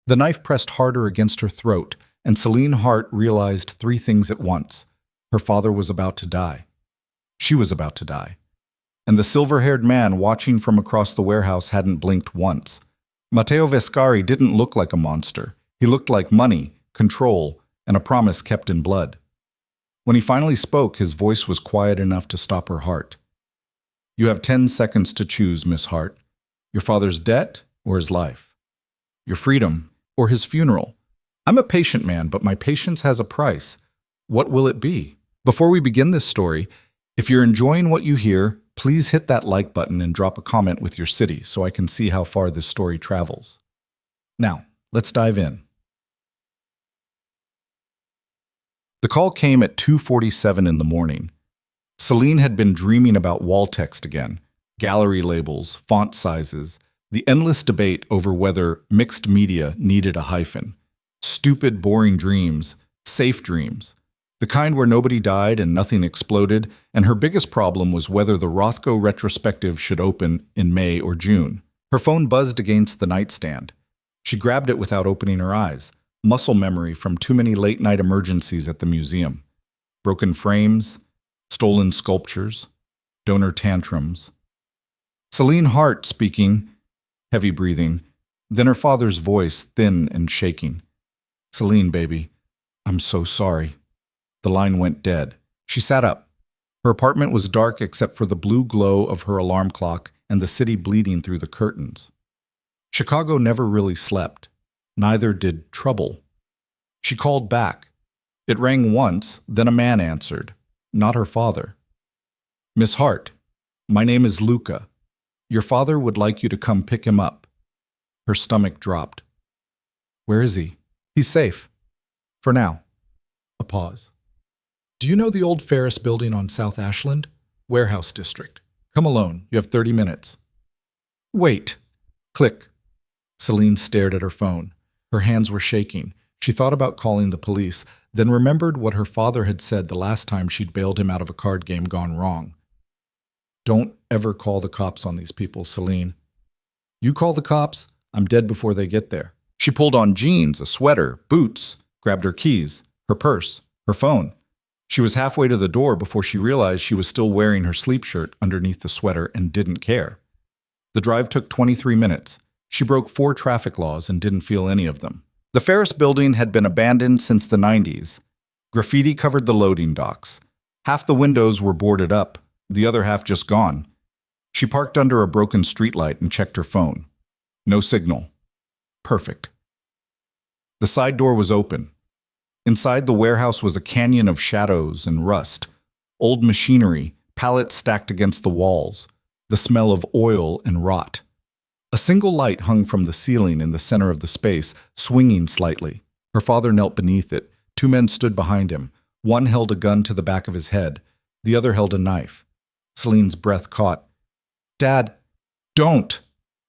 The knife pressed harder against her throat, and Celine Hart realized three things at once. Her father was about to die. She was about to die. And the silver-haired man watching from across the warehouse hadn't blinked once. Matteo Vescari didn't look like a monster. He looked like money, control, and a promise kept in blood. When he finally spoke, his voice was quiet enough to stop her heart. "You have 10 seconds to choose, Miss Hart. Your father's debt or his life? Your freedom or his funeral? I'm a patient man, but my patience has a price. What will it be?" Before we begin this story, if you're enjoying what you hear, please hit that like button and drop a comment with your city so I can see how far this story travels. Now, let's dive in. The call came at 2:47 in the morning. Celine had been dreaming about wall text again, gallery labels, font sizes, the endless debate over whether mixed media needed a hyphen. Stupid, boring dreams, safe dreams. The kind where nobody died and nothing exploded, and her biggest problem was whether the Rothko retrospective should open in May or June. Her phone buzzed against the nightstand. She grabbed it without opening her eyes. Muscle memory from too many late-night emergencies at the museum. Broken frames, stolen sculptures, donor tantrums. Celine Hart speaking, heavy breathing, then her father's voice, thin and shaking. "Celine, baby, I'm so sorry." The line went dead. She sat up. Her apartment was dark except for the blue glow of her alarm clock and the city bleeding through the curtains. Chicago never really slept. Neither did trouble. She called back. It rang once, then a man answered. Not her father. "Miss Hart, my name is Luca. Your father would like you to come pick him up." Her stomach dropped. "Where is he?" "He's safe. For now." A pause. "Do you know the old Ferris building on South Ashland? Warehouse district. Come alone. You have 30 minutes. "Wait." Click. Celine stared at her phone. Her hands were shaking. She thought about calling the police, then remembered what her father had said the last time she'd bailed him out of a card game gone wrong. "Don't ever call the cops on these people, Celine. You call the cops, I'm dead before they get there." She pulled on jeans, a sweater, boots, grabbed her keys, her purse, her phone. She was halfway to the door before she realized she was still wearing her sleep shirt underneath the sweater and didn't care. The drive took 23 minutes. She broke 4 traffic laws and didn't feel any of them. The Ferris building had been abandoned since the 90s. Graffiti covered the loading docks. Half the windows were boarded up, the other half just gone. She parked under a broken streetlight and checked her phone. No signal. Perfect. The side door was open. Inside the warehouse was a canyon of shadows and rust, old machinery, pallets stacked against the walls, the smell of oil and rot. A single light hung from the ceiling in the center of the space, swinging slightly. Her father knelt beneath it. 2 men stood behind him. One held a gun to the back of his head. The other held a knife. Celine's breath caught. "Dad, don't!"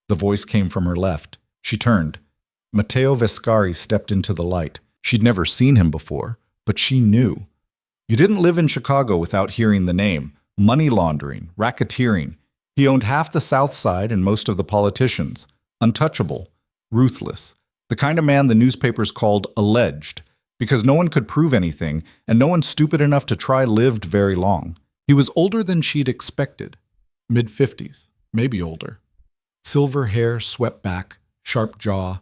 The voice came from her left. She turned. Matteo Vescari stepped into the light. She'd never seen him before, but she knew. You didn't live in Chicago without hearing the name. Money laundering, racketeering. He owned half the South Side and most of the politicians. Untouchable, ruthless. The kind of man the newspapers called alleged, because no one could prove anything, and no one stupid enough to try lived very long. He was older than she'd expected. Mid-50s, maybe older. Silver hair swept back, sharp jaw,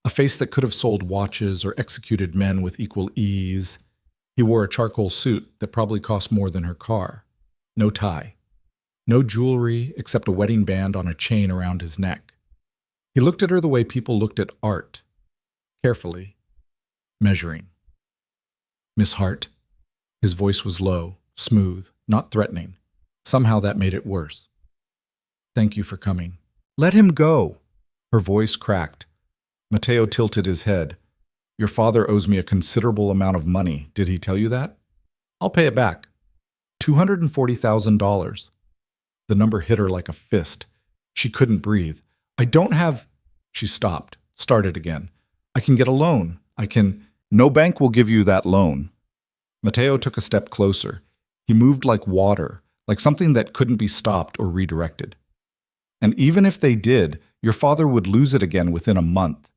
a face that could have sold watches or executed men with equal ease. He wore a charcoal suit that probably cost more than her car. No tie. No jewelry except a wedding band on a chain around his neck. He looked at her the way people looked at art. Carefully. Measuring. "Miss Hart." His voice was low, smooth, not threatening. Somehow that made it worse. "Thank you for coming." "Let him go." Her voice cracked. Matteo tilted his head. "Your father owes me a considerable amount of money. Did he tell you that?" "I'll pay it back. $240,000. The number hit her like a fist. She couldn't breathe. "I don't have—" She stopped, started again. "I can get a loan. I can—" "No bank will give you that loan." Matteo took a step closer. He moved like water, like something that couldn't be stopped or redirected. "And even if they did, your father would lose it again within a month.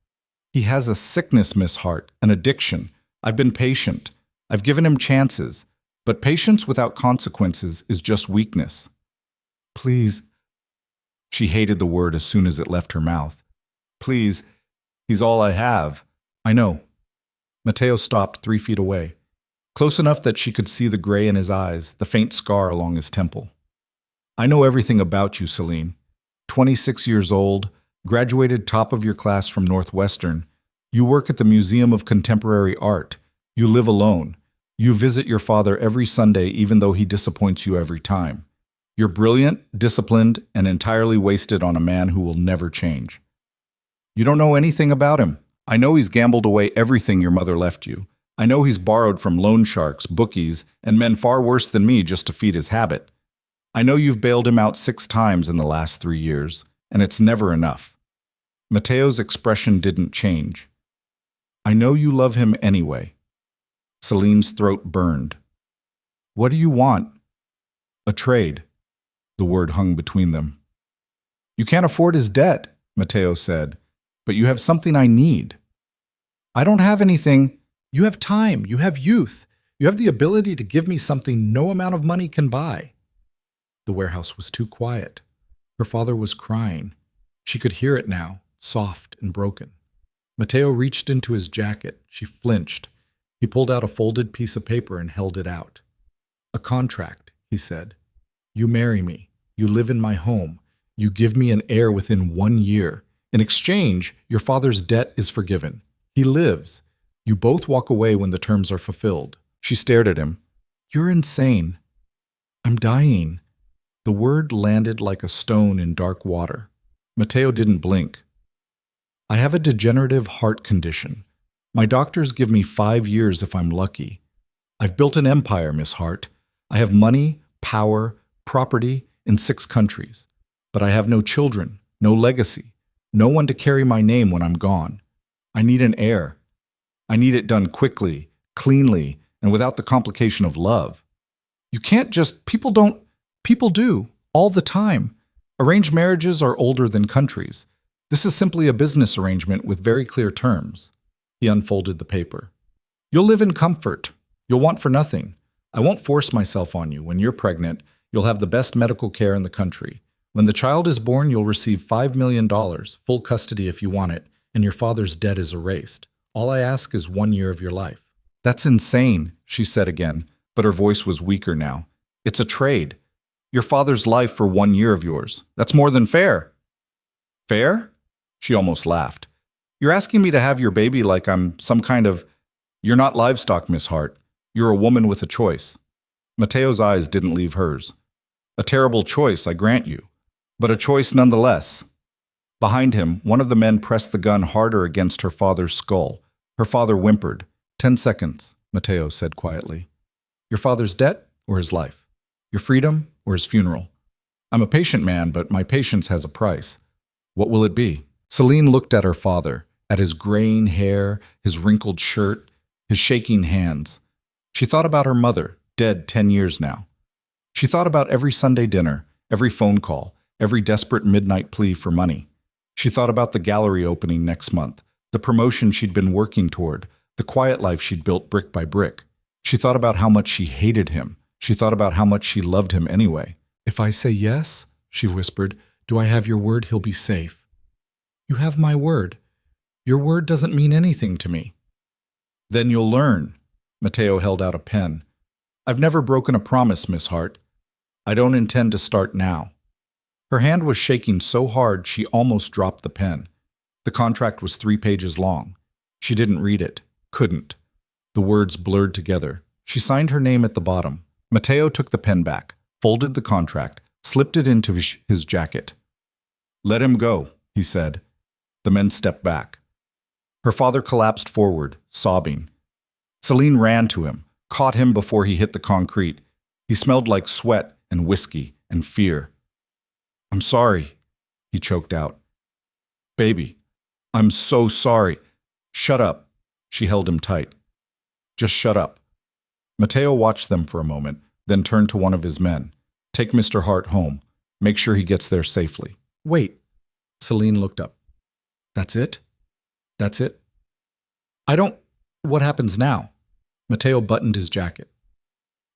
He has a sickness, Miss Hart, an addiction. I've been patient. I've given him chances. But patience without consequences is just weakness. Please. She hated the word as soon as it left her mouth. Please. He's all I have. I know. Mateo stopped 3 feet away, close enough that she could see the gray in his eyes, the faint scar along his temple. I know everything about you, Celine. 26 years old, graduated top of your class from Northwestern. You work at the Museum of Contemporary Art. You live alone. You visit your father every Sunday even though he disappoints you every time. You're brilliant, disciplined, and entirely wasted on a man who will never change. You don't know anything about him. I know he's gambled away everything your mother left you. I know he's borrowed from loan sharks, bookies, and men far worse than me just to feed his habit. I know you've bailed him out 6 times in the last 3 years, and it's never enough. Mateo's expression didn't change. I know you love him anyway. Celine's throat burned. What do you want? A trade. The word hung between them. You can't afford his debt, Mateo said, but you have something I need. I don't have anything. You have time. You have youth. You have the ability to give me something no amount of money can buy. The warehouse was too quiet. Her father was crying. She could hear it now, soft and broken. Mateo reached into his jacket. She flinched. He pulled out a folded piece of paper and held it out. A contract, he said. You marry me. You live in my home. You give me an heir within 1 year. In exchange, your father's debt is forgiven. He lives. You both walk away when the terms are fulfilled. She stared at him. You're insane. I'm dying. The word landed like a stone in dark water. Mateo didn't blink. I have a degenerative heart condition. My doctors give me 5 years if I'm lucky. I've built an empire, Miss Hart. I have money, power, property in 6 countries. But I have no children, no legacy, no one to carry my name when I'm gone. I need an heir. I need it done quickly, cleanly, and without the complication of love. You can't just, people do, all the time. Arranged marriages are older than countries. This is simply a business arrangement with very clear terms. He unfolded the paper. You'll live in comfort. You'll want for nothing. I won't force myself on you. When you're pregnant, you'll have the best medical care in the country. When the child is born, you'll receive $5 million, full custody if you want it, and your father's debt is erased. All I ask is 1 year of your life. That's insane, she said again, but her voice was weaker now. It's a trade. Your father's life for 1 year of yours. That's more than fair. Fair? She almost laughed. You're asking me to have your baby like I'm some kind of... You're not livestock, Miss Hart. You're a woman with a choice. Mateo's eyes didn't leave hers. A terrible choice, I grant you, but a choice nonetheless. Behind him, one of the men pressed the gun harder against her father's skull. Her father whimpered. 10 seconds, Mateo said quietly. Your father's debt or his life? Your freedom or his funeral? I'm a patient man, but my patience has a price. What will it be? Celine looked at her father, at his graying hair, his wrinkled shirt, his shaking hands. She thought about her mother, dead 10 years now. She thought about every Sunday dinner, every phone call, every desperate midnight plea for money. She thought about the gallery opening next month, the promotion she'd been working toward, the quiet life she'd built brick by brick. She thought about how much she hated him. She thought about how much she loved him anyway. If I say yes, she whispered, do I have your word he'll be safe? You have my word. Your word doesn't mean anything to me. Then you'll learn. Mateo held out a pen. I've never broken a promise, Miss Hart. I don't intend to start now. Her hand was shaking so hard she almost dropped the pen. The contract was 3 pages long. She didn't read it. Couldn't. The words blurred together. She signed her name at the bottom. Mateo took the pen back, folded the contract, slipped it into his jacket. Let him go, he said. The men stepped back. Her father collapsed forward, sobbing. Celine ran to him, caught him before he hit the concrete. He smelled like sweat and whiskey and fear. I'm sorry, he choked out. Baby, I'm so sorry. Shut up. She held him tight. Just shut up. Mateo watched them for a moment, then turned to one of his men. Take Mr. Hart home. Make sure he gets there safely. Wait. Celine looked up. That's it? That's it? I don't... What happens now? Matteo buttoned his jacket.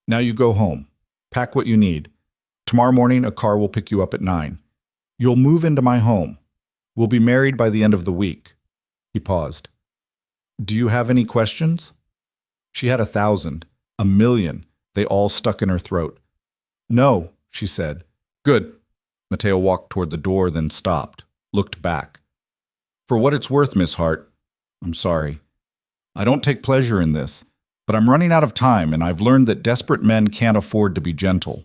Now you go home. Pack what you need. Tomorrow morning, a car will pick you up at 9. You'll move into my home. We'll be married by the end of the week. He paused. Do you have any questions? She had 1,000, 1,000,000. They all stuck in her throat. No, she said. Good. Matteo walked toward the door, then stopped, looked back. For what it's worth, Miss Hart, I'm sorry. I don't take pleasure in this, but I'm running out of time, and I've learned that desperate men can't afford to be gentle.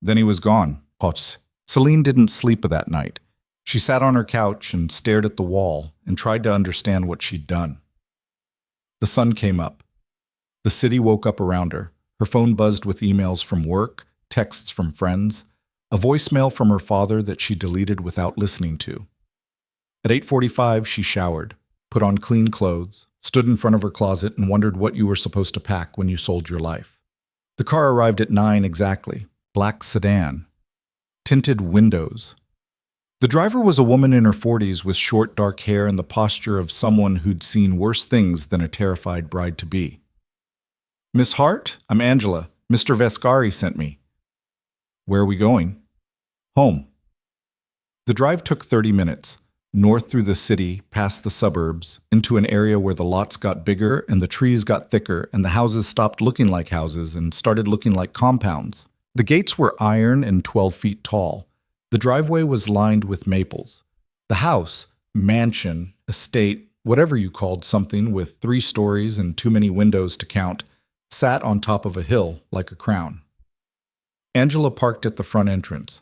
Then he was gone. Celine didn't sleep that night. She sat on her couch and stared at the wall and tried to understand what she'd done. The sun came up. The city woke up around her. Her phone buzzed with emails from work, texts from friends, a voicemail from her father that she deleted without listening to. At 8:45, she showered, put on clean clothes, stood in front of her closet and wondered what you were supposed to pack when you sold your life. The car arrived at 9 exactly. Black sedan. Tinted windows. The driver was a woman in her 40s with short, dark hair and the posture of someone who'd seen worse things than a terrified bride-to-be. Miss Hart, I'm Angela. Mr. Vescari sent me. Where are we going? Home. The drive took 30 minutes, north through the city, past the suburbs, into an area where the lots got bigger and the trees got thicker and the houses stopped looking like houses and started looking like compounds. The gates were iron and 12 feet tall. The driveway was lined with maples. The house, mansion, estate, whatever you called something with 3 stories and too many windows to count, sat on top of a hill like a crown. Angela parked at the front entrance.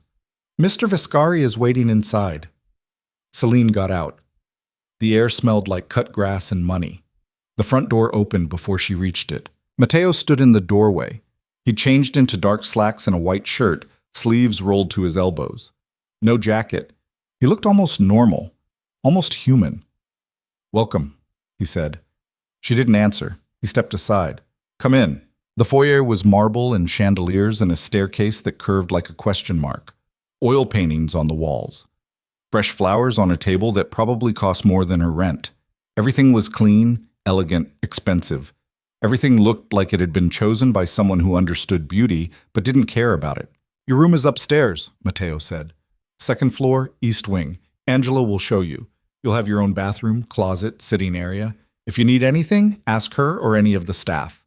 Mr. Vescari is waiting inside. Celine got out. The air smelled like cut grass and money. The front door opened before she reached it. Matteo stood in the doorway. He changed into dark slacks and a white shirt, sleeves rolled to his elbows. No jacket. He looked almost normal, almost human. Welcome, he said. She didn't answer. He stepped aside. Come in. The foyer was marble and chandeliers and a staircase that curved like a question mark. Oil paintings on the walls. Fresh flowers on a table that probably cost more than her rent. Everything was clean, elegant, expensive. Everything looked like it had been chosen by someone who understood beauty but didn't care about it. Your room is upstairs, Matteo said. 2nd floor, east wing. Angela will show you. You'll have your own bathroom, closet, sitting area. If you need anything, ask her or any of the staff.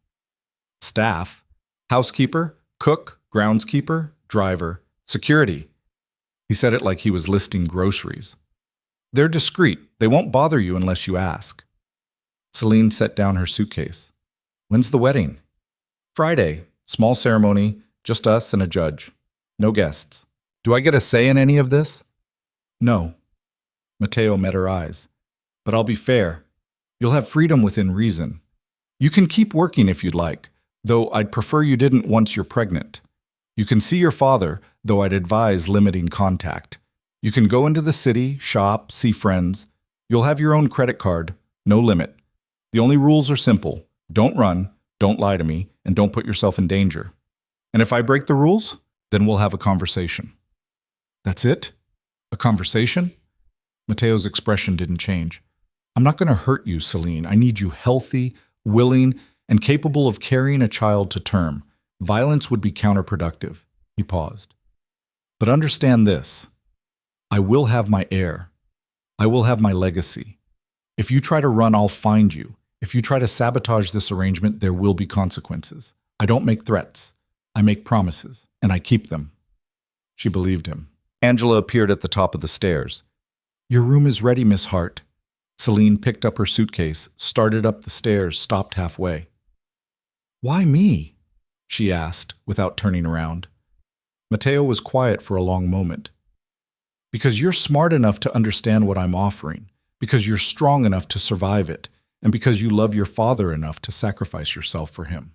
Staff? Housekeeper, cook, groundskeeper, driver, security. He said it like he was listing groceries. They're discreet. They won't bother you unless you ask. Celine set down her suitcase. When's the wedding? Friday. Small ceremony, just us and a judge. No guests. Do I get a say in any of this? No. Matteo met her eyes. But I'll be fair. You'll have freedom within reason. You can keep working if you'd like, though I'd prefer you didn't once you're pregnant. You can see your father, though I'd advise limiting contact. You can go into the city, shop, see friends. You'll have your own credit card, no limit. The only rules are simple. Don't run, don't lie to me, and don't put yourself in danger. And if I break the rules, then we'll have a conversation. That's it? A conversation? Matteo's expression didn't change. I'm not going to hurt you, Celine. I need you healthy, willing, and capable of carrying a child to term. Violence would be counterproductive. He paused. But understand this. I will have my heir. I will have my legacy. If you try to run, I'll find you. If you try to sabotage this arrangement, there will be consequences. I don't make threats. I make promises, and I keep them. She believed him. Angela appeared at the top of the stairs. Your room is ready, Miss Hart. Celine picked up her suitcase, started up the stairs, stopped halfway. Why me? She asked, without turning around. Matteo was quiet for a long moment. Because you're smart enough to understand what I'm offering, because you're strong enough to survive it, and because you love your father enough to sacrifice yourself for him.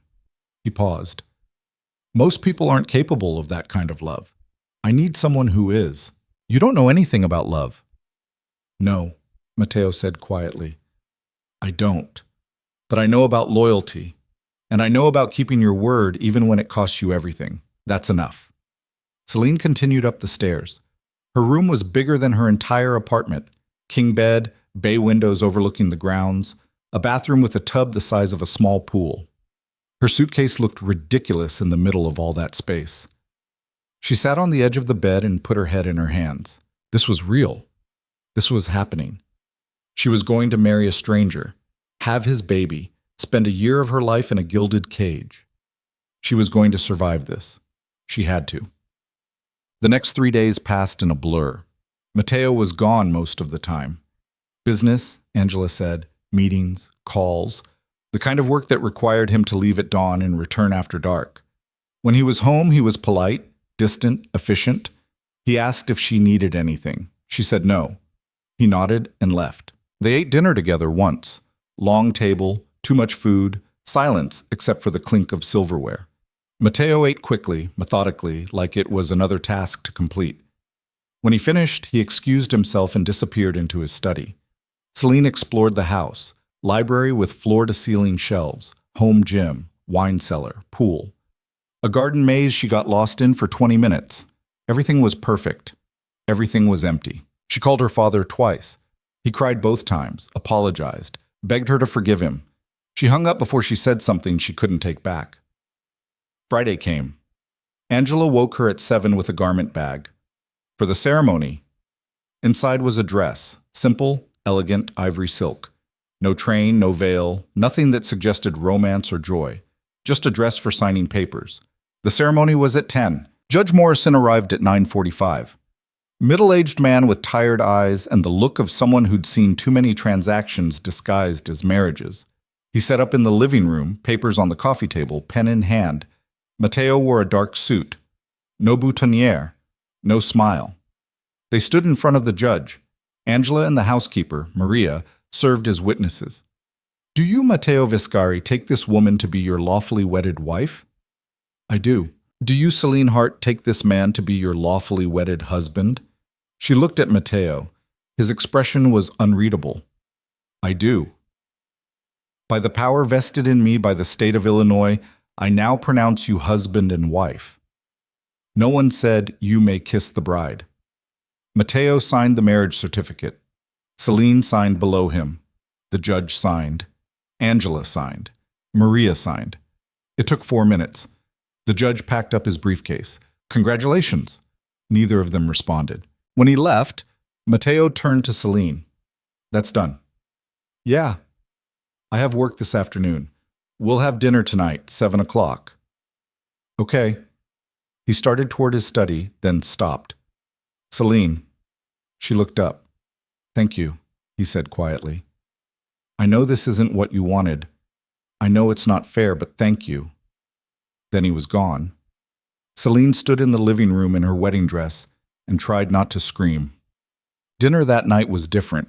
He paused. Most people aren't capable of that kind of love. I need someone who is. You don't know anything about love. No, Matteo said quietly. I don't. But I know about loyalty, and I know about keeping your word even when it costs you everything. That's enough. Celine continued up the stairs. Her room was bigger than her entire apartment. King bed, bay windows overlooking the grounds, a bathroom with a tub the size of a small pool. Her suitcase looked ridiculous in the middle of all that space. She sat on the edge of the bed and put her head in her hands. This was real. This was happening. She was going to marry a stranger, have his baby, spend a year of her life in a gilded cage. She was going to survive this. She had to. The next 3 days passed in a blur. Matteo was gone most of the time. Business, Angela said, meetings, calls, the kind of work that required him to leave at dawn and return after dark. When he was home, he was polite, distant, efficient. He asked if she needed anything. She said no. He nodded and left. They ate dinner together once. Long table, too much food, silence except for the clink of silverware. Matteo ate quickly, methodically, like it was another task to complete. When he finished, he excused himself and disappeared into his study. Celine explored the house, library with floor-to-ceiling shelves, home gym, wine cellar, pool. A garden maze she got lost in for 20 minutes. Everything was perfect. Everything was empty. She called her father twice. He cried both times, apologized, begged her to forgive him. She hung up before she said something she couldn't take back. Friday came. Angela woke her at 7 with a garment bag. For the ceremony. Inside was a dress, simple, elegant ivory silk. No train, no veil, nothing that suggested romance or joy. Just a dress for signing papers. The ceremony was at 10. Judge Morrison arrived at 9:45. Middle-aged man with tired eyes and the look of someone who'd seen too many transactions disguised as marriages. He sat up in the living room, papers on the coffee table, pen in hand. Matteo wore a dark suit. No boutonniere. No smile. They stood in front of the judge. Angela and the housekeeper, Maria, served as witnesses. Do you, Matteo Viscari, take this woman to be your lawfully wedded wife? I do. Do you, Celine Hart, take this man to be your lawfully wedded husband? She looked at Matteo. His expression was unreadable. I do. By the power vested in me by the state of Illinois, I now pronounce you husband and wife. No one said, you may kiss the bride. Matteo signed the marriage certificate. Celine signed below him. The judge signed. Angela signed. Maria signed. It took 4 minutes. The judge packed up his briefcase. Congratulations. Neither of them responded. When he left, Matteo turned to Celine. That's done. Yeah. I have work this afternoon. We'll have dinner tonight, 7 o'clock. Okay. He started toward his study, then stopped. Celine. She looked up. Thank you, he said quietly. I know this isn't what you wanted. I know it's not fair, but thank you. Then he was gone. Celine stood in the living room in her wedding dress and tried not to scream. Dinner that night was different.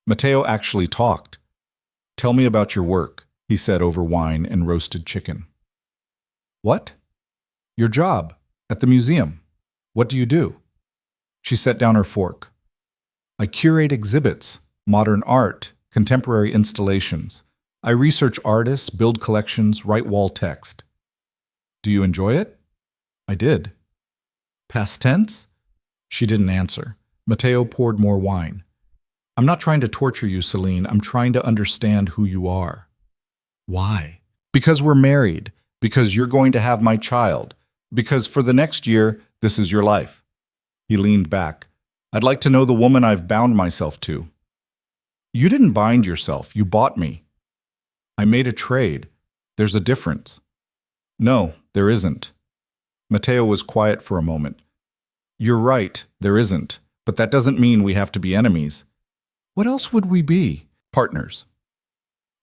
Matteo actually talked. Tell me about your work, he said over wine and roasted chicken. What? Your job, at the museum. What do you do? She set down her fork. I curate exhibits, modern art, contemporary installations. I research artists, build collections, write wall text. Do you enjoy it? I did. Past tense? She didn't answer. Matteo poured more wine. I'm not trying to torture you, Celine. I'm trying to understand who you are. Why? Because we're married. Because you're going to have my child. Because for the next year, this is your life. He leaned back. I'd like to know the woman I've bound myself to. You didn't bind yourself. You bought me. I made a trade. There's a difference. No, there isn't. Matteo was quiet for a moment. You're right, there isn't. But that doesn't mean we have to be enemies. What else would we be? Partners.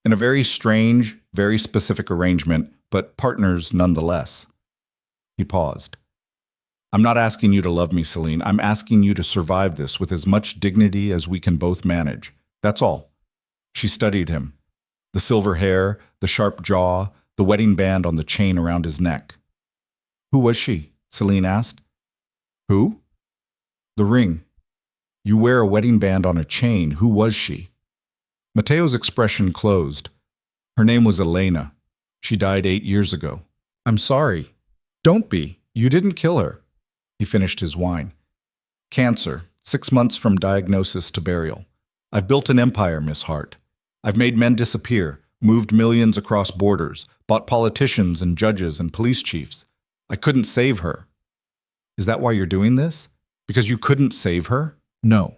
In a very strange, very specific arrangement, but partners nonetheless. He paused. I'm not asking you to love me, Celine. I'm asking you to survive this with as much dignity as we can both manage. That's all. She studied him. The silver hair, the sharp jaw, the wedding band on the chain around his neck. Who was she? Celine asked. Who? The ring. You wear a wedding band on a chain. Who was she? Matteo's expression closed. Her name was Elena. She died 8 years ago. I'm sorry. Don't be. You didn't kill her. He finished his wine. Cancer, 6 months from diagnosis to burial. I've built an empire, Miss Hart. I've made men disappear, moved millions across borders, bought politicians and judges and police chiefs. I couldn't save her. Is that why you're doing this? Because you couldn't save her? No.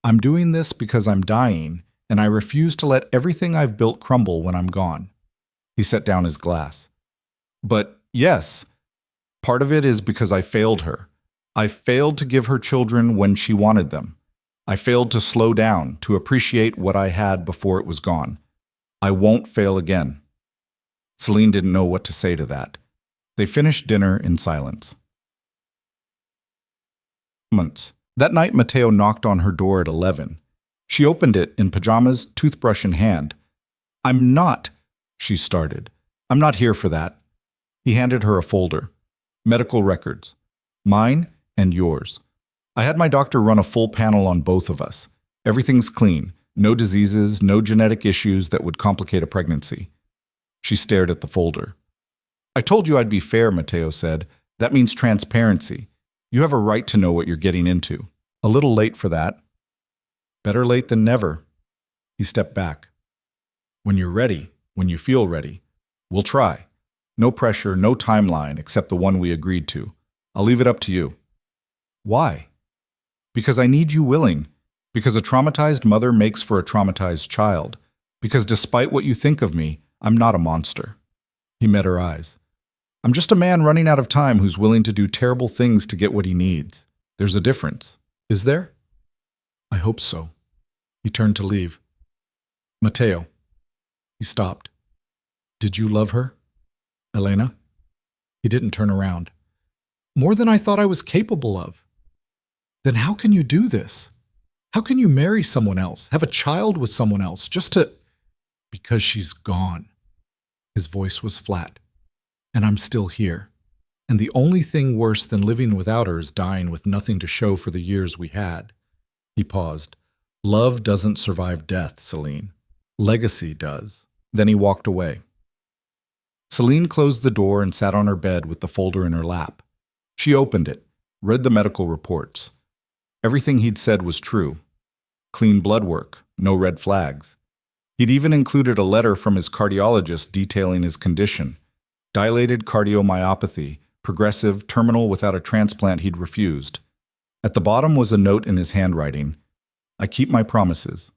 I'm doing this because I'm dying, and I refuse to let everything I've built crumble when I'm gone. He set down his glass. But yes, part of it is because I failed her. I failed to give her children when she wanted them. I failed to slow down, to appreciate what I had before it was gone. I won't fail again. Celine didn't know what to say to that. They finished dinner in silence. Months. That night, Matteo knocked on her door at 11. She opened it in pajamas, toothbrush in hand. I'm not, she started. I'm not here for that. He handed her a folder. Medical records. Mine and yours. I had my doctor run a full panel on both of us. Everything's clean. No diseases, no genetic issues that would complicate a pregnancy. She stared at the folder. I told you I'd be fair, Matteo said. That means transparency. You have a right to know what you're getting into. A little late for that. Better late than never. He stepped back. When you're ready, when you feel ready, we'll try. No pressure, no timeline except the one we agreed to. I'll leave it up to you. Why? Because I need you willing. Because a traumatized mother makes for a traumatized child. Because despite what you think of me, I'm not a monster. He met her eyes. I'm just a man running out of time who's willing to do terrible things to get what he needs. There's a difference. Is there? I hope so. He turned to leave. Matteo. He stopped. Did you love her? Elena? He didn't turn around. More than I thought I was capable of. Then how can you do this? How can you marry someone else, have a child with someone else, just to... Because she's gone. His voice was flat. And I'm still here. And the only thing worse than living without her is dying with nothing to show for the years we had. He paused. Love doesn't survive death, Celine. Legacy does. Then he walked away. Celine closed the door and sat on her bed with the folder in her lap. She opened it, read the medical reports. Everything he'd said was true. Clean blood work, no red flags. He'd even included a letter from his cardiologist detailing his condition. Dilated cardiomyopathy, progressive, terminal without a transplant he'd refused. At the bottom was a note in his handwriting. I keep my promises.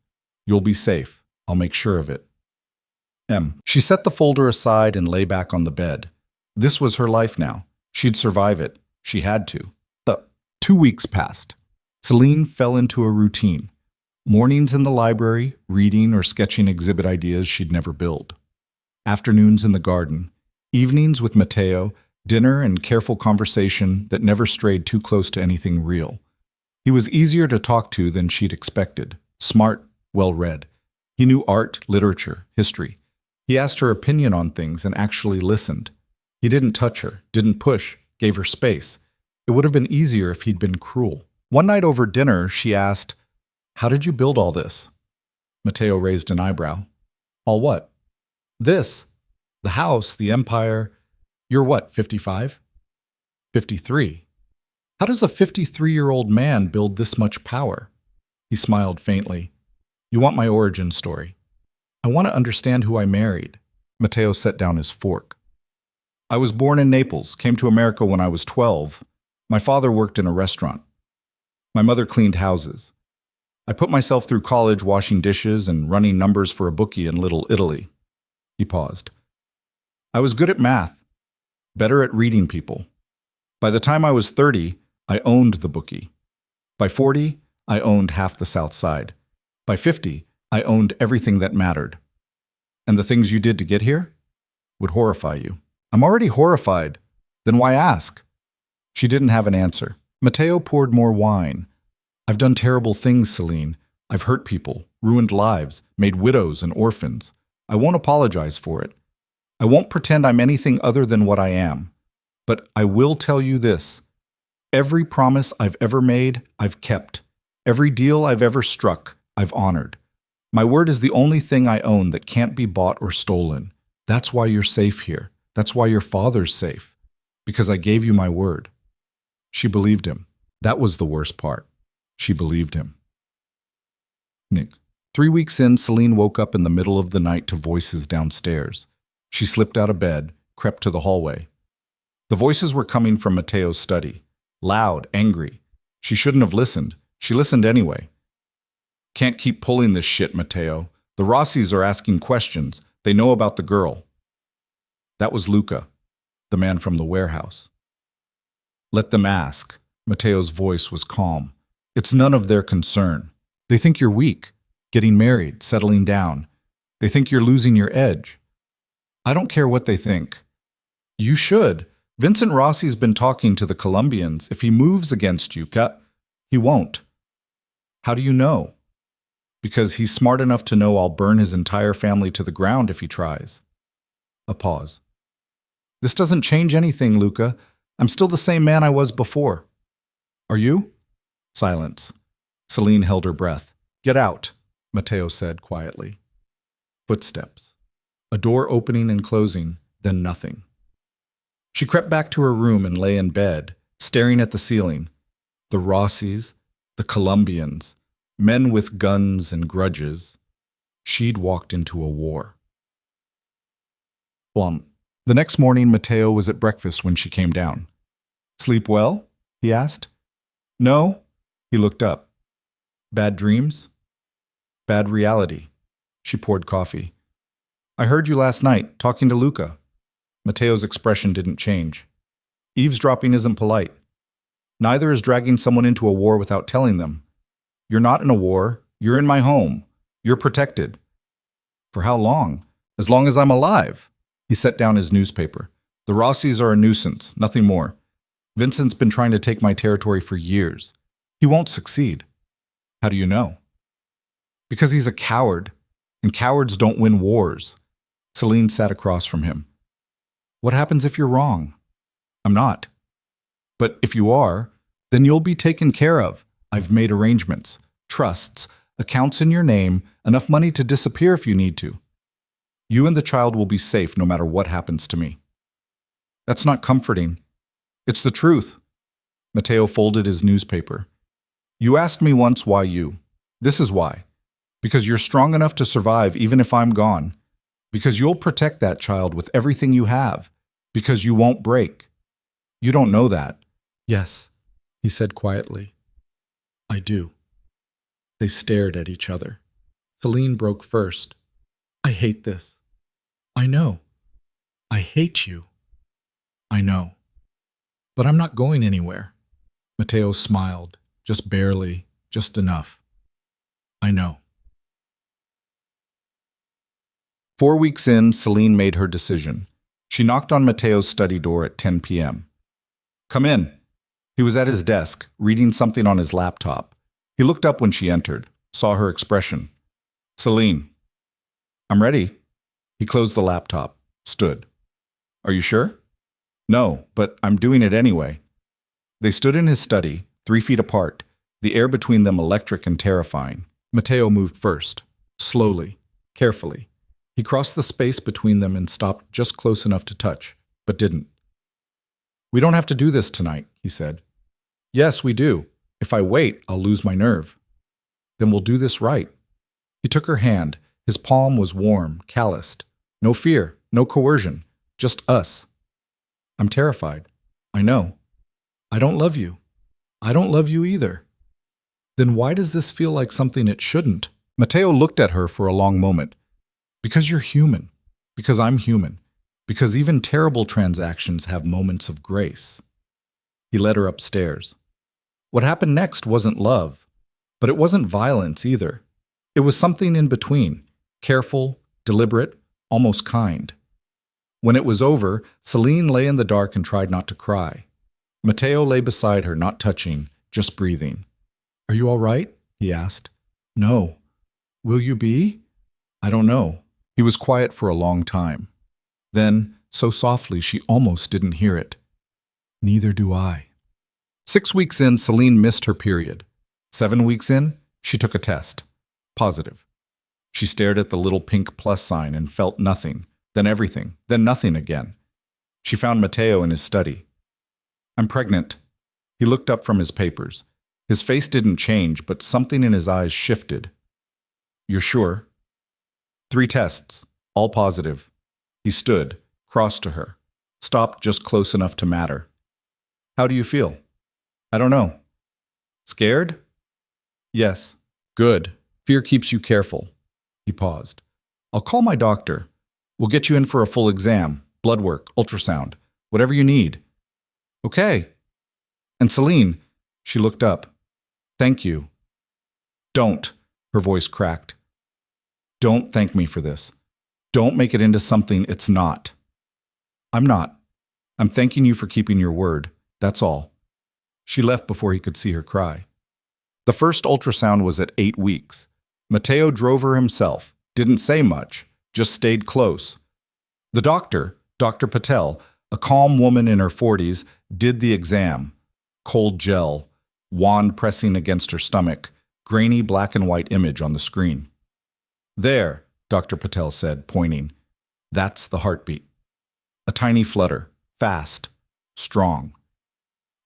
You'll be safe. I'll make sure of it. M. She set the folder aside and lay back on the bed. This was her life now. She'd survive it. She had to. 2 weeks passed. Celine fell into a routine. Mornings in the library, reading or sketching exhibit ideas she'd never build. Afternoons in the garden. Evenings with Matteo, dinner and careful conversation that never strayed too close to anything real. He was easier to talk to than she'd expected. Smart, well-read. He knew art, literature, history. He asked her opinion on things and actually listened. He didn't touch her, didn't push, gave her space. It would have been easier if he'd been cruel. One night over dinner, she asked, How did you build all this? Matteo raised an eyebrow. All what? This. The house, the empire. You're what, 55? 53. How does a 53-year-old man build this much power? He smiled faintly. You want my origin story. I want to understand who I married. Matteo set down his fork. I was born in Naples, came to America when I was 12. My father worked in a restaurant. My mother cleaned houses. I put myself through college washing dishes and running numbers for a bookie in Little Italy. He paused. I was good at math, better at reading people. By the time I was 30, I owned the bookie. By 40, I owned half the South Side. By 50, I owned everything that mattered. And the things you did to get here would horrify you. I'm already horrified. Then why ask? She didn't have an answer. Matteo poured more wine. I've done terrible things, Celine. I've hurt people, ruined lives, made widows and orphans. I won't apologize for it. I won't pretend I'm anything other than what I am. But I will tell you this. Every promise I've ever made, I've kept. Every deal I've ever struck, I've honored. My word is the only thing I own that can't be bought or stolen. That's why you're safe here. That's why your father's safe. Because I gave you my word. She believed him. That was the worst part. She believed him. Nick. 3 weeks in, Celine woke up in the middle of the night to voices downstairs. She slipped out of bed, crept to the hallway. The voices were coming from Mateo's study. Loud, angry. She shouldn't have listened. She listened anyway. Can't keep pulling this shit, Mateo. The Rossis are asking questions. They know about the girl. That was Luca, the man from the warehouse. Let them ask. Mateo's voice was calm. It's none of their concern. They think you're weak, getting married, settling down. They think you're losing your edge. I don't care what they think. You should. Vincent Rossi's been talking to the Colombians. If he moves against you, he won't. How do you know? Because he's smart enough to know I'll burn his entire family to the ground if he tries. A pause. This doesn't change anything, Luca. I'm still the same man I was before. Are you? Silence. Celine held her breath. Get out, Mateo said quietly. Footsteps. A door opening and closing, then nothing. She crept back to her room and lay in bed, staring at the ceiling. The Rossis, the Colombians, men with guns and grudges. She'd walked into a war. Plum. The next morning, Mateo was at breakfast when she came down. Sleep well? He asked. No. He looked up. Bad dreams? Bad reality. She poured coffee. I heard you last night, talking to Luca. Mateo's expression didn't change. Eavesdropping isn't polite. Neither is dragging someone into a war without telling them. You're not in a war. You're in my home. You're protected. For how long? As long as I'm alive. He set down his newspaper. The Rossis are a nuisance, nothing more. Vincent's been trying to take my territory for years. He won't succeed. How do you know? Because he's a coward, and cowards don't win wars. Celine sat across from him. What happens if you're wrong? I'm not. But if you are, then you'll be taken care of. I've made arrangements, trusts, accounts in your name, enough money to disappear if you need to. You and the child will be safe no matter what happens to me. That's not comforting. It's the truth. Mateo folded his newspaper. You asked me once why you. This is why. Because you're strong enough to survive even if I'm gone. Because you'll protect that child with everything you have. Because you won't break. You don't know that. Yes, he said quietly. I do. They stared at each other. Celine broke first. I hate this. I know. I hate you. I know. But I'm not going anywhere. Mateo smiled, just barely, just enough. I know. 4 weeks in, Celine made her decision. She knocked on Mateo's study door at 10 p.m. Come in. He was at his desk, reading something on his laptop. He looked up when she entered, saw her expression. Celine. I'm ready. He closed the laptop, stood. Are you sure? No, but I'm doing it anyway. They stood in his study, 3 feet apart, the air between them electric and terrifying. Mateo moved first, slowly, carefully. He crossed the space between them and stopped just close enough to touch, but didn't. We don't have to do this tonight, he said. Yes, we do. If I wait, I'll lose my nerve. Then we'll do this right. He took her hand. His palm was warm, calloused. No fear, no coercion, just us. I'm terrified. I know. I don't love you. I don't love you either. Then why does this feel like something it shouldn't? Mateo looked at her for a long moment. Because you're human. Because I'm human. Because even terrible transactions have moments of grace. He led her upstairs. What happened next wasn't love, but it wasn't violence either. It was something in between, careful, deliberate, almost kind. When it was over, Celine lay in the dark and tried not to cry. Mateo lay beside her, not touching, just breathing. Are you all right? He asked. No. Will you be? I don't know. He was quiet for a long time. Then, so softly she almost didn't hear it. Neither do I. 6 weeks in, Celine missed her period. 7 weeks in, she took a test. Positive. She stared at the little pink plus sign and felt nothing, then everything, then nothing again. She found Mateo in his study. I'm pregnant. He looked up from his papers. His face didn't change, but something in his eyes shifted. You're sure? 3 tests, all positive. He stood, crossed to her, stopped just close enough to matter. How do you feel? I don't know. Scared? Yes. Good. Fear keeps you careful. He paused. I'll call my doctor. We'll get you in for a full exam, blood work, ultrasound, whatever you need. Okay. And Celine, she looked up. Thank you. Don't, her voice cracked. Don't thank me for this. Don't make it into something it's not. I'm not. I'm thanking you for keeping your word. That's all. She left before he could see her cry. The first ultrasound was at 8 weeks. Matteo drove her himself, didn't say much, just stayed close. The doctor, Dr. Patel, a calm woman in her 40s, did the exam. Cold gel, wand pressing against her stomach, grainy black and white image on the screen. There, Dr. Patel said, pointing. That's the heartbeat. A tiny flutter, fast, strong.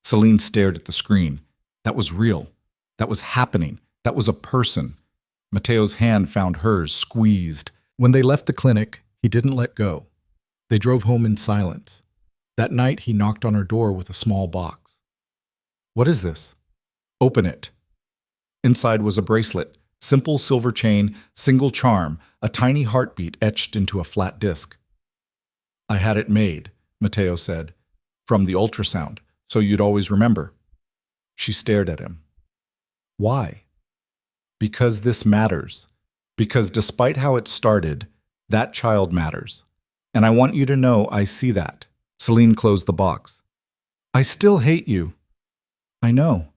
Celine stared at the screen. That was real. That was happening. That was a person. Matteo's hand found hers, squeezed. When they left the clinic, he didn't let go. They drove home in silence. That night, he knocked on her door with a small box. What is this? Open it. Inside was a bracelet, simple silver chain, single charm, a tiny heartbeat etched into a flat disc. I had it made, Matteo said, from the ultrasound, so you'd always remember. She stared at him. Why? Because this matters. Because despite how it started, that child matters. And I want you to know I see that. Celine closed the box. I still hate you. I know.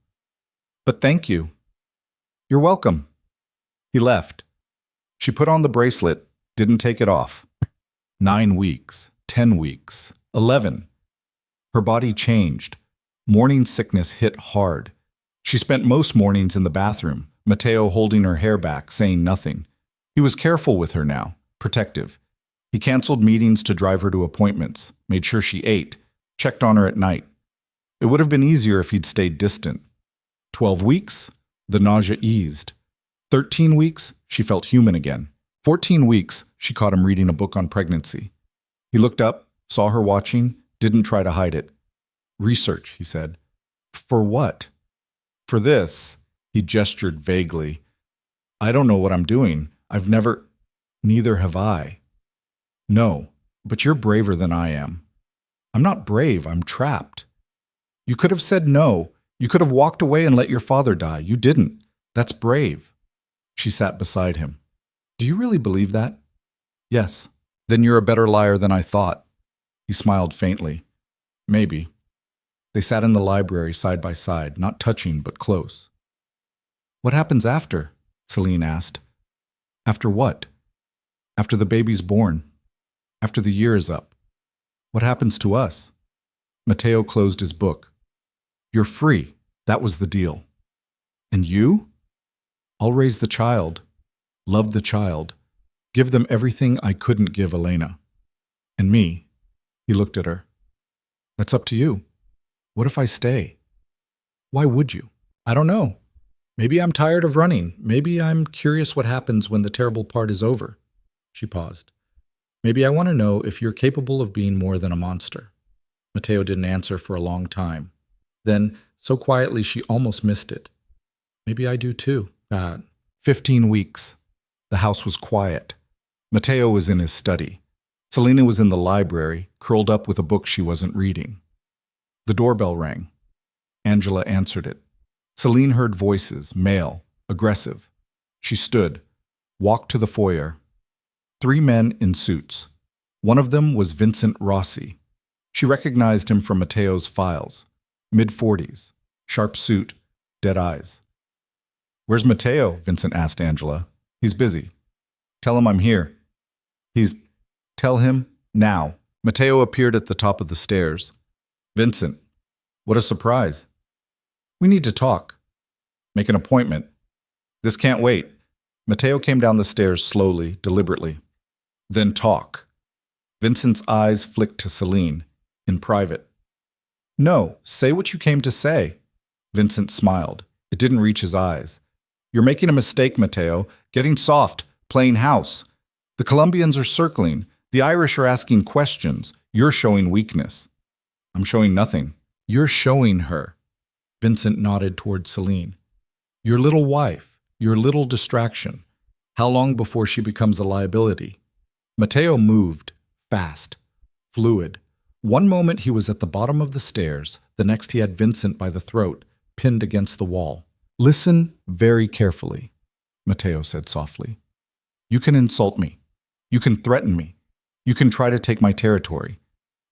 But thank you. You're welcome. He left. She put on the bracelet, didn't take it off. 9 weeks, 10 weeks, 11. Her body changed. Morning sickness hit hard. She spent most mornings in the bathroom, Matteo holding her hair back, saying nothing. He was careful with her now, protective. He canceled meetings to drive her to appointments, made sure she ate, checked on her at night. It would have been easier if he'd stayed distant. 12 weeks, the nausea eased. 13 weeks, she felt human again. 14 weeks, she caught him reading a book on pregnancy. He looked up, saw her watching, didn't try to hide it. Research, he said. For what? For this, he gestured vaguely. I don't know what I'm doing. Neither have I. No, but you're braver than I am. I'm not brave, I'm trapped. You could have said no. You could have walked away and let your father die. You didn't. That's brave. She sat beside him. Do you really believe that? Yes. Then you're a better liar than I thought. He smiled faintly. Maybe. They sat in the library side by side, not touching but close. What happens after? Celine asked. After what? After the baby's born. After the year is up. What happens to us? Matteo closed his book. You're free. That was the deal. And you? I'll raise the child, love the child, give them everything I couldn't give Elena. And me. He looked at her. That's up to you. What if I stay? Why would you? I don't know. Maybe I'm tired of running. Maybe I'm curious what happens when the terrible part is over. She paused. Maybe I want to know if you're capable of being more than a monster. Matteo didn't answer for a long time. Then, so quietly she almost missed it. Maybe I do too. 15 weeks. The house was quiet. Matteo was in his study. Selena was in the library, curled up with a book she wasn't reading. The doorbell rang. Angela answered it. Celine heard voices, male, aggressive. She stood, walked to the foyer. 3 men in suits. One of them was Vincent Rossi. She recognized him from Matteo's files. Mid-40s, sharp suit, dead eyes. Where's Matteo? Vincent asked Angela. He's busy. Tell him I'm here. Tell him now. Matteo appeared at the top of the stairs. Vincent, what a surprise. We need to talk. Make an appointment. This can't wait. Matteo came down the stairs slowly, deliberately. Then talk. Vincent's eyes flicked to Celine, in private. No, say what you came to say. Vincent smiled. It didn't reach his eyes. You're making a mistake, Mateo. Getting soft, playing house. The Colombians are circling. The Irish are asking questions. You're showing weakness. I'm showing nothing. You're showing her. Vincent nodded toward Celine. Your little wife, your little distraction. How long before she becomes a liability? Mateo moved, fast, fluid. One moment he was at the bottom of the stairs, the next he had Vincent by the throat, pinned against the wall. Listen very carefully, Mateo said softly. You can insult me. You can threaten me. You can try to take my territory.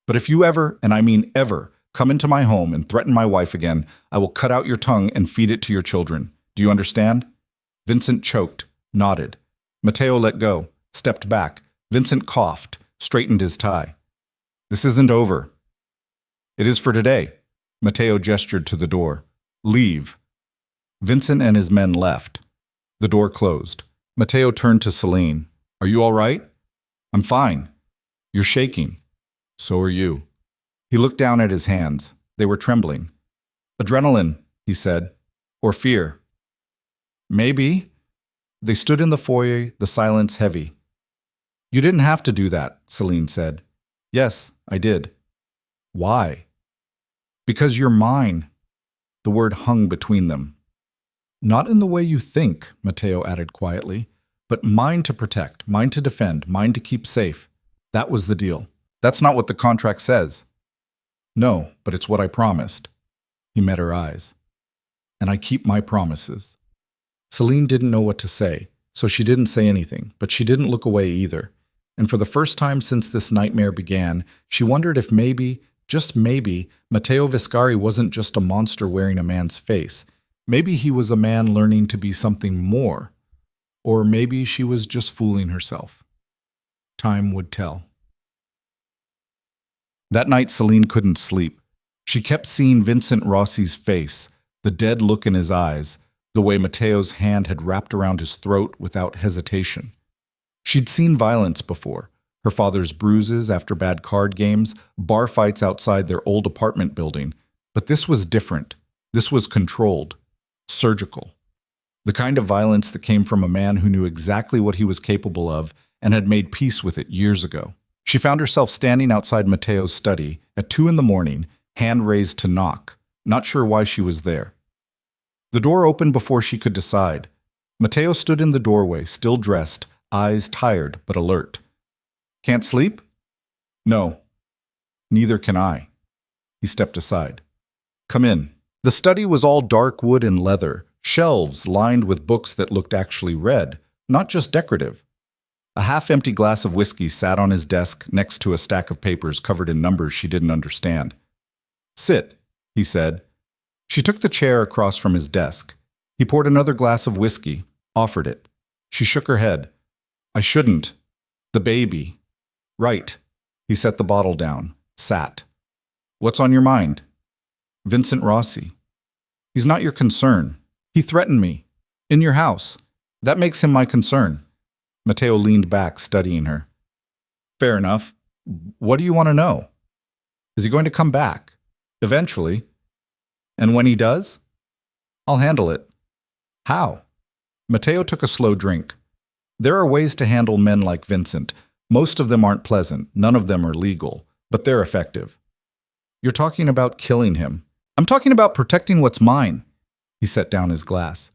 But if you ever, and I mean ever, come into my home and threaten my wife again, I will cut out your tongue and feed it to your children. Do you understand? Vincent choked, nodded. Mateo let go, stepped back. Vincent coughed, straightened his tie. This isn't over. It is for today. Mateo gestured to the door. Leave. Vincent and his men left. The door closed. Mateo turned to Celine. Are you all right? I'm fine. You're shaking. So are you. He looked down at his hands. They were trembling. Adrenaline, he said. Or fear. Maybe. They stood in the foyer, the silence heavy. You didn't have to do that, Celine said. Yes, I did. Why? Because you're mine. The word hung between them. Not in the way you think, Mateo added quietly, but mine to protect, mine to defend, mine to keep safe. That was the deal. That's not what the contract says. No, but it's what I promised. He met her eyes. And I keep my promises. Celine didn't know what to say, so she didn't say anything, but she didn't look away either. And for the first time since this nightmare began, she wondered if maybe, just maybe, Matteo Viscari wasn't just a monster wearing a man's face. Maybe he was a man learning to be something more. Or maybe she was just fooling herself. Time would tell. That night, Celine couldn't sleep. She kept seeing Vincent Rossi's face, the dead look in his eyes, the way Matteo's hand had wrapped around his throat without hesitation. She'd seen violence before, her father's bruises after bad card games, bar fights outside their old apartment building, but this was different. This was controlled, surgical. The kind of violence that came from a man who knew exactly what he was capable of and had made peace with it years ago. She found herself standing outside Matteo's study at 2 a.m, hand raised to knock, not sure why she was there. The door opened before she could decide. Matteo stood in the doorway, still dressed, eyes tired but alert. Can't sleep? No. Neither can I. He stepped aside. Come in. The study was all dark wood and leather, shelves lined with books that looked actually read, not just decorative. A half-empty glass of whiskey sat on his desk next to a stack of papers covered in numbers she didn't understand. Sit, he said. She took the chair across from his desk. He poured another glass of whiskey, offered it. She shook her head. I shouldn't. The baby. Right. He set the bottle down, sat. What's on your mind? Vincent Rossi. He's not your concern. He threatened me. In your house. That makes him my concern. Matteo leaned back, studying her. Fair enough. What do you want to know? Is he going to come back? Eventually. And when he does? I'll handle it. How? Matteo took a slow drink. There are ways to handle men like Vincent. Most of them aren't pleasant. None of them are legal. But they're effective. You're talking about killing him. I'm talking about protecting what's mine. He set down his glass.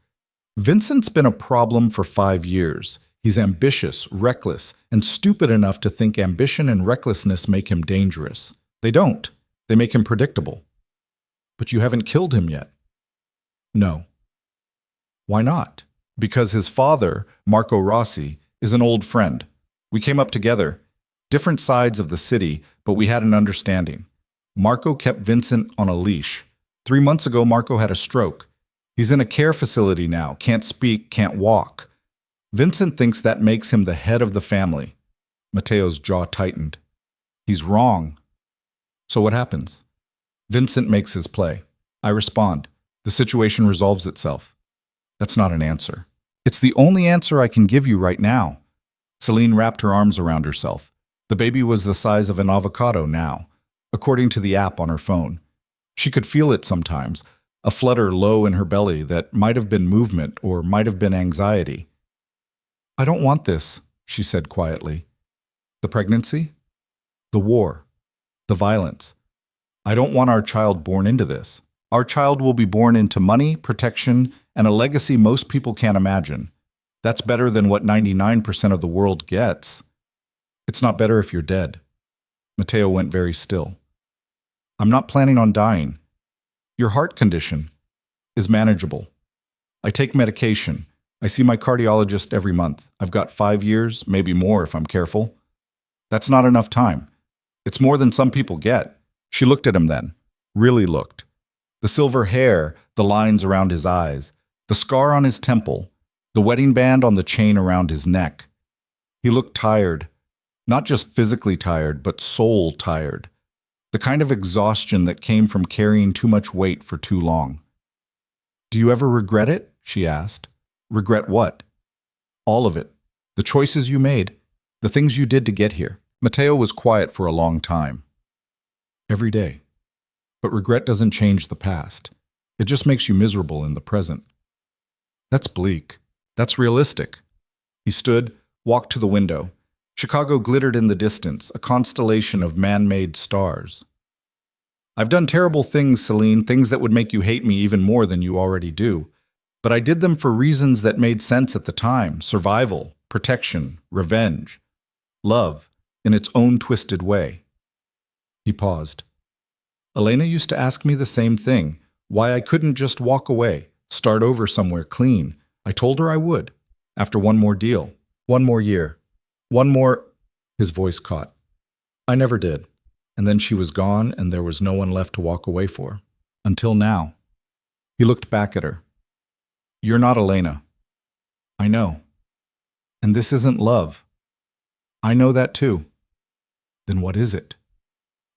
Vincent's been a problem for 5 years. He's ambitious, reckless, and stupid enough to think ambition and recklessness make him dangerous. They don't. They make him predictable. But you haven't killed him yet. No. Why not? Because his father, Marco Rossi, is an old friend. We came up together, different sides of the city, but we had an understanding. Marco kept Vincent on a leash. 3 months ago, Marco had a stroke. He's in a care facility now, can't speak, can't walk. Vincent thinks that makes him the head of the family. Matteo's jaw tightened. He's wrong. So what happens? Vincent makes his play. I respond. The situation resolves itself. That's not an answer. It's the only answer I can give you right now. Celine wrapped her arms around herself. The baby was the size of an avocado now, according to the app on her phone. She could feel it sometimes, a flutter low in her belly that might have been movement or might have been anxiety. "I don't want this," she said quietly. "The pregnancy? The war? The violence? I don't want our child born into this. Our child will be born into money, protection, and a legacy most people can't imagine. That's better than what 99% of the world gets. It's not better if you're dead." Matteo went very still. "I'm not planning on dying. Your heart condition is manageable. I take medication. I see my cardiologist every month. I've got 5 years, maybe more if I'm careful. That's not enough time. It's more than some people get." She looked at him then, really looked. The silver hair, the lines around his eyes, the scar on his temple, the wedding band on the chain around his neck. He looked tired, not just physically tired, but soul tired. The kind of exhaustion that came from carrying too much weight for too long. "Do you ever regret it?" she asked. "Regret what?" "All of it. The choices you made, the things you did to get here." Matteo was quiet for a long time. "Every day. But regret doesn't change the past. It just makes you miserable in the present." "That's bleak. That's realistic." He stood, walked to the window. Chicago glittered in the distance, a constellation of man-made stars. "I've done terrible things, Celine, things that would make you hate me even more than you already do. But I did them for reasons that made sense at the time: survival, protection, revenge, love, in its own twisted way." He paused. "Elena used to ask me the same thing, why I couldn't just walk away, start over somewhere clean. I told her I would, after one more deal, one more year, one more—" His voice caught. "I never did. And then she was gone and there was no one left to walk away for. Until now." He looked back at her. "You're not Elena. I know. And this isn't love. I know that too. Then what is it?"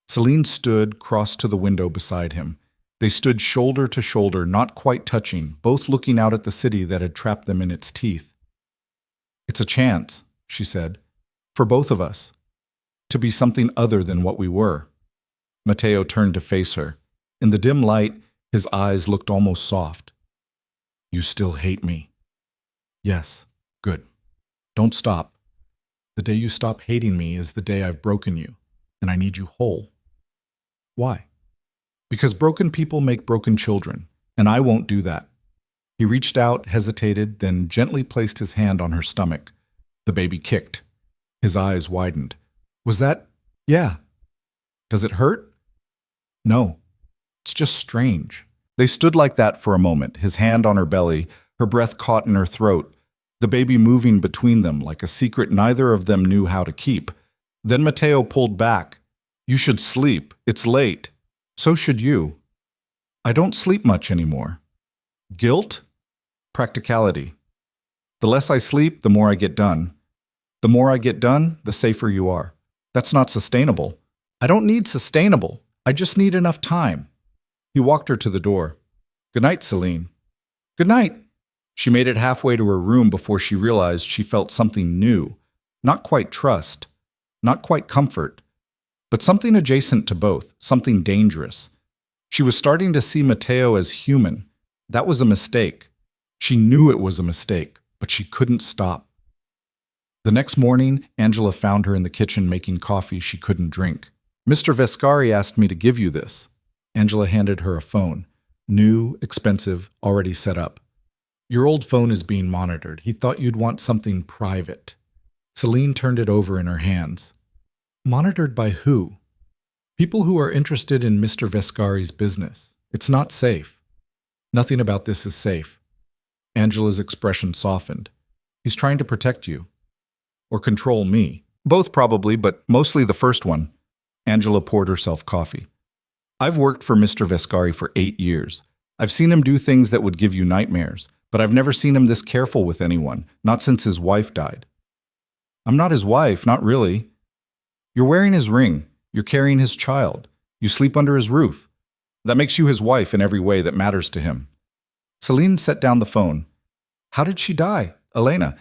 Celine stood, crossed to the window beside him. They stood shoulder to shoulder, not quite touching, both looking out at the city that had trapped them in its teeth. "It's a chance," she said, "for both of us, to be something other than what we were." Matteo turned to face her. In the dim light, his eyes looked almost soft. "You still hate me?" "Yes. Good. Don't stop. The day you stop hating me is the day I've broken you, and I need you whole." "Why?" "Because broken people make broken children, and I won't do that." He reached out, hesitated, then gently placed his hand on her stomach. The baby kicked. His eyes widened. "Was that—" "Yeah." "Does it hurt?" "No. It's just strange." They stood like that for a moment, his hand on her belly, her breath caught in her throat, the baby moving between them like a secret neither of them knew how to keep. Then Matteo pulled back. "You should sleep. It's late. So should you." "I don't sleep much anymore." "Guilt?" "Practicality. The less I sleep, the more I get done. The more I get done, the safer you are. That's not sustainable." "I don't need sustainable. I just need enough time." He walked her to the door. "Good night, Celine." "Good night." She made it halfway to her room before she realized she felt something new. Not quite trust, not quite comfort, but something adjacent to both, something dangerous. She was starting to see Matteo as human. That was a mistake. She knew it was a mistake, but she couldn't stop. The next morning, Angela found her in the kitchen making coffee she couldn't drink. "Mr. Vescari asked me to give you this." Angela handed her a phone. New, expensive, already set up. "Your old phone is being monitored. He thought you'd want something private." Celine turned it over in her hands. "Monitored by who?" "People who are interested in Mr. Vescari's business. It's not safe." "Nothing about this is safe." Angela's expression softened. "He's trying to protect you. Or control me. Both probably, but mostly the first one." Angela poured herself coffee. "I've worked for Mr. Vescari for 8 years. I've seen him do things that would give you nightmares, but I've never seen him this careful with anyone, not since his wife died." "I'm not his wife, not really." "You're wearing his ring. You're carrying his child. You sleep under his roof. That makes you his wife in every way that matters to him." Celine set down the phone. "How did she die, Elena?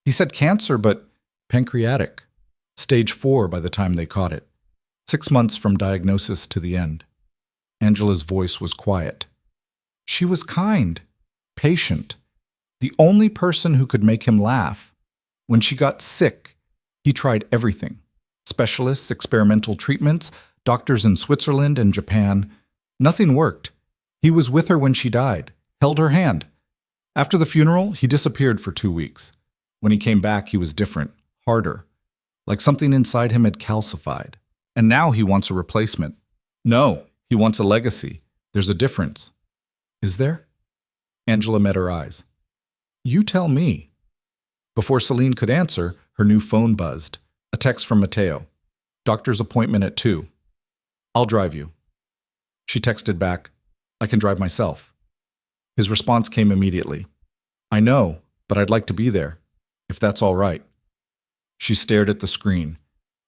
He said cancer, but—" "Pancreatic. Stage 4 by the time they caught it. 6 months from diagnosis to the end." Angela's voice was quiet. She was kind, patient, the only person who could make him laugh. When she got sick, he tried everything. Specialists, experimental treatments, doctors in Switzerland and Japan. Nothing worked. He was with her when she died, held her hand. After the funeral, he disappeared for 2 weeks. When he came back, he was different, harder, like something inside him had calcified. And now he wants a replacement. No, he wants a legacy. There's a difference. Is there? Angela met her eyes. You tell me. Before Celine could answer, her new phone buzzed. A text from Matteo. Doctor's appointment at 2. I'll drive you. She texted back, I can drive myself. His response came immediately. I know, but I'd like to be there, if that's all right. She stared at the screen.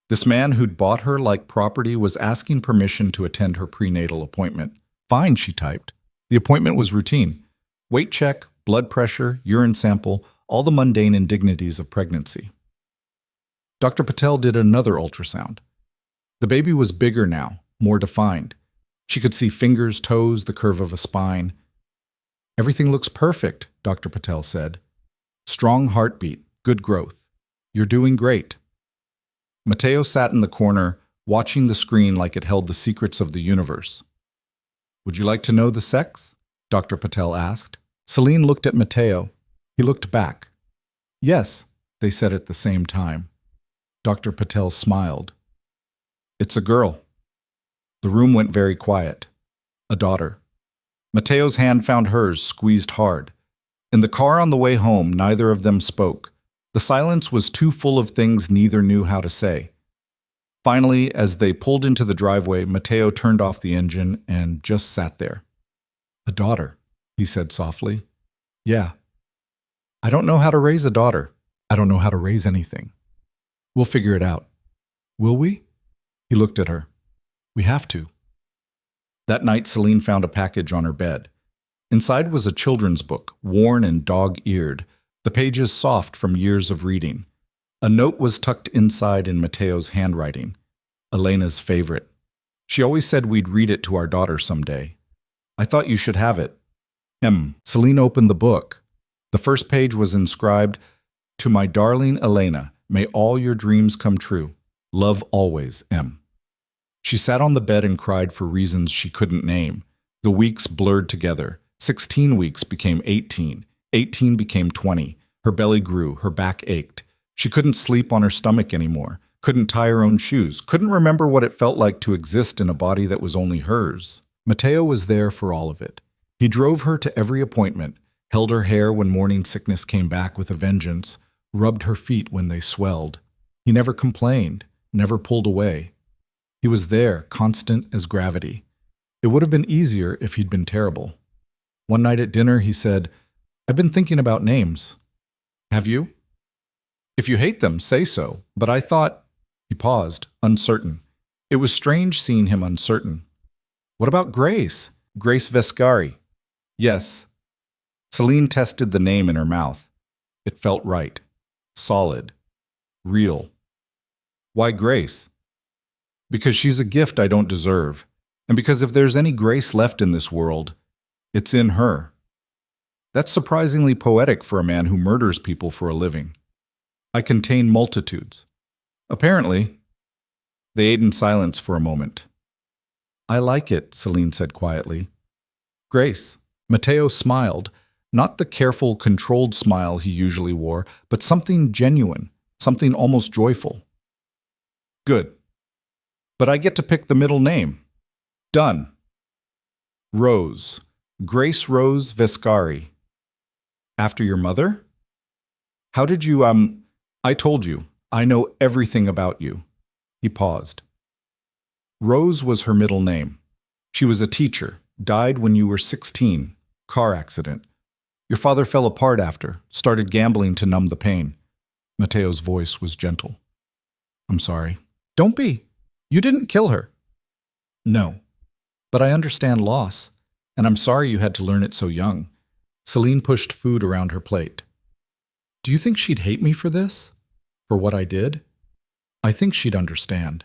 This man who'd bought her like property was asking permission to attend her prenatal appointment. Fine, she typed. The appointment was routine. Weight check, blood pressure, urine sample, all the mundane indignities of pregnancy. Dr. Patel did another ultrasound. The baby was bigger now, more defined. She could see fingers, toes, the curve of a spine. Everything looks perfect, Dr. Patel said. Strong heartbeat, good growth. You're doing great. Matteo sat in the corner, watching the screen like it held the secrets of the universe. Would you like to know the sex? Dr. Patel asked. Celine looked at Matteo. He looked back. Yes, they said at the same time. Dr. Patel smiled. It's a girl. The room went very quiet. A daughter. Matteo's hand found hers, squeezed hard. In the car on the way home, neither of them spoke. The silence was too full of things neither knew how to say. Finally, as they pulled into the driveway, Matteo turned off the engine and just sat there. A daughter, he said softly. Yeah. I don't know how to raise a daughter. I don't know how to raise anything. We'll figure it out. Will we? He looked at her. We have to. That night, Celine found a package on her bed. Inside was a children's book, worn and dog-eared, the pages soft from years of reading. A note was tucked inside in Matteo's handwriting, Elena's favorite. She always said we'd read it to our daughter someday. I thought you should have it. Celine opened the book. The first page was inscribed, To my darling Elena, may all your dreams come true. Love always, M. She sat on the bed and cried for reasons she couldn't name. The weeks blurred together. 16 weeks became 18. 18 became 20. Her belly grew. Her back ached. She couldn't sleep on her stomach anymore. Couldn't tie her own shoes. Couldn't remember what it felt like to exist in a body that was only hers. Matteo was there for all of it. He drove her to every appointment, held her hair when morning sickness came back with a vengeance, rubbed her feet when they swelled. He never complained, never pulled away. He was there, constant as gravity. It would have been easier if he'd been terrible. One night at dinner, he said, I've been thinking about names. Have you? If you hate them, say so. But I thought... He paused, uncertain. It was strange seeing him uncertain. What about Grace? Grace Vescari. Yes. Celine tested the name in her mouth. It felt right. Solid. Real. Why Grace? Because she's a gift I don't deserve. And because if there's any grace left in this world, it's in her. That's surprisingly poetic for a man who murders people for a living. I contain multitudes. Apparently. They ate in silence for a moment. I like it, Celine said quietly. Grace. Matteo smiled, not the careful, controlled smile he usually wore, but something genuine, something almost joyful. Good. But I get to pick the middle name. Done. Rose. Grace Rose Vescari. After your mother? How did you, I told you. I know everything about you. He paused. Rose was her middle name. She was a teacher, died when you were 16, car accident. Your father fell apart after, started gambling to numb the pain. Matteo's voice was gentle. I'm sorry. Don't be. You didn't kill her. No. But I understand loss, and I'm sorry you had to learn it so young. Celine pushed food around her plate. Do you think she'd hate me for this? For what I did? I think she'd understand.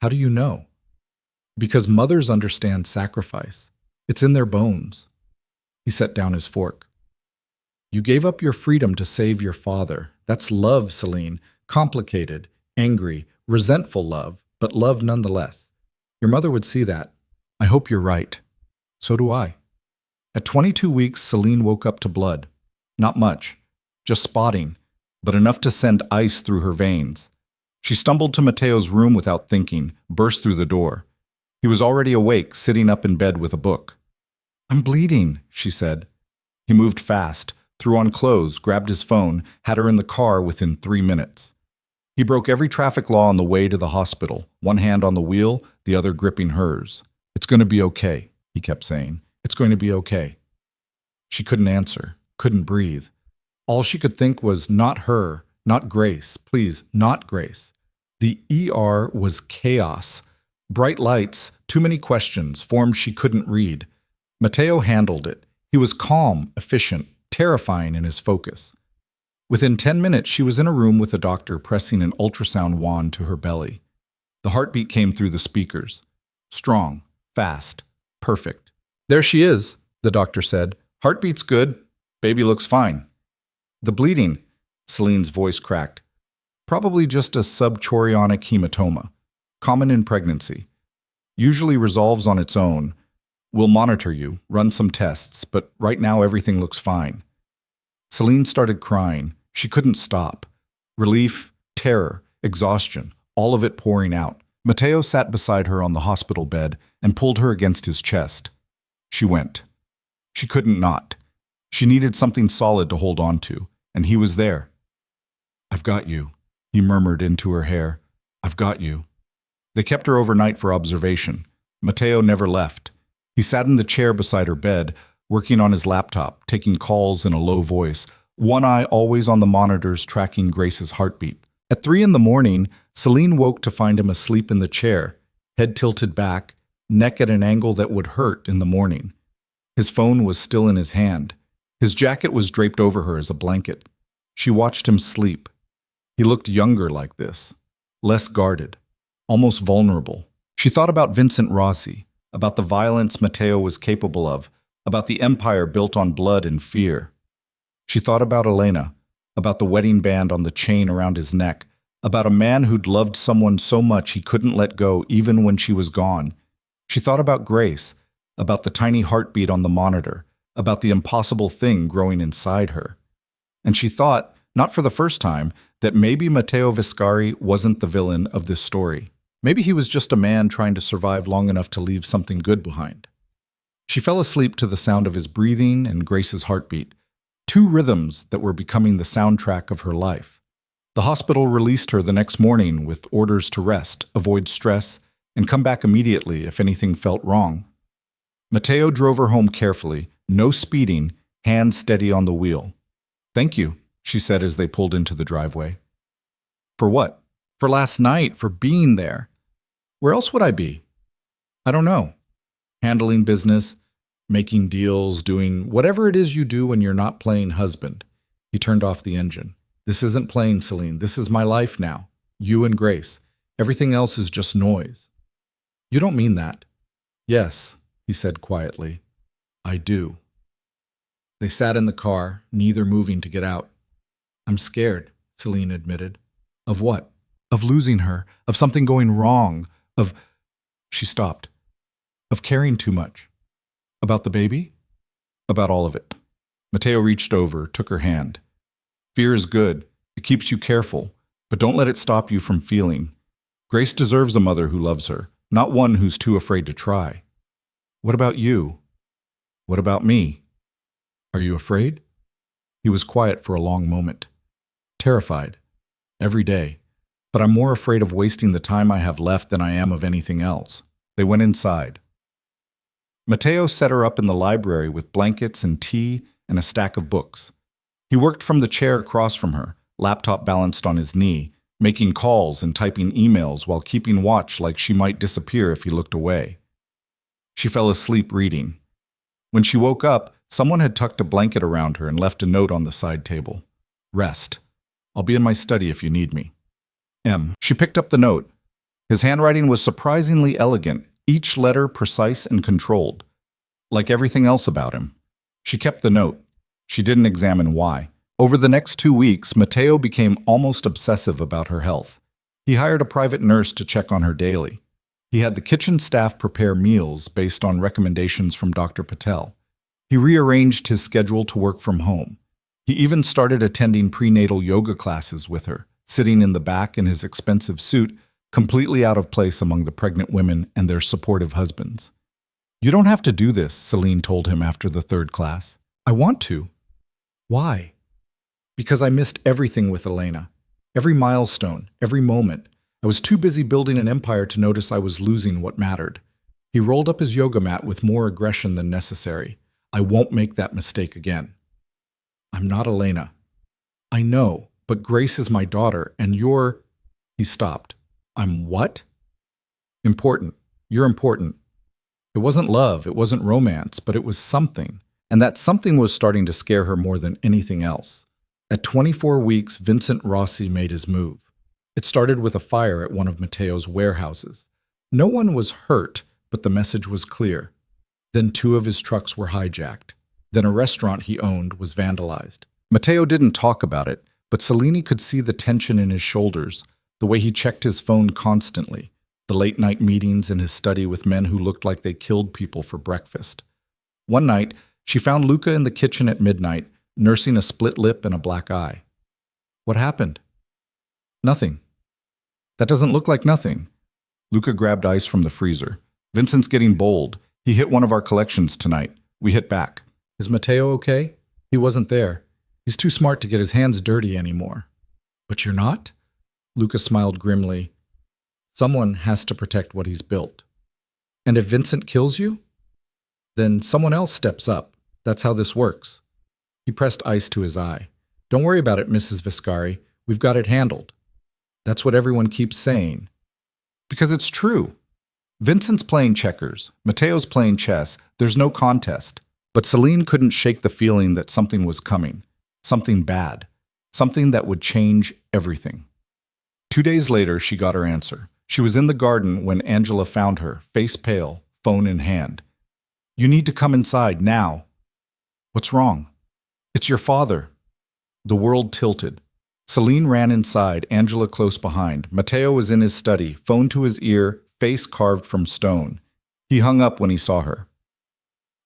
How do you know? Because mothers understand sacrifice. It's in their bones. He set down his fork. You gave up your freedom to save your father. That's love, Celine. Complicated, angry, resentful love, but love nonetheless. Your mother would see that. I hope you're right. So do I. At 22 weeks, Celine woke up to blood. Not much, just spotting, but enough to send ice through her veins. She stumbled to Matteo's room without thinking, burst through the door. He was already awake, sitting up in bed with a book. I'm bleeding, she said. He moved fast, threw on clothes, grabbed his phone, had her in the car within 3 minutes. He broke every traffic law on the way to the hospital, one hand on the wheel, the other gripping hers. It's going to be okay, he kept saying. It's going to be okay. She couldn't answer, couldn't breathe. All she could think was not her, not Grace, please, not Grace. The ER was chaos. Bright lights, too many questions, forms she couldn't read. Matteo handled it. He was calm, efficient, terrifying in his focus. Within 10 minutes, she was in a room with a doctor pressing an ultrasound wand to her belly. The heartbeat came through the speakers. Strong, fast, perfect. There she is, the doctor said. Heartbeat's good. Baby looks fine. The bleeding, Celine's voice cracked. Probably just a subchorionic hematoma, common in pregnancy. Usually resolves on its own. We'll monitor you, run some tests, but right now everything looks fine. Celine started crying. She couldn't stop. Relief, terror, exhaustion, all of it pouring out. Matteo sat beside her on the hospital bed and pulled her against his chest. She went. She couldn't not. She needed something solid to hold on to, and he was there. I've got you, he murmured into her hair. I've got you. They kept her overnight for observation. Matteo never left. He sat in the chair beside her bed, working on his laptop, taking calls in a low voice, one eye always on the monitors tracking Grace's heartbeat. At 3 a.m, Celine woke to find him asleep in the chair, head tilted back, neck at an angle that would hurt in the morning. His phone was still in his hand. His jacket was draped over her as a blanket. She watched him sleep. He looked younger like this, less guarded, almost vulnerable. She thought about Vincent Rossi, about the violence Matteo was capable of, about the empire built on blood and fear. She thought about Elena, about the wedding band on the chain around his neck, about a man who'd loved someone so much he couldn't let go even when she was gone. She thought about Grace, about the tiny heartbeat on the monitor, about the impossible thing growing inside her. And she thought, not for the first time, that maybe Matteo Viscari wasn't the villain of this story. Maybe he was just a man trying to survive long enough to leave something good behind. She fell asleep to the sound of his breathing and Grace's heartbeat, 2 rhythms that were becoming the soundtrack of her life. The hospital released her the next morning with orders to rest, avoid stress, and come back immediately if anything felt wrong. Matteo drove her home carefully, no speeding, hands steady on the wheel. Thank you, she said as they pulled into the driveway. For what? For last night, for being there. Where else would I be? I don't know. Handling business, making deals, doing whatever it is you do when you're not playing husband. He turned off the engine. This isn't playing, Celine. This is my life now. You and Grace. Everything else is just noise. You don't mean that. Yes, he said quietly. I do. They sat in the car, neither moving to get out. I'm scared, Celine admitted. Of what? Of losing her, of something going wrong, of... She stopped. Of caring too much. About the baby? About all of it. Matteo reached over, took her hand. Fear is good. It keeps you careful, but don't let it stop you from feeling. Grace deserves a mother who loves her, not one who's too afraid to try. What about you? What about me? Are you afraid? He was quiet for a long moment. Terrified. Every day. But I'm more afraid of wasting the time I have left than I am of anything else. They went inside. Matteo set her up in the library with blankets and tea and a stack of books. He worked from the chair across from her, laptop balanced on his knee, making calls and typing emails while keeping watch like she might disappear if he looked away. She fell asleep reading. When she woke up, someone had tucked a blanket around her and left a note on the side table. Rest. I'll be in my study if you need me. M. She picked up the note. His handwriting was surprisingly elegant, each letter precise and controlled. Like everything else about him. She kept the note. She didn't examine why. Over the next 2 weeks, Matteo became almost obsessive about her health. He hired a private nurse to check on her daily. He had the kitchen staff prepare meals based on recommendations from Dr. Patel. He rearranged his schedule to work from home. He even started attending prenatal yoga classes with her, sitting in the back in his expensive suit, completely out of place among the pregnant women and their supportive husbands. "You don't have to do this," Celine told him after the third class. "I want to." "Why?" "Because I missed everything with Elena. Every milestone, every moment. I was too busy building an empire to notice I was losing what mattered." He rolled up his yoga mat with more aggression than necessary. "I won't make that mistake again." "I'm not Elena." "I know, but Grace is my daughter, and you're—" He stopped. "I'm what?" "Important. You're important." It wasn't love, it wasn't romance, but it was something. And that something was starting to scare her more than anything else. At 24 weeks, Vincent Rossi made his move. It started with a fire at one of Matteo's warehouses. No one was hurt, but the message was clear. Then 2 of his trucks were hijacked. Then a restaurant he owned was vandalized. Matteo didn't talk about it, but Celine could see the tension in his shoulders, the way he checked his phone constantly, the late-night meetings in his study with men who looked like they killed people for breakfast. One night, she found Luca in the kitchen at midnight, nursing a split lip and a black eye. "What happened?" "Nothing." "That doesn't look like nothing." Luca grabbed ice from the freezer. "Vincent's getting bold. He hit one of our collections tonight. We hit back." "Is Matteo okay?" "He wasn't there. He's too smart to get his hands dirty anymore." "But you're not?" Luca smiled grimly. "Someone has to protect what he's built." "And if Vincent kills you?" "Then someone else steps up. That's how this works." He pressed ice to his eye. "Don't worry about it, Mrs. Viscari. We've got it handled." "That's what everyone keeps saying." "Because it's true. Vincent's playing checkers. Matteo's playing chess. There's no contest." But Celine couldn't shake the feeling that something was coming. Something bad. Something that would change everything. 2 days later, she got her answer. She was in the garden when Angela found her, face pale, phone in hand. "You need to come inside, now." "What's wrong?" "It's your father." The world tilted. Celine ran inside, Angela close behind. Matteo was in his study, phone to his ear, face carved from stone. He hung up when he saw her.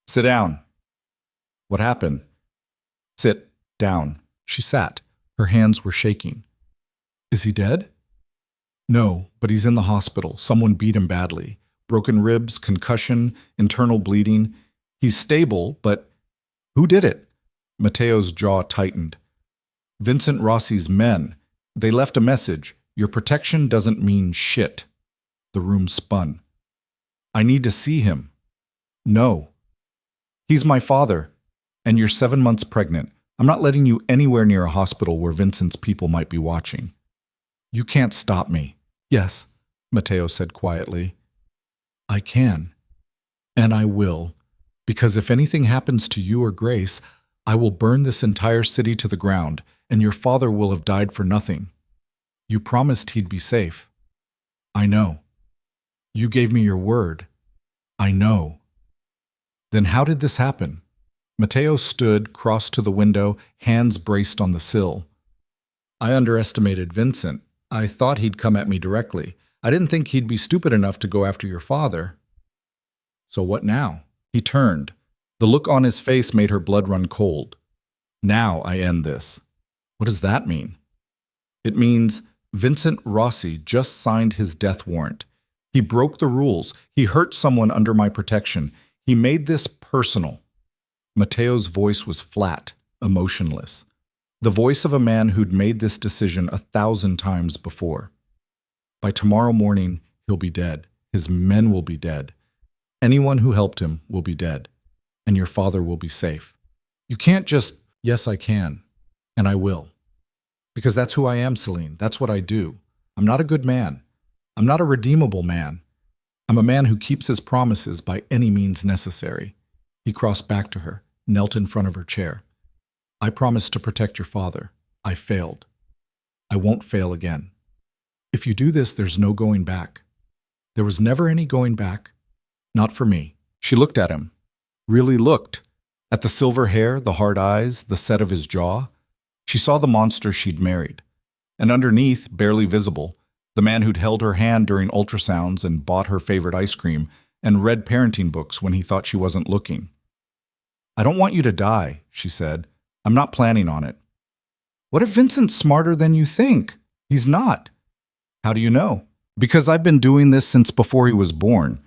"Sit down." "What happened?" "Sit down." She sat. Her hands were shaking. "Is he dead?" "No, but he's in the hospital. Someone beat him badly. Broken ribs, concussion, internal bleeding. He's stable, but—" "Who did it?" Matteo's jaw tightened. "Vincent Rossi's men. They left a message. Your protection doesn't mean shit." The room spun. "I need to see him." "No." "He's my father. And you're 7 months pregnant. I'm not letting you anywhere near a hospital where Vincent's people might be watching." "You can't stop me." "Yes," Matteo said quietly. "I can. And I will. Because if anything happens to you or Grace, I will burn this entire city to the ground, and your father will have died for nothing. You promised he'd be safe." "I know." "You gave me your word." "I know." "Then how did this happen?" Matteo stood, crossed to the window, hands braced on the sill. "I underestimated Vincent. I thought he'd come at me directly. I didn't think he'd be stupid enough to go after your father." "So what now?" He turned. The look on his face made her blood run cold. "Now I end this." "What does that mean?" "It means Vincent Rossi just signed his death warrant. He broke the rules. He hurt someone under my protection. He made this personal." Matteo's voice was flat, emotionless. The voice of a man who'd made this decision 1,000 times before. "By tomorrow morning, he'll be dead. His men will be dead. Anyone who helped him will be dead. And your father will be safe. You can't just—" "Yes, I can. And I will. Because that's who I am, Celine. That's what I do. I'm not a good man. I'm not a redeemable man. I'm a man who keeps his promises by any means necessary." He crossed back to her, knelt in front of her chair. "I promised to protect your father. I failed. I won't fail again. If you do this, there's no going back. There was never any going back. Not for me." She looked at him. Really looked. At the silver hair, the hard eyes, the set of his jaw, she saw the monster she'd married. And underneath, barely visible, the man who'd held her hand during ultrasounds and bought her favorite ice cream and read parenting books when he thought she wasn't looking. "I don't want you to die," she said. "I'm not planning on it." "What if Vincent's smarter than you think?" "He's not." "How do you know?" "Because I've been doing this since before he was born,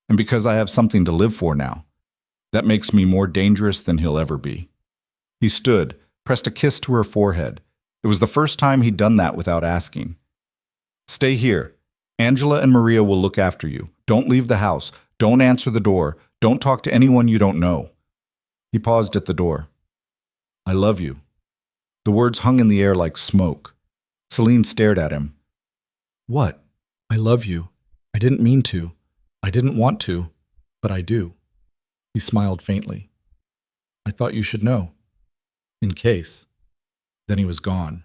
and because I have something to live for now. That makes me more dangerous than he'll ever be." He stood, pressed a kiss to her forehead. It was the first time he'd done that without asking. "Stay here. Angela and Maria will look after you. Don't leave the house. Don't answer the door. Don't talk to anyone you don't know." He paused at the door. "I love you." The words hung in the air like smoke. Celine stared at him. "What?" "I love you. I didn't mean to. I didn't want to, but I do." He smiled faintly. "I thought you should know. In case." Then he was gone.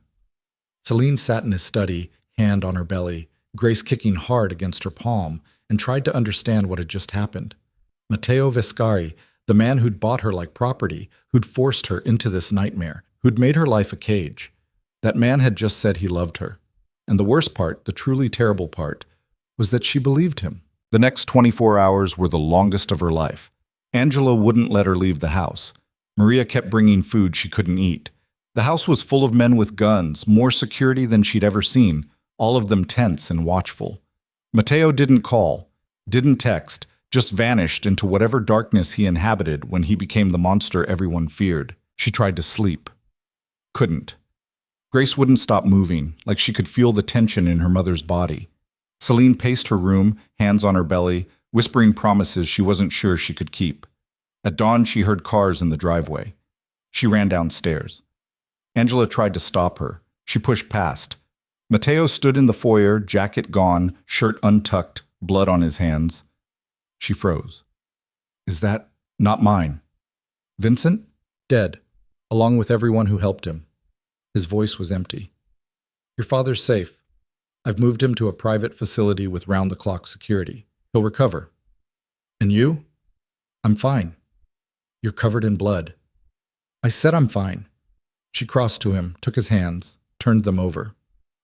Celine sat in his study, hand on her belly, Grace kicking hard against her palm, and tried to understand what had just happened. Matteo Vescari, the man who'd bought her like property, who'd forced her into this nightmare, who'd made her life a cage. That man had just said he loved her. And the worst part, the truly terrible part, was that she believed him. The next 24 hours were the longest of her life. Angela wouldn't let her leave the house. Maria kept bringing food she couldn't eat. The house was full of men with guns, more security than she'd ever seen, all of them tense and watchful. Matteo didn't call, didn't text, just vanished into whatever darkness he inhabited when he became the monster everyone feared. She tried to sleep. Couldn't. Grace wouldn't stop moving, like she could feel the tension in her mother's body. Celine paced her room, hands on her belly, whispering promises she wasn't sure she could keep. At dawn, she heard cars in the driveway. She ran downstairs. Angela tried to stop her. She pushed past. Matteo stood in the foyer, jacket gone, shirt untucked, blood on his hands. She froze. "Is that not mine?" "Vincent? Dead, along with everyone who helped him." His voice was empty. "Your father's safe. I've moved him to a private facility with round-the-clock security. He'll recover. And you?" "I'm fine." "You're covered in blood." "I said I'm fine." She crossed to him, took his hands, turned them over.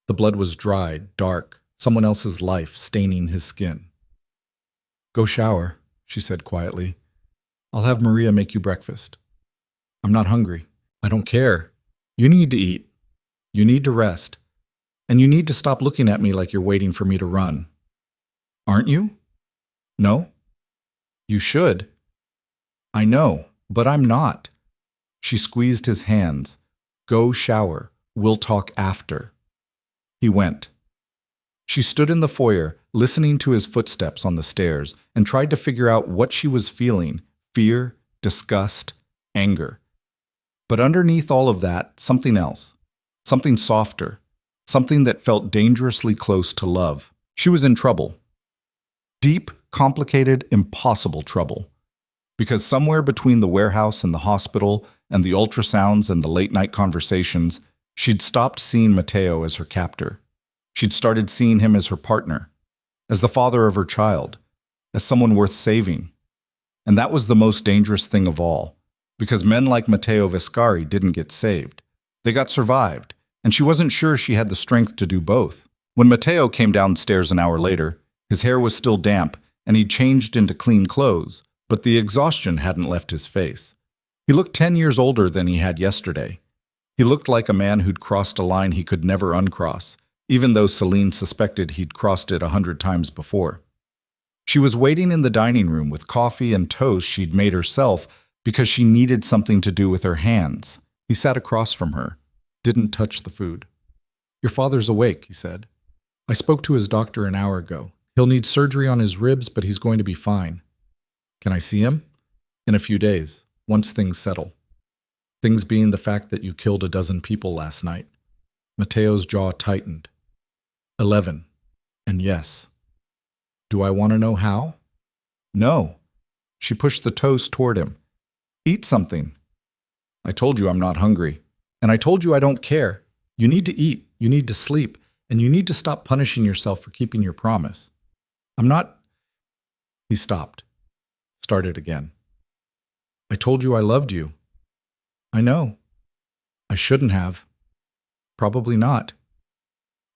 The blood was dried, dark, someone else's life staining his skin. "Go shower," she said quietly. "I'll have Maria make you breakfast." "I'm not hungry." "I don't care. You need to eat. You need to rest. And you need to stop looking at me like you're waiting for me to run." "Aren't you?" "No." "You should." "I know, but I'm not." She squeezed his hands. "Go shower. We'll talk after." He went. She stood in the foyer, listening to his footsteps on the stairs, and tried to figure out what she was feeling: fear, disgust, anger. But underneath all of that, something else. Something softer. Something that felt dangerously close to love. She was in trouble. Deep, complicated, impossible trouble. Because somewhere between the warehouse and the hospital, and the ultrasounds and the late-night conversations, she'd stopped seeing Matteo as her captor. She'd started seeing him as her partner, as the father of her child, as someone worth saving. And that was the most dangerous thing of all, because men like Matteo Vescari didn't get saved. They got survived, and she wasn't sure she had the strength to do both. When Matteo came downstairs an hour later, his hair was still damp, and he'd changed into clean clothes, but the exhaustion hadn't left his face. He looked 10 years older than he had yesterday. He looked like a man who'd crossed a line he could never uncross, even though Celine suspected he'd crossed it 100 times before. She was waiting in the dining room with coffee and toast she'd made herself because she needed something to do with her hands. He sat across from her, didn't touch the food. "Your father's awake," he said. "I spoke to his doctor an hour ago. He'll need surgery on his ribs, but he's going to be fine." "Can I see him?" "In a few days, once things settle." "Things being the fact that you killed a dozen people last night." Matteo's jaw tightened. 11. And yes. "Do I want to know how?" "No." She pushed the toast toward him. "Eat something." "I told you I'm not hungry. And I told you I don't care. You need to eat, you need to sleep, and you need to stop punishing yourself for keeping your promise." "I'm not—" He stopped. Started again. I told you I loved you. I know. I shouldn't have. Probably not.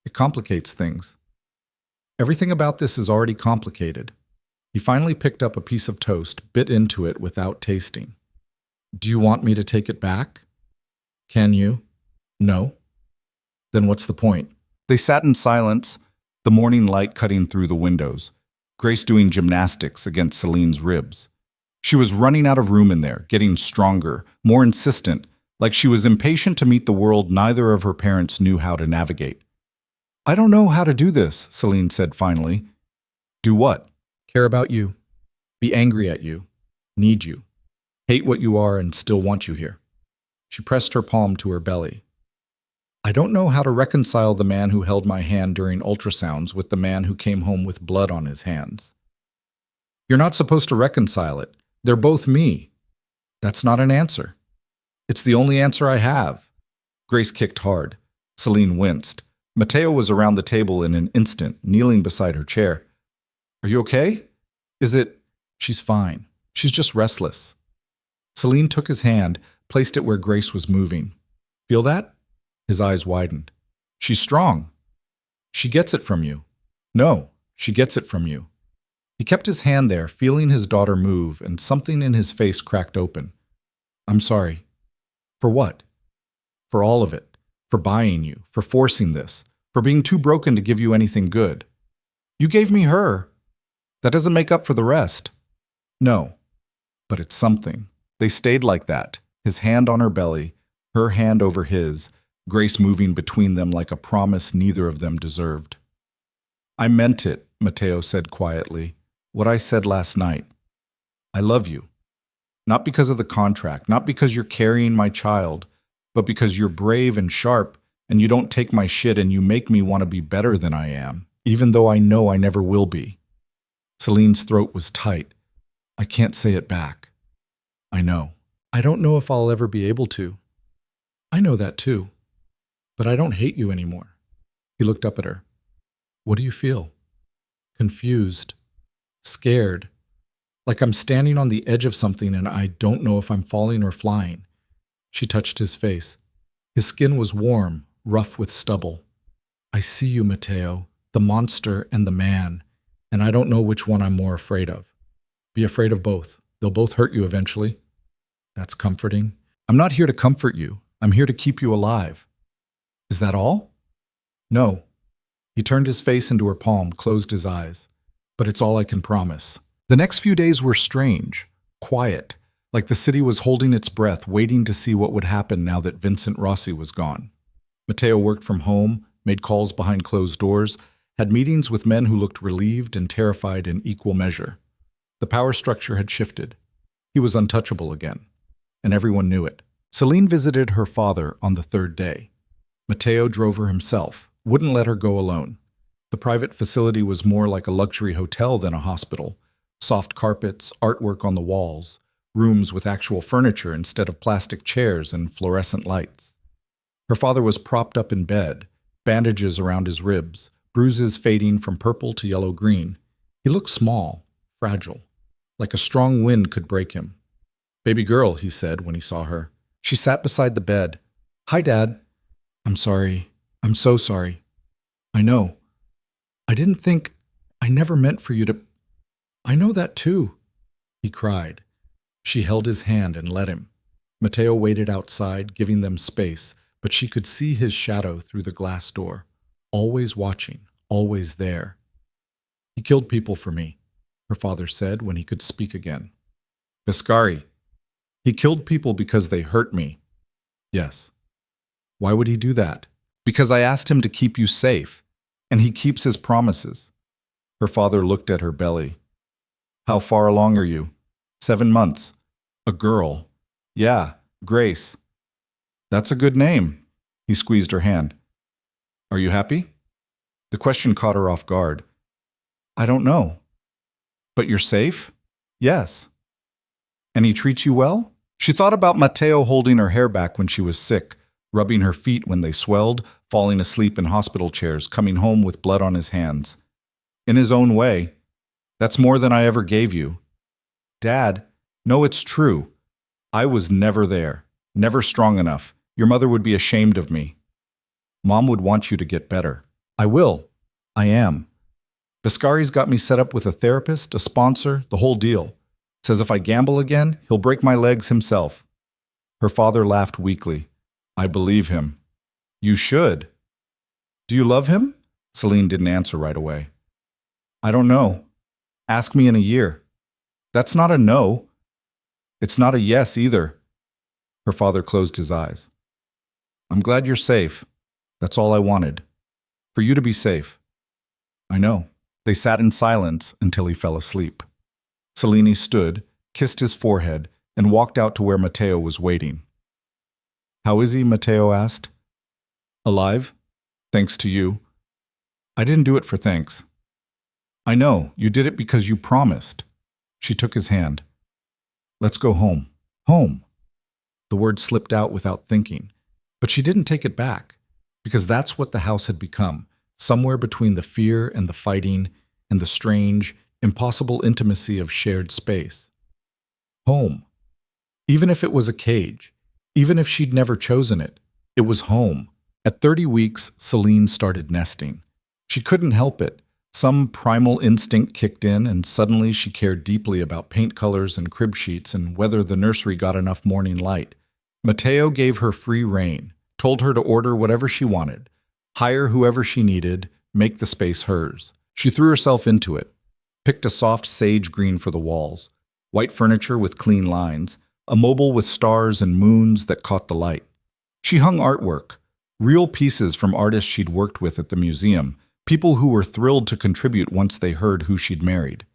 It complicates things. Everything about this is already complicated. He finally picked up a piece of toast, bit into it without tasting. Do you want me to take it back? Can you? No? Then what's the point? They sat in silence, the morning light cutting through the windows, Grace doing gymnastics against Celine's ribs. She was running out of room in there, getting stronger, more insistent, like she was impatient to meet the world neither of her parents knew how to navigate. I don't know how to do this, Celine said finally. Do what? Care about you. Be angry at you. Need you. Hate what you are and still want you here. She pressed her palm to her belly. I don't know how to reconcile the man who held my hand during ultrasounds with the man who came home with blood on his hands. You're not supposed to reconcile it. They're both me. That's not an answer. It's the only answer I have. Grace kicked hard. Celine winced. Matteo was around the table in an instant, kneeling beside her chair. Are you okay? Is it? She's fine. She's just restless. Celine took his hand, placed it where Grace was moving. Feel that? His eyes widened. She's strong. She gets it from you. No, she gets it from you. He kept his hand there, feeling his daughter move, and something in his face cracked open. I'm sorry. For what? For all of it. For buying you. For forcing this. For being too broken to give you anything good. You gave me her. That doesn't make up for the rest. No. But it's something. They stayed like that, his hand on her belly, her hand over his, Grace moving between them like a promise neither of them deserved. I meant it, Matteo said quietly. What I said last night. I love you. Not because of the contract, not because you're carrying my child, but because you're brave and sharp, and you don't take my shit and you make me want to be better than I am, even though I know I never will be. Celine's throat was tight. I can't say it back. I know. I don't know if I'll ever be able to. I know that too. But I don't hate you anymore. He looked up at her. What do you feel? Confused. Scared. Like I'm standing on the edge of something and I don't know if I'm falling or flying. She touched his face. His skin was warm, rough with stubble. I see you, Matteo, the monster and the man, and I don't know which one I'm more afraid of. Be afraid of both. They'll both hurt you eventually. That's comforting. I'm not here to comfort you. I'm here to keep you alive. Is that all? No. He turned his face into her palm, closed his eyes. But it's all I can promise. The next few days were strange, quiet, like the city was holding its breath, waiting to see what would happen now that Vincent Rossi was gone. Matteo worked from home, made calls behind closed doors, had meetings with men who looked relieved and terrified in equal measure. The power structure had shifted. He was untouchable again, and everyone knew it. Celine visited her father on the third day. Matteo drove her himself, wouldn't let her go alone. The private facility was more like a luxury hotel than a hospital. Soft carpets, artwork on the walls, rooms with actual furniture instead of plastic chairs and fluorescent lights. Her father was propped up in bed, bandages around his ribs, bruises fading from purple to yellow-green. He looked small, fragile, like a strong wind could break him. Baby girl, he said when he saw her. She sat beside the bed. Hi, Dad. I'm sorry. I'm so sorry. I know. I didn't think. I never meant for you to. I know that too, he cried. She held his hand and let him. Matteo waited outside, giving them space, but she could see his shadow through the glass door, always watching, always there. He killed people for me, her father said when he could speak again. Pescari. He killed people because they hurt me. Yes. Why would he do that? Because I asked him to keep you safe, and he keeps his promises. Her father looked at her belly. How far along are you? 7 months. A girl. Yeah, Grace. That's a good name. He squeezed her hand. Are you happy? The question caught her off guard. I don't know. But you're safe? Yes. And he treats you well? She thought about Matteo holding her hair back when she was sick, rubbing her feet when they swelled, falling asleep in hospital chairs, coming home with blood on his hands. In his own way, that's more than I ever gave you. Dad, no, it's true. I was never there, never strong enough. Your mother would be ashamed of me. Mom would want you to get better. I will. I am. Biscari's got me set up with a therapist, a sponsor, the whole deal. Says if I gamble again, he'll break my legs himself. Her father laughed weakly. I believe him. You should. Do you love him? Celine didn't answer right away. I don't know. Ask me in a year. That's not a no. It's not a yes either. Her father closed his eyes. I'm glad you're safe. That's all I wanted. For you to be safe. I know. They sat in silence until he fell asleep. Cellini stood, kissed his forehead, and walked out to where Matteo was waiting. How is he? Matteo asked. Alive? Thanks to you. I didn't do it for thanks. I know, you did it because you promised. She took his hand. Let's go home. Home. The word slipped out without thinking, but she didn't take it back, because that's what the house had become, somewhere between the fear and the fighting and the strange, impossible intimacy of shared space. Home. Even if it was a cage, even if she'd never chosen it, it was home. At 30 weeks, Celine started nesting. She couldn't help it. Some primal instinct kicked in, and suddenly she cared deeply about paint colors and crib sheets and whether the nursery got enough morning light. Matteo gave her free rein, told her to order whatever she wanted, hire whoever she needed, make the space hers. She threw herself into it, picked a soft sage green for the walls, white furniture with clean lines, a mobile with stars and moons that caught the light. She hung artwork, real pieces from artists she'd worked with at the museum, people who were thrilled to contribute once they heard who she'd married.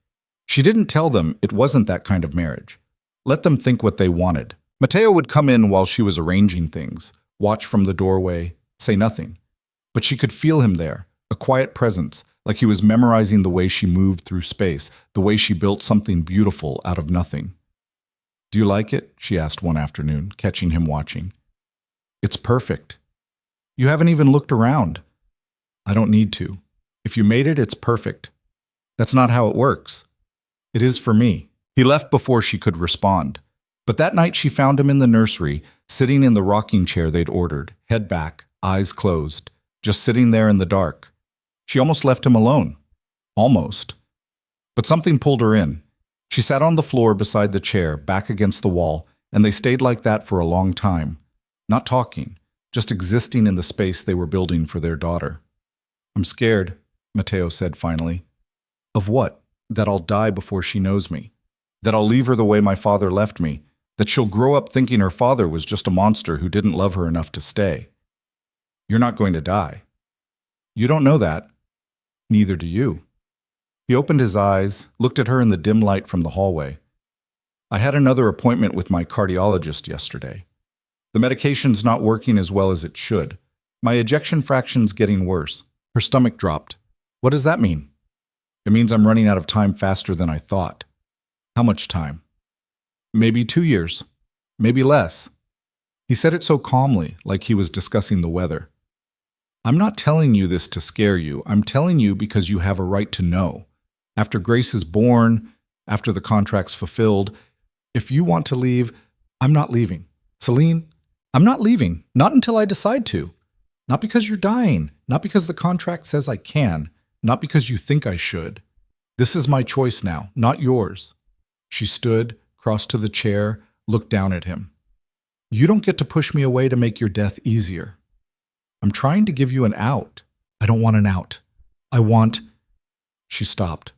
She didn't tell them it wasn't that kind of marriage. Let them think what they wanted. Matteo would come in while she was arranging things, watch from the doorway, say nothing. But she could feel him there, a quiet presence, like he was memorizing the way she moved through space, the way she built something beautiful out of nothing. Do you like it? She asked one afternoon, catching him watching. It's perfect. You haven't even looked around. I don't need to. If you made it, it's perfect. That's not how it works. It is for me. He left before she could respond. But that night she found him in the nursery, sitting in the rocking chair they'd ordered, head back, eyes closed, just sitting there in the dark. She almost left him alone. Almost. But something pulled her in. She sat on the floor beside the chair, back against the wall, and they stayed like that for a long time, not talking, just existing in the space they were building for their daughter. I'm scared, Matteo said finally. Of what? That I'll die before she knows me. That I'll leave her the way my father left me. That she'll grow up thinking her father was just a monster who didn't love her enough to stay. You're not going to die. You don't know that. Neither do you. He opened his eyes, looked at her in the dim light from the hallway. I had another appointment with my cardiologist yesterday. The medication's not working as well as it should. My ejection fraction's getting worse. Her stomach dropped. What does that mean? It means I'm running out of time faster than I thought. How much time? Maybe 2 years. Maybe less. He said it so calmly, like he was discussing the weather. I'm not telling you this to scare you. I'm telling you because you have a right to know. After Grace is born, after the contract's fulfilled, if you want to leave, I'm not leaving. Celine, I'm not leaving. Not until I decide to. Not because you're dying. Not because the contract says I can. Not because you think I should. This is my choice now, not yours. She stood, crossed to the chair, looked down at him. You don't get to push me away to make your death easier. I'm trying to give you an out. I don't want an out. I want... She stopped.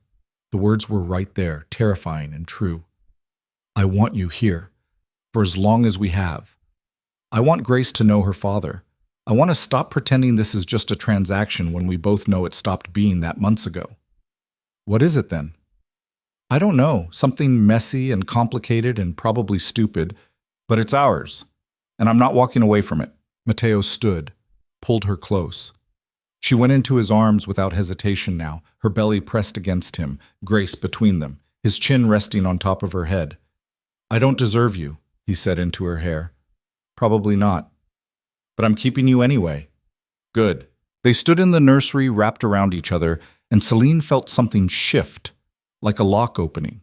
The words were right there, terrifying and true. I want you here, for as long as we have. I want Grace to know her father. I want to stop pretending this is just a transaction when we both know it stopped being that months ago. What is it then? I don't know, something messy and complicated and probably stupid, but it's ours, and I'm not walking away from it. Matteo stood, pulled her close. She went into his arms without hesitation now, her belly pressed against him, Grace between them, his chin resting on top of her head. I don't deserve you, he said into her hair. Probably not. But I'm keeping you anyway. Good. They stood in the nursery wrapped around each other, and Celine felt something shift, like a lock opening,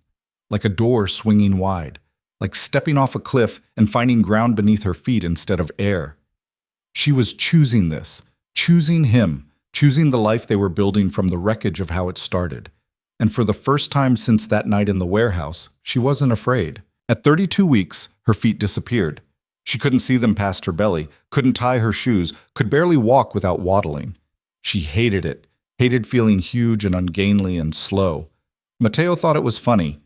like a door swinging wide. like stepping off a cliff and finding ground beneath her feet instead of air. She was choosing this, choosing him, choosing the life they were building from the wreckage of how it started. And for the first time since that night in the warehouse, she wasn't afraid. At 32 weeks, her feet disappeared. She couldn't see them past her belly, couldn't tie her shoes, could barely walk without waddling. She hated it, hated feeling huge and ungainly and slow. Mateo thought it was funny.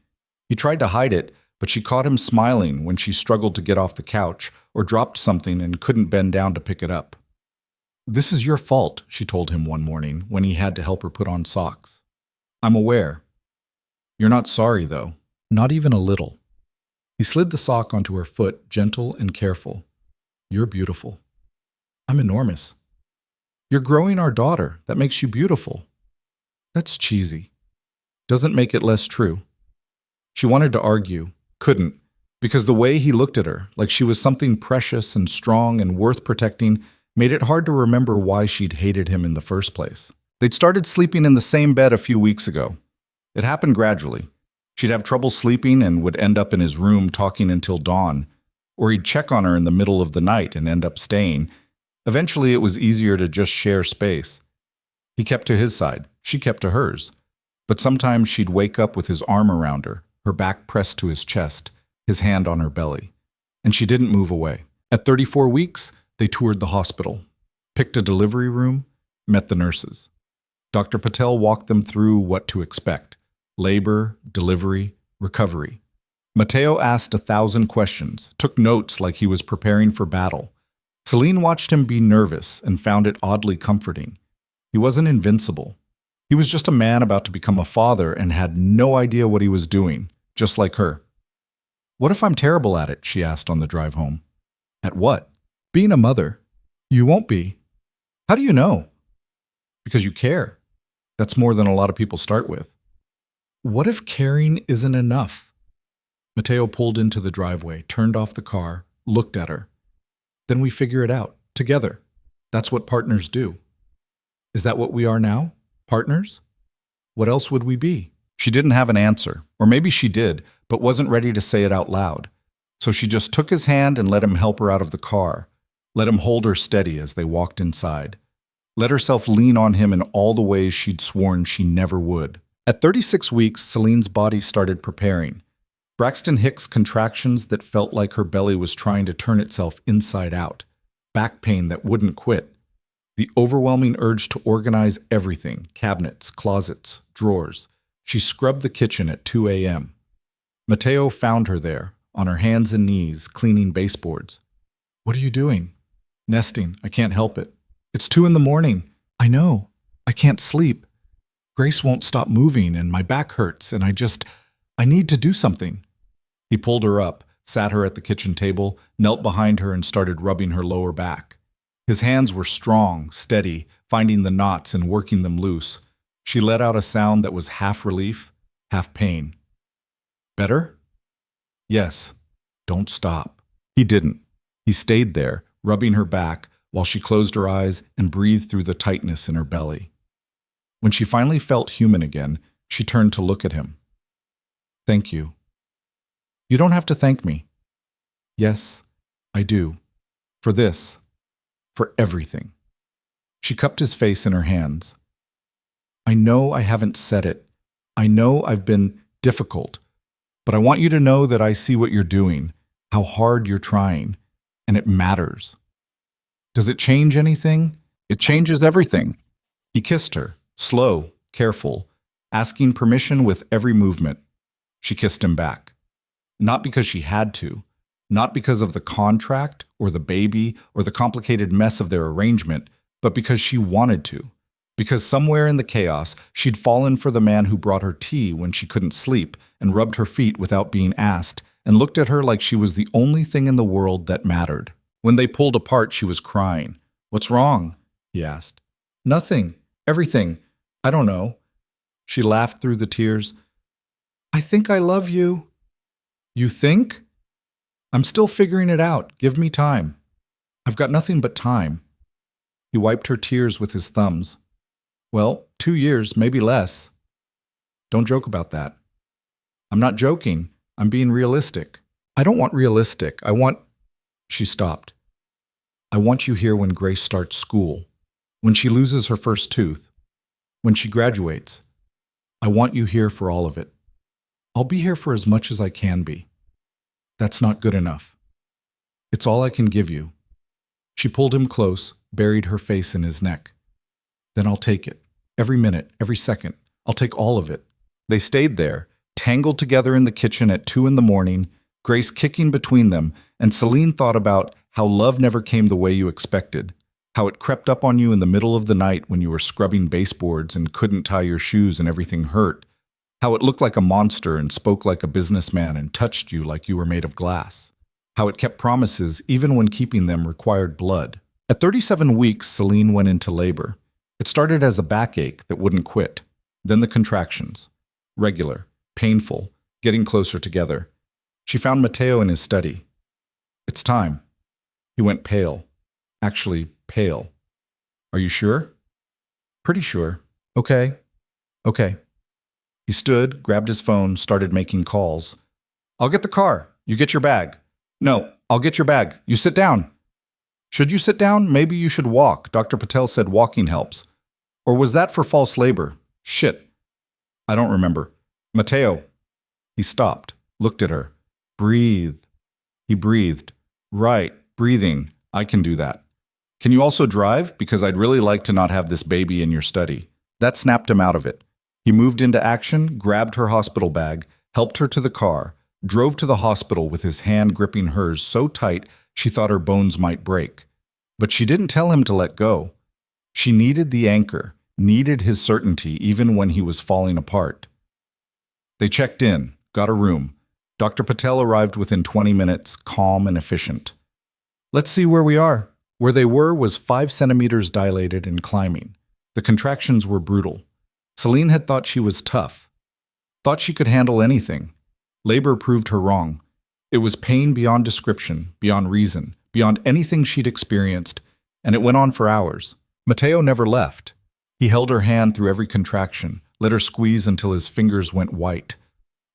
He tried to hide it, but she caught him smiling when she struggled to get off the couch or dropped something and couldn't bend down to pick it up. "This is your fault," she told him one morning when he had to help her put on socks. "I'm aware. You're not sorry, though. Not even a little." He slid the sock onto her foot, gentle and careful. "You're beautiful." "I'm enormous." "You're growing our daughter. That makes you beautiful." "That's cheesy." "Doesn't make it less true." She wanted to argue, couldn't, because the way he looked at her, like she was something precious and strong and worth protecting, made it hard to remember why she'd hated him in the first place. They'd started sleeping in the same bed a few weeks ago. It happened gradually. She'd have trouble sleeping and would end up in his room talking until dawn, or he'd check on her in the middle of the night and end up staying. Eventually, it was easier to just share space. He kept to his side, she kept to hers. But sometimes she'd wake up with his arm around her back pressed to his chest, his hand on her belly. And she didn't move away. At 34 weeks, they toured the hospital, picked a delivery room, met the nurses. Dr. Patel walked them through what to expect: labor, delivery, recovery. Mateo asked 1,000 questions, took notes like he was preparing for battle. Celine watched him be nervous and found it oddly comforting. He wasn't invincible. He was just a man about to become a father and had no idea what he was doing, just like her. "What if I'm terrible at it?" she asked on the drive home. "At what?" "Being a mother." "You won't be." "How do you know?" "Because you care. That's more than a lot of people start with." "What if caring isn't enough?" Mateo pulled into the driveway, turned off the car, looked at her. "Then we figure it out, together. That's what partners do." "Is that what we are now? Partners? What else would we be?" She didn't have an answer, or maybe she did, but wasn't ready to say it out loud. So she just took his hand and let him help her out of the car, let him hold her steady as they walked inside, let herself lean on him in all the ways she'd sworn she never would. At 36 weeks, Celine's body started preparing. Braxton Hicks contractions that felt like her belly was trying to turn itself inside out, back pain that wouldn't quit, the overwhelming urge to organize everything: cabinets, closets, drawers. She scrubbed the kitchen at 2 a.m. Mateo found her there, on her hands and knees, cleaning baseboards. "What are you doing?" "Nesting. I can't help it." "It's 2 in the morning." "I know. I can't sleep. Grace won't stop moving and my back hurts and I need to do something." He pulled her up, sat her at the kitchen table, knelt behind her and started rubbing her lower back. His hands were strong, steady, finding the knots and working them loose. She let out a sound that was half relief, half pain. "Better?" "Yes. Don't stop." He didn't. He stayed there, rubbing her back, while she closed her eyes and breathed through the tightness in her belly. When she finally felt human again, she turned to look at him. "Thank you." "You don't have to thank me." "Yes, I do. For this. For everything." She cupped his face in her hands. "I know I haven't said it. I know I've been difficult. But I want you to know that I see what you're doing, how hard you're trying, and it matters." "Does it change anything?" "It changes everything." He kissed her, slow, careful, asking permission with every movement. She kissed him back. Not because she had to, not because of the contract or the baby or the complicated mess of their arrangement, but because she wanted to. Because somewhere in the chaos, she'd fallen for the man who brought her tea when she couldn't sleep and rubbed her feet without being asked and looked at her like she was the only thing in the world that mattered. When they pulled apart, she was crying. "What's wrong?" he asked. "Nothing. Everything. I don't know." She laughed through the tears. "I think I love you." "You think?" "I'm still figuring it out. Give me time." "I've got nothing but time." He wiped her tears with his thumbs. "Well, 2 years, maybe less." "Don't joke about that." "I'm not joking. I'm being realistic." I don't want realistic. I want... She stopped. I want you here when Grace starts school, when she loses her first tooth, when she graduates. I want you here for all of it. I'll be here for as much as I can be. That's not good enough. It's all I can give you. She pulled him close, buried her face in his neck. Then I'll take it. Every minute, every second. I'll take all of it. They stayed there, tangled together in the kitchen at 2 a.m, Grace kicking between them, and Celine thought about how love never came the way you expected, how it crept up on you in the middle of the night when you were scrubbing baseboards and couldn't tie your shoes and everything hurt, how it looked like a monster and spoke like a businessman and touched you like you were made of glass, how it kept promises even when keeping them required blood. At 37 weeks, Celine went into labor. It started as a backache that wouldn't quit, then the contractions. Regular, painful, getting closer together. She found Matteo in his study. It's time. He went pale. Actually, pale. Are you sure? Pretty sure. Okay. He stood, grabbed his phone, started making calls. I'll get the car. You get your bag. No, I'll get your bag. You sit down. Should you sit down? Maybe you should walk. Dr. Patel said walking helps. Or was that for false labor? Shit. I don't remember. Matteo. He stopped, looked at her. Breathe. He breathed. Right, breathing. I can do that. Can you also drive? Because I'd really like to not have this baby in your study. That snapped him out of it. He moved into action, grabbed her hospital bag, helped her to the car, drove to the hospital with his hand gripping hers so tight she thought her bones might break. But she didn't tell him to let go. She needed the anchor, needed his certainty even when he was falling apart. They checked in, got a room. Dr. Patel arrived within 20 minutes, calm and efficient. Let's see where we are. Where they were was 5 centimeters dilated and climbing. The contractions were brutal. Celine had thought she was tough, thought she could handle anything. Labor proved her wrong. It was pain beyond description, beyond reason, beyond anything she'd experienced, and it went on for hours. Matteo never left. He held her hand through every contraction, let her squeeze until his fingers went white,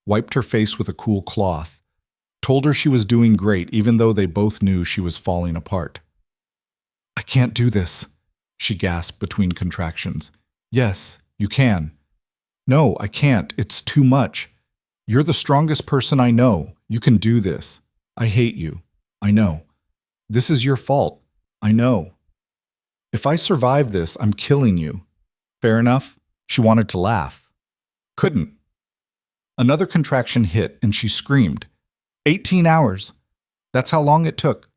wiped her face with a cool cloth, told her she was doing great even though they both knew she was falling apart. I can't do this, she gasped between contractions. Yes, you can. No, I can't. It's too much. You're the strongest person I know. You can do this. I hate you. I know. This is your fault. I know. If I survive this, I'm killing you. Fair enough? She wanted to laugh. Couldn't. Another contraction hit and she screamed. 18 hours. That's how long it took.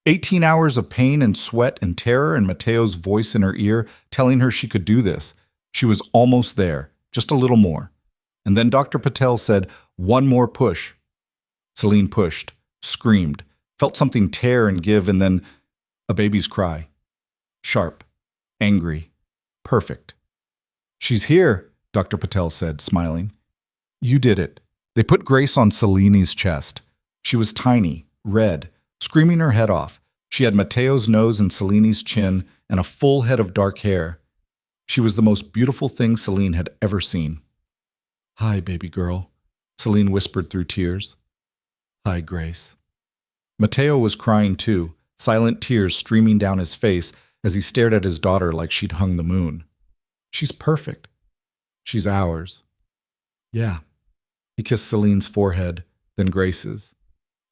18 hours of pain and sweat and terror and Matteo's voice in her ear telling her she could do this. She was almost there, just a little more. And then Dr. Patel said, one more push. Celine pushed, screamed, felt something tear and give, and then a baby's cry. Sharp, angry, perfect. She's here, Dr. Patel said, smiling. You did it. They put Grace on Celine's chest. She was tiny, red, screaming her head off. She had Matteo's nose and Celine's chin and a full head of dark hair. She was the most beautiful thing Celine had ever seen. Hi, baby girl, Celine whispered through tears. Hi, Grace. Matteo was crying too, silent tears streaming down his face as he stared at his daughter like she'd hung the moon. She's perfect. She's ours. Yeah. He kissed Celine's forehead, then Grace's.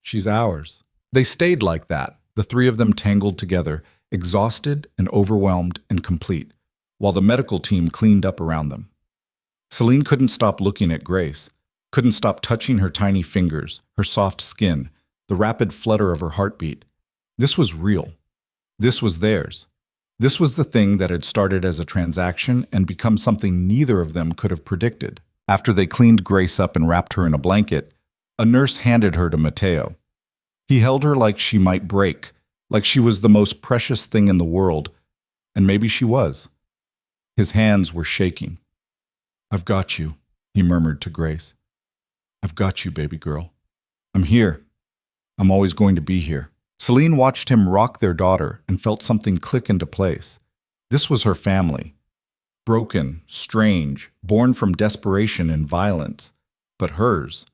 She's ours. They stayed like that, the three of them tangled together, exhausted and overwhelmed and complete, while the medical team cleaned up around them. Celine couldn't stop looking at Grace, couldn't stop touching her tiny fingers, her soft skin, the rapid flutter of her heartbeat. This was real. This was theirs. This was the thing that had started as a transaction and become something neither of them could have predicted. After they cleaned Grace up and wrapped her in a blanket, a nurse handed her to Matteo. He held her like she might break, like she was the most precious thing in the world, and maybe she was. His hands were shaking. I've got you, he murmured to Grace. I've got you, baby girl. I'm here. I'm always going to be here. Celine watched him rock their daughter and felt something click into place. This was her family. Broken, strange, born from desperation and violence, but hers.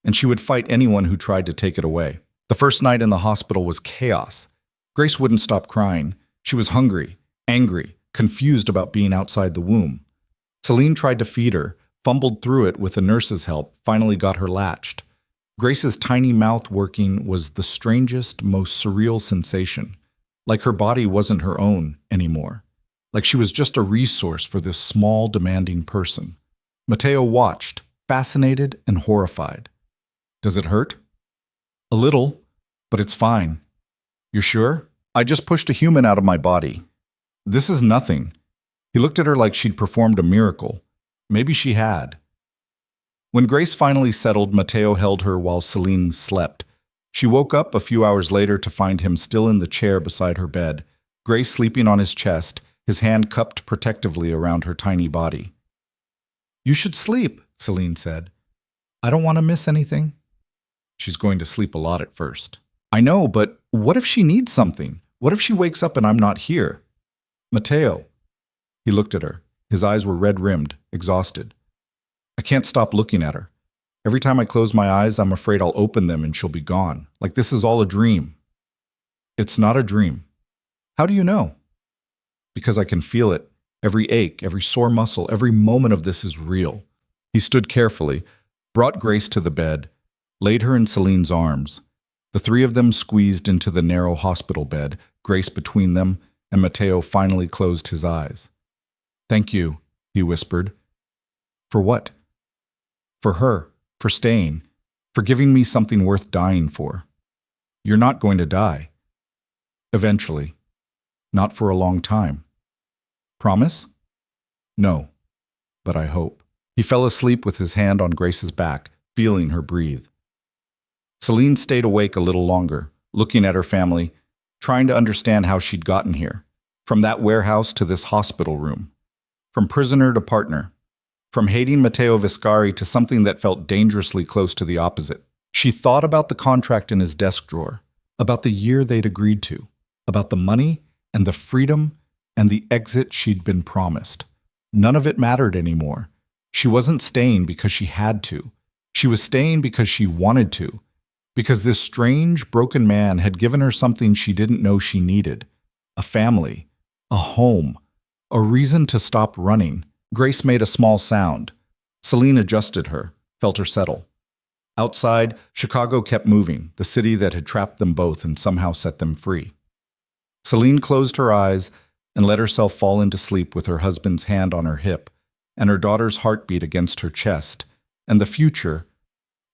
and she would fight anyone who tried to take it away. The first night in the hospital was chaos. Grace wouldn't stop crying. She was hungry, angry, confused about being outside the womb. Celine tried to feed her, fumbled through it with the nurse's help, finally got her latched. Grace's tiny mouth working was the strangest, most surreal sensation. Like her body wasn't her own anymore. Like she was just a resource for this small, demanding person. Mateo watched, fascinated and horrified. Does it hurt? A little, but it's fine. You're sure? I just pushed a human out of my body. This is nothing. He looked at her like she'd performed a miracle. Maybe she had. When Grace finally settled, Mateo held her while Celine slept. She woke up a few hours later to find him still in the chair beside her bed, Grace sleeping on his chest, his hand cupped protectively around her tiny body. You should sleep, Celine said. I don't want to miss anything. She's going to sleep a lot at first. I know, but what if she needs something? What if she wakes up and I'm not here? Mateo. He looked at her. His eyes were red-rimmed, exhausted. I can't stop looking at her. Every time I close my eyes, I'm afraid I'll open them and she'll be gone. Like this is all a dream. It's not a dream. How do you know? Because I can feel it. Every ache, every sore muscle, every moment of this is real. He stood carefully, brought Grace to the bed, laid her in Celine's arms. The three of them squeezed into the narrow hospital bed, Grace between them, and Mateo finally closed his eyes. Thank you, he whispered. For what? For her, for staying, for giving me something worth dying for. You're not going to die. Eventually. Not for a long time. Promise? No, but I hope. He fell asleep with his hand on Grace's back, feeling her breathe. Celine stayed awake a little longer, looking at her family, trying to understand how she'd gotten here. From that warehouse to this hospital room. From prisoner to partner. From hating Matteo Viscari to something that felt dangerously close to the opposite. She thought about the contract in his desk drawer, about the year they'd agreed to, about the money and the freedom and the exit she'd been promised. None of it mattered anymore. She wasn't staying because she had to. She was staying because she wanted to. Because this strange, broken man had given her something she didn't know she needed. A family. A home. A reason to stop running. Grace made a small sound. Celine adjusted her, felt her settle. Outside, Chicago kept moving, the city that had trapped them both and somehow set them free. Celine closed her eyes and let herself fall into sleep with her husband's hand on her hip and her daughter's heartbeat against her chest, and the future,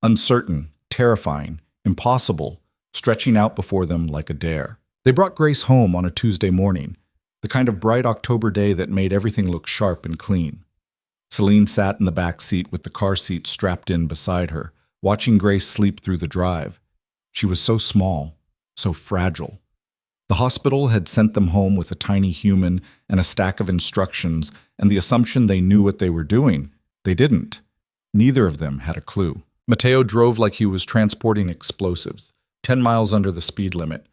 uncertain, terrifying, impossible, stretching out before them like a dare. They brought Grace home on a Tuesday morning, the kind of bright October day that made everything look sharp and clean. Celine sat in the back seat with the car seat strapped in beside her, watching Grace sleep through the drive. She was so small, so fragile. The hospital had sent them home with a tiny human and a stack of instructions and the assumption they knew what they were doing. They didn't. Neither of them had a clue. Mateo drove like he was transporting explosives, 10 miles under the speed limit,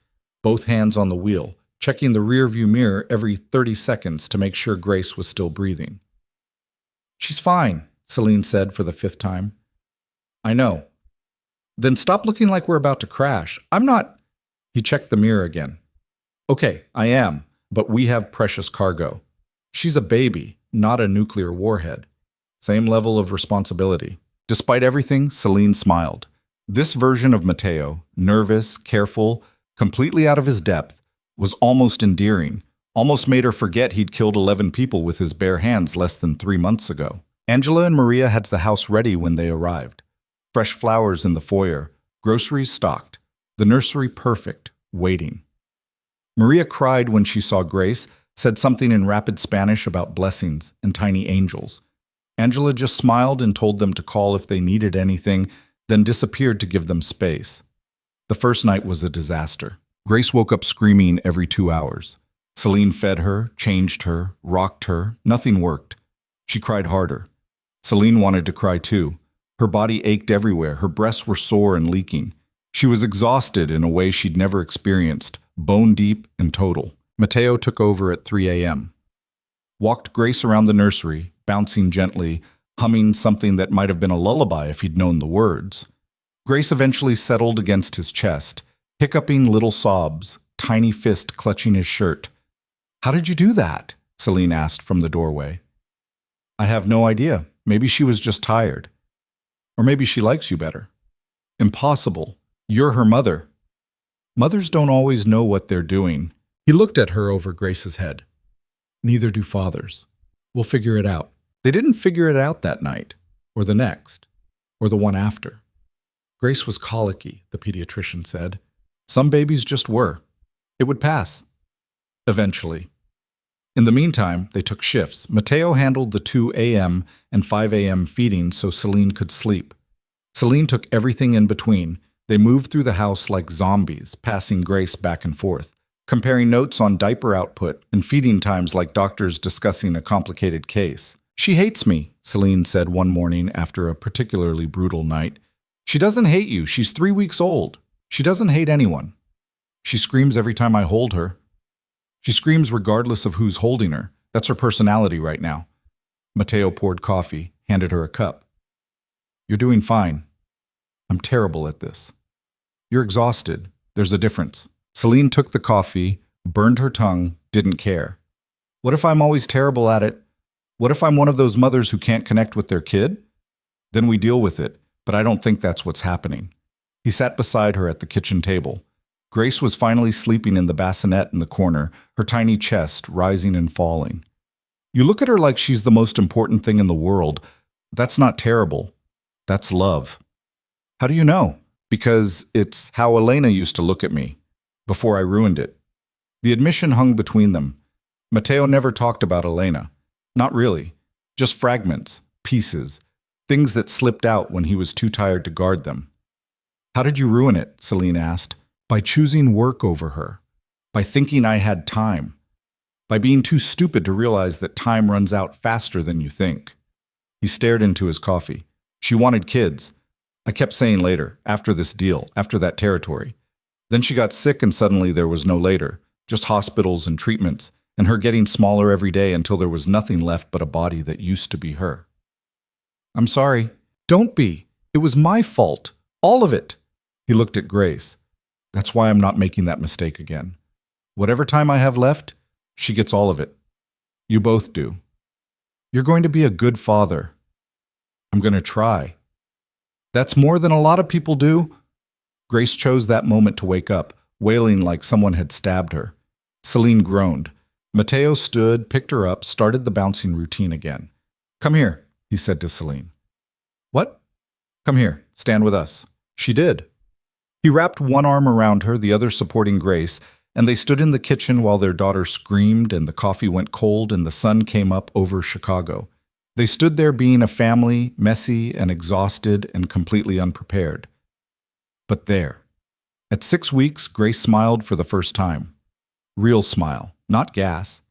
both hands on the wheel, checking the rearview mirror every 30 seconds to make sure Grace was still breathing. She's fine, Celine said for the 5th time. I know. Then stop looking like we're about to crash. I'm not. He checked the mirror again. Okay, I am, but we have precious cargo. She's a baby, not a nuclear warhead. Same level of responsibility. Despite everything, Celine smiled. This version of Mateo, nervous, careful, completely out of his depth, was almost endearing, almost made her forget he'd killed 11 people with his bare hands less than 3 months ago. Angela and Maria had the house ready when they arrived. Fresh flowers in the foyer, groceries stocked, the nursery perfect, waiting. Maria cried when she saw Grace, said something in rapid Spanish about blessings and tiny angels. Angela just smiled and told them to call if they needed anything, then disappeared to give them space. The first night was a disaster. Grace woke up screaming every 2 hours. Celine fed her, changed her, rocked her. Nothing worked. She cried harder. Celine wanted to cry too. Her body ached everywhere. Her breasts were sore and leaking. She was exhausted in a way she'd never experienced, bone deep and total. Mateo took over at 3 a.m. Walked Grace around the nursery, bouncing gently, humming something that might have been a lullaby if he'd known the words. Grace eventually settled against his chest, hiccuping little sobs, tiny fist clutching his shirt. "How did you do that?" Celine asked from the doorway. "I have no idea. Maybe she was just tired. Or maybe she likes you better." "Impossible. You're her mother." "Mothers don't always know what they're doing." He looked at her over Grace's head. "Neither do fathers. We'll figure it out." They didn't figure it out that night, or the next, or the one after. Grace was colicky, the pediatrician said. Some babies just were. It would pass. Eventually. In the meantime, they took shifts. Mateo handled the 2 a.m. and 5 a.m. feedings so Celine could sleep. Celine took everything in between. They moved through the house like zombies, passing Grace back and forth, comparing notes on diaper output and feeding times like doctors discussing a complicated case. "She hates me," Celine said one morning after a particularly brutal night. "She doesn't hate you. She's 3 weeks old. She doesn't hate anyone. She screams every time I hold her. She screams regardless of who's holding her. That's her personality right now." Mateo poured coffee, handed her a cup. "You're doing fine. I'm terrible at this." "You're exhausted. There's a difference." Celine took the coffee, burned her tongue, didn't care. "What if I'm always terrible at it? What if I'm one of those mothers who can't connect with their kid? Then we deal with it, but I don't think that's what's happening." He sat beside her at the kitchen table. Grace was finally sleeping in the bassinet in the corner, her tiny chest rising and falling. "You look at her like she's the most important thing in the world. That's not terrible. That's love." "How do you know?" "Because it's how Elena used to look at me, before I ruined it." The admission hung between them. Mateo never talked about Elena. Not really. Just fragments, pieces, things that slipped out when he was too tired to guard them. "How did you ruin it?" Celine asked. "By choosing work over her. By thinking I had time. By being too stupid to realize that time runs out faster than you think." He stared into his coffee. "She wanted kids. I kept saying later, after this deal, after that territory. Then she got sick and suddenly there was no later, just hospitals and treatments, and her getting smaller every day until there was nothing left but a body that used to be her." "I'm sorry." "Don't be. It was my fault. All of it." He looked at Grace. "That's why I'm not making that mistake again. Whatever time I have left, she gets all of it. You both do. You're going to be a good father." "I'm going to try." "That's more than a lot of people do." Grace chose that moment to wake up, wailing like someone had stabbed her. Celine groaned. Mateo stood, picked her up, started the bouncing routine again. "Come here," he said to Celine. "What?" "Come here, stand with us." She did. He wrapped one arm around her, the other supporting Grace, and they stood in the kitchen while their daughter screamed and the coffee went cold and the sun came up over Chicago. They stood there being a family, messy and exhausted and completely unprepared. But there. At 6 weeks, Grace smiled for the first time. Real smile, not gas.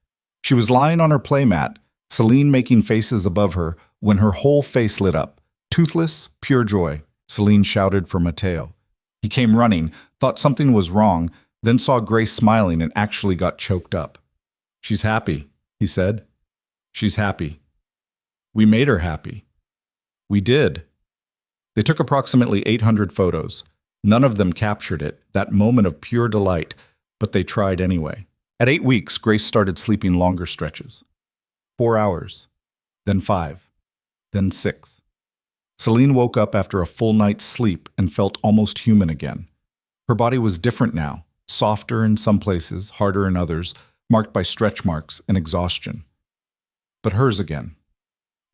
She was lying on her playmat, Celine making faces above her, when her whole face lit up. Toothless, pure joy. Celine shouted for Mateo. He came running, thought something was wrong, then saw Grace smiling and actually got choked up. "She's happy," he said. "She's happy. We made her happy." "We did." They took approximately 800 photos. None of them captured it, that moment of pure delight, but they tried anyway. At 8 weeks, Grace started sleeping longer stretches. 4 hours, then 5, then 6. Celine woke up after a full night's sleep and felt almost human again. Her body was different now, softer in some places, harder in others, marked by stretch marks and exhaustion. But hers again.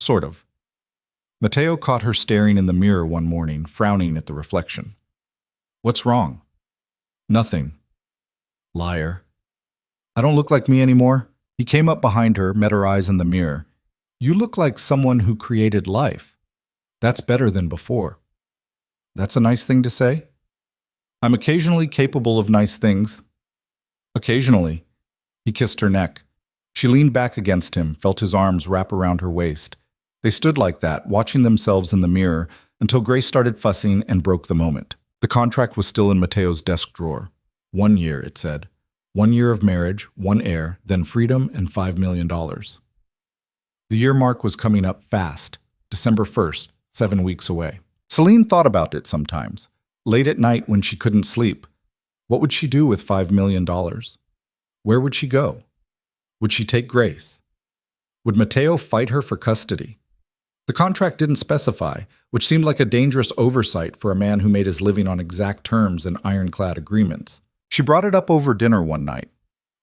Sort of. Mateo caught her staring in the mirror one morning, frowning at the reflection. "What's wrong?" "Nothing." "Liar. I don't look like me anymore." He came up behind her, met her eyes in the mirror. "You look like someone who created life. That's better than before." "That's a nice thing to say?" "I'm occasionally capable of nice things." "Occasionally." He kissed her neck. She leaned back against him, felt his arms wrap around her waist. They stood like that, watching themselves in the mirror, until Grace started fussing and broke the moment. The contract was still in Mateo's desk drawer. 1 year, it said. 1 year of marriage, 1 heir, then freedom and $5 million. The year mark was coming up fast. December 1st, 7 weeks away. Celine thought about it sometimes. Late at night when she couldn't sleep, what would she do with $5 million? Where would she go? Would she take Grace? Would Mateo fight her for custody? The contract didn't specify, which seemed like a dangerous oversight for a man who made his living on exact terms and ironclad agreements. She brought it up over dinner one night.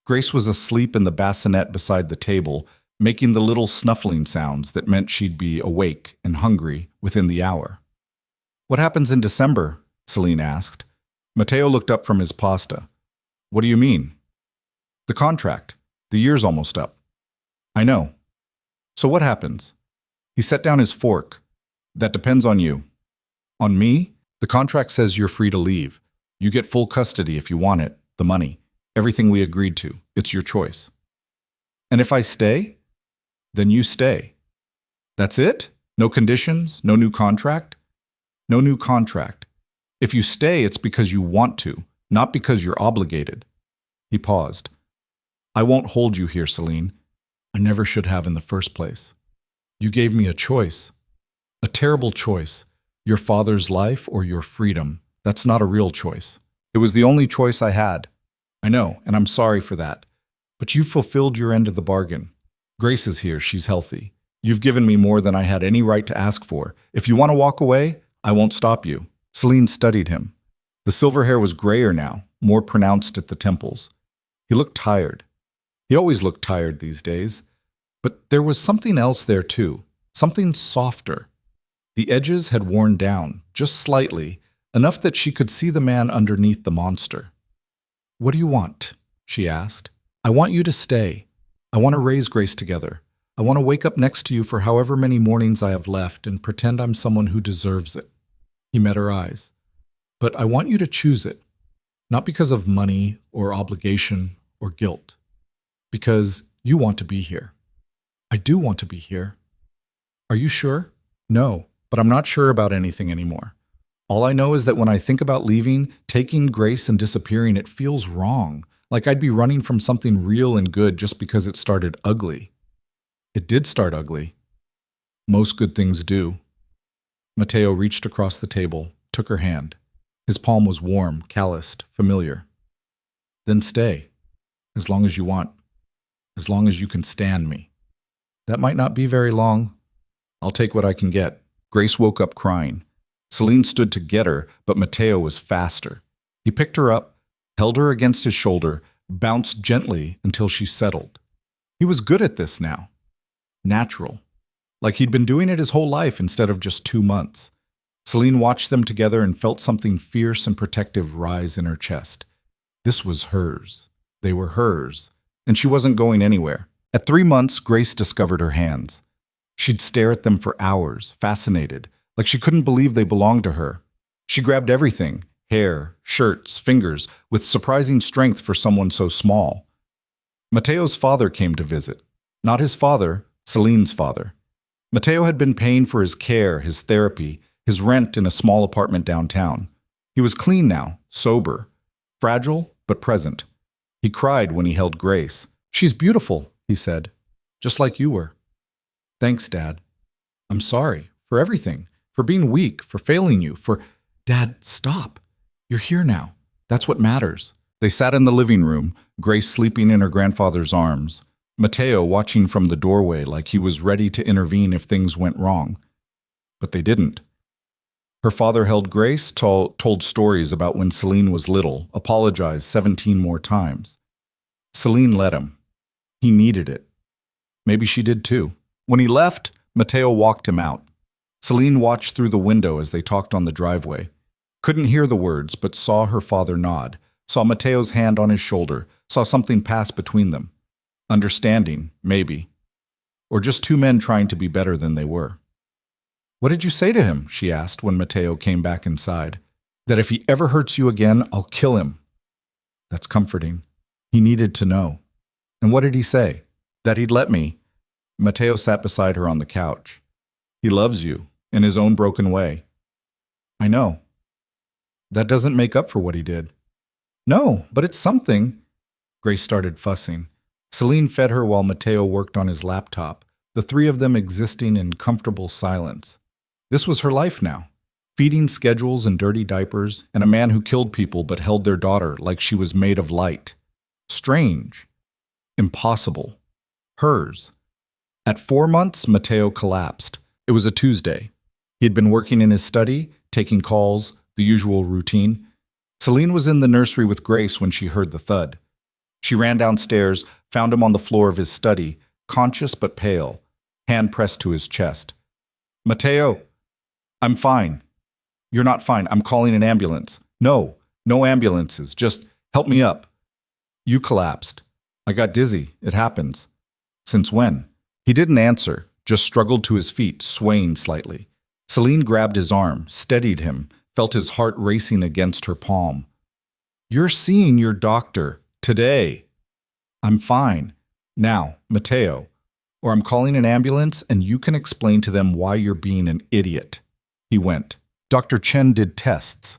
Grace was asleep in the bassinet beside the table, making the little snuffling sounds that meant she'd be awake and hungry within the hour. "What happens in December?" Celine asked. Mateo looked up from his pasta. "What do you mean?" "The contract. The year's almost up." "I know. So what happens?" He set down his fork. "That depends on you." "On me? The contract says you're free to leave. You get full custody if you want it, the money, everything we agreed to. It's your choice." "And if I stay?" "Then you stay." "That's it? No conditions? No new contract?" "No new contract. If you stay, it's because you want to, not because you're obligated." He paused. "I won't hold you here, Celine. I never should have in the first place. You gave me a choice. A terrible choice. Your father's life or your freedom. That's not a real choice. It was the only choice I had. I know, and I'm sorry for that. But you fulfilled your end of the bargain. Grace is here. She's healthy. You've given me more than I had any right to ask for. If you want to walk away, I won't stop you." Celine studied him. The silver hair was grayer now, more pronounced at the temples. He looked tired. He always looked tired these days. But there was something else there too, something softer. The edges had worn down, just slightly, enough that she could see the man underneath the monster. "What do you want?" she asked. "I want you to stay. I want to raise Grace together. I want to wake up next to you for however many mornings I have left and pretend I'm someone who deserves it." He met her eyes. "But I want you to choose it, not because of money or obligation or guilt, because you want to be here." "I do want to be here." "Are you sure?" "No, but I'm not sure about anything anymore. All I know is that when I think about leaving, taking Grace and disappearing, it feels wrong, like I'd be running from something real and good just because it started ugly." It did start ugly. Most good things do. Mateo reached across the table, took her hand. His palm was warm, calloused, familiar. "Then stay, as long as you want, as long as you can stand me." "That might not be very long. I'll take what I can get." Grace woke up crying. Celine stood to get her, but Mateo was faster. He picked her up, held her against his shoulder, bounced gently until she settled. He was good at this now. Natural. Like he'd been doing it his whole life instead of just 2 months. Celine watched them together and felt something fierce and protective rise in her chest. This was hers. They were hers. And she wasn't going anywhere. At 3 months, Grace discovered her hands. She'd stare at them for hours, fascinated, like she couldn't believe they belonged to her. She grabbed everything, hair, shirts, fingers, with surprising strength for someone so small. Mateo's father came to visit. Not his father, Celine's father. Mateo had been paying for his care, his therapy, his rent in a small apartment downtown. He was clean now, sober, fragile but present. He cried when he held Grace. "She's beautiful," he said, "just like you were." "Thanks, Dad. I'm sorry for everything, for being weak, for failing you, for—" "Dad, stop. You're here now. That's what matters." They sat in the living room, Grace sleeping in her grandfather's arms, Mateo watching from the doorway like he was ready to intervene if things went wrong. But they didn't. Her father held Grace, told stories about when Celine was little, apologized 17 more times. Celine let him. He needed it. Maybe she did too. When he left, Mateo walked him out. Celine watched through the window as they talked on the driveway. Couldn't hear the words, but saw her father nod, saw Mateo's hand on his shoulder, saw something pass between them. Understanding, maybe. Or just two men trying to be better than they were. "What did you say to him?" she asked when Mateo came back inside. "That if he ever hurts you again, I'll kill him." That's comforting. He needed to know. And what did he say? That he'd let me. Mateo sat beside her on the couch. He loves you, in his own broken way. I know. That doesn't make up for what he did. No, but it's something. Grace started fussing. Celine fed her while Mateo worked on his laptop, the three of them existing in comfortable silence. This was her life now. feeding schedules and dirty diapers, and a man who killed people but held their daughter like she was made of light. Strange. Impossible. Hers. At 4 months, Mateo collapsed. It was a Tuesday. He had been working in his study, taking calls, the usual routine. Celine was in the nursery with Grace when she heard the thud. She ran downstairs, found him on the floor of his study, conscious but pale, hand pressed to his chest. "Mateo, I'm fine." "You're not fine. I'm calling an ambulance." "No, no ambulances. Just help me up." "You collapsed." "I got dizzy. It happens." "Since when?" He didn't answer, just struggled to his feet, swaying slightly. Celine grabbed his arm, steadied him, felt his heart racing against her palm. "You're seeing your doctor today." "I'm fine. Now, Mateo, or I'm calling an ambulance and you can explain to them why you're being an idiot." He went. Dr. Chen did tests.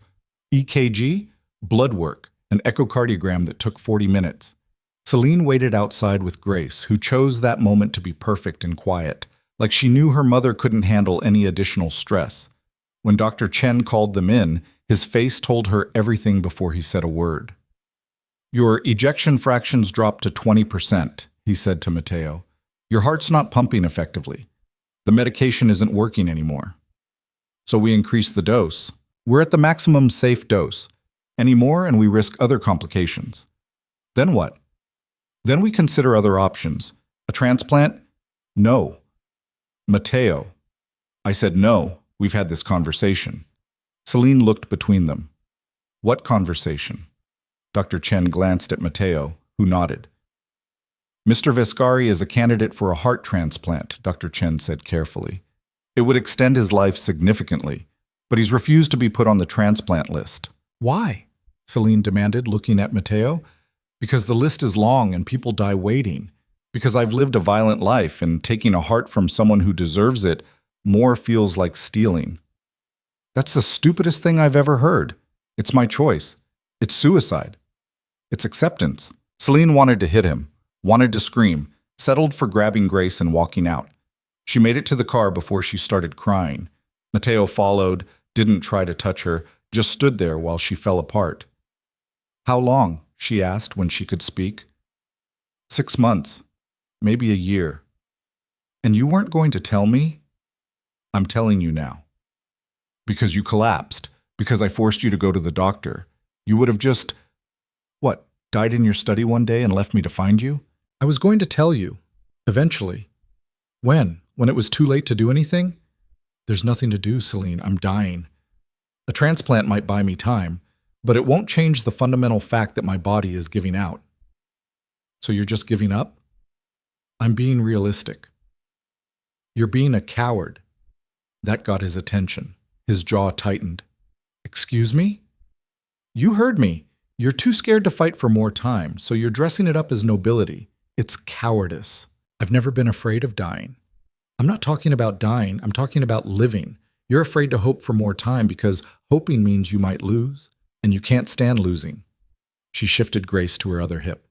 EKG, blood work, an echocardiogram that took 40 minutes. Celine waited outside with Grace, who chose that moment to be perfect and quiet, like she knew her mother couldn't handle any additional stress. When Dr. Chen called them in, his face told her everything before he said a word. "Your ejection fractions dropped to 20%, he said to Mateo. "Your heart's not pumping effectively. The medication isn't working anymore." So we increased the dose. We're at the maximum safe dose. Any more and we risk other complications. Then what? Then we consider other options. A transplant? No. "Mateo." I said no. We've had this conversation. Celine looked between them. "What conversation?" Dr. Chen glanced at Mateo, who nodded. "Mr. Vescari is a candidate for a heart transplant," Dr. Chen said carefully. "It would extend his life significantly, but he's refused to be put on the transplant list." "Why?" Celine demanded, looking at Mateo. "Because the list is long and people die waiting. Because I've lived a violent life and taking a heart from someone who deserves it more feels like stealing." "That's the stupidest thing I've ever heard. It's my choice. It's suicide. It's acceptance." Celine wanted to hit him, wanted to scream, settled for grabbing Grace and walking out. She made it to the car before she started crying. Mateo followed, didn't try to touch her, just stood there while she fell apart. "How long?" she asked when she could speak. 6 months, maybe a year. "And you weren't going to tell me?" "I'm telling you now. Because you collapsed, because I forced you to go to the doctor. You would have just, what, died in your study one day and left me to find you?" "I was going to tell you, eventually." "When? When it was too late to do anything?" "There's nothing to do, Celine. I'm dying. A transplant might buy me time, but it won't change the fundamental fact that my body is giving out." "So you're just giving up?" "I'm being realistic." "You're being a coward." That got his attention. His jaw tightened. "Excuse me?" "You heard me. You're too scared to fight for more time, so you're dressing it up as nobility. It's cowardice. I've never been afraid of dying." "I'm not talking about dying. I'm talking about living. You're afraid to hope for more time because hoping means you might lose, and you can't stand losing." She shifted Grace to her other hip.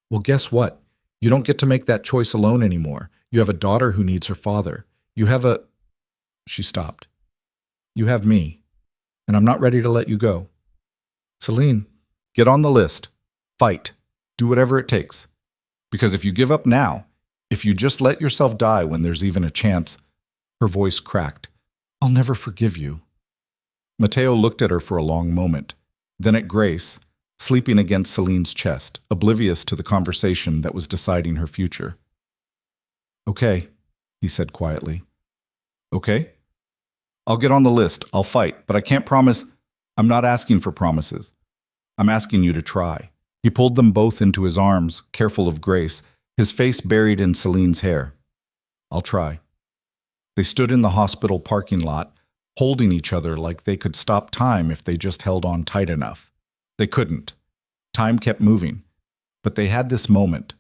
"Well, guess what? You don't get to make that choice alone anymore. You have a daughter who needs her father. You have a—" She stopped. "You have me, and I'm not ready to let you go. Celine, get on the list. Fight. Do whatever it takes. Because if you give up now, if you just let yourself die when there's even a chance—" Her voice cracked. "I'll never forgive you." Mateo looked at her for a long moment, then at Grace, sleeping against Celine's chest, oblivious to the conversation that was deciding her future. "Okay," he said quietly. "Okay? I'll get on the list. I'll fight, but I can't promise—" "I'm not asking for promises. I'm asking you to try." He pulled them both into his arms, careful of Grace, his face buried in Celine's hair. "I'll try." They stood in the hospital parking lot, holding each other like they could stop time if they just held on tight enough. They couldn't. Time kept moving. But they had this moment.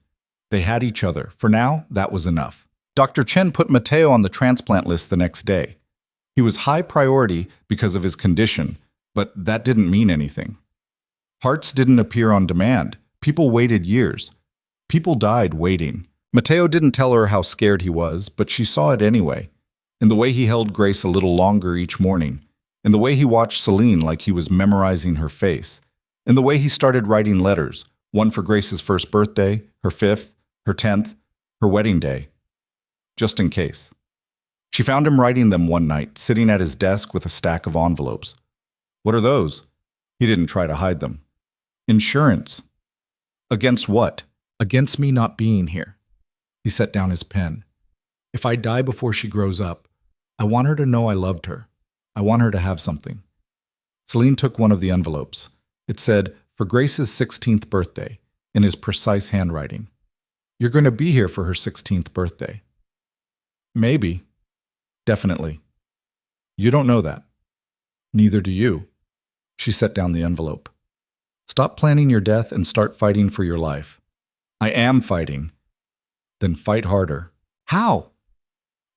They had each other. For now, that was enough. Dr. Chen put Mateo on the transplant list the next day. He was high priority because of his condition, but that didn't mean anything. Hearts didn't appear on demand. People waited years. People died waiting. Mateo didn't tell her how scared he was, but she saw it anyway. In the way he held Grace a little longer each morning, in the way he watched Celine like he was memorizing her face, in the way he started writing letters, one for Grace's first birthday, her 5th, her 10th, her wedding day, just in case. She found him writing them one night, sitting at his desk with a stack of envelopes. What are those? He didn't try to hide them. Insurance. Against what? Against me not being here. He set down his pen. If I die before she grows up, I want her to know I loved her. I want her to have something. Celine took one of the envelopes. It said, for Grace's 16th birthday, in his precise handwriting. You're going to be here for her 16th birthday. Maybe. Definitely. You don't know that. Neither do you. She set down the envelope. Stop planning your death and start fighting for your life. I am fighting. Then fight harder. How?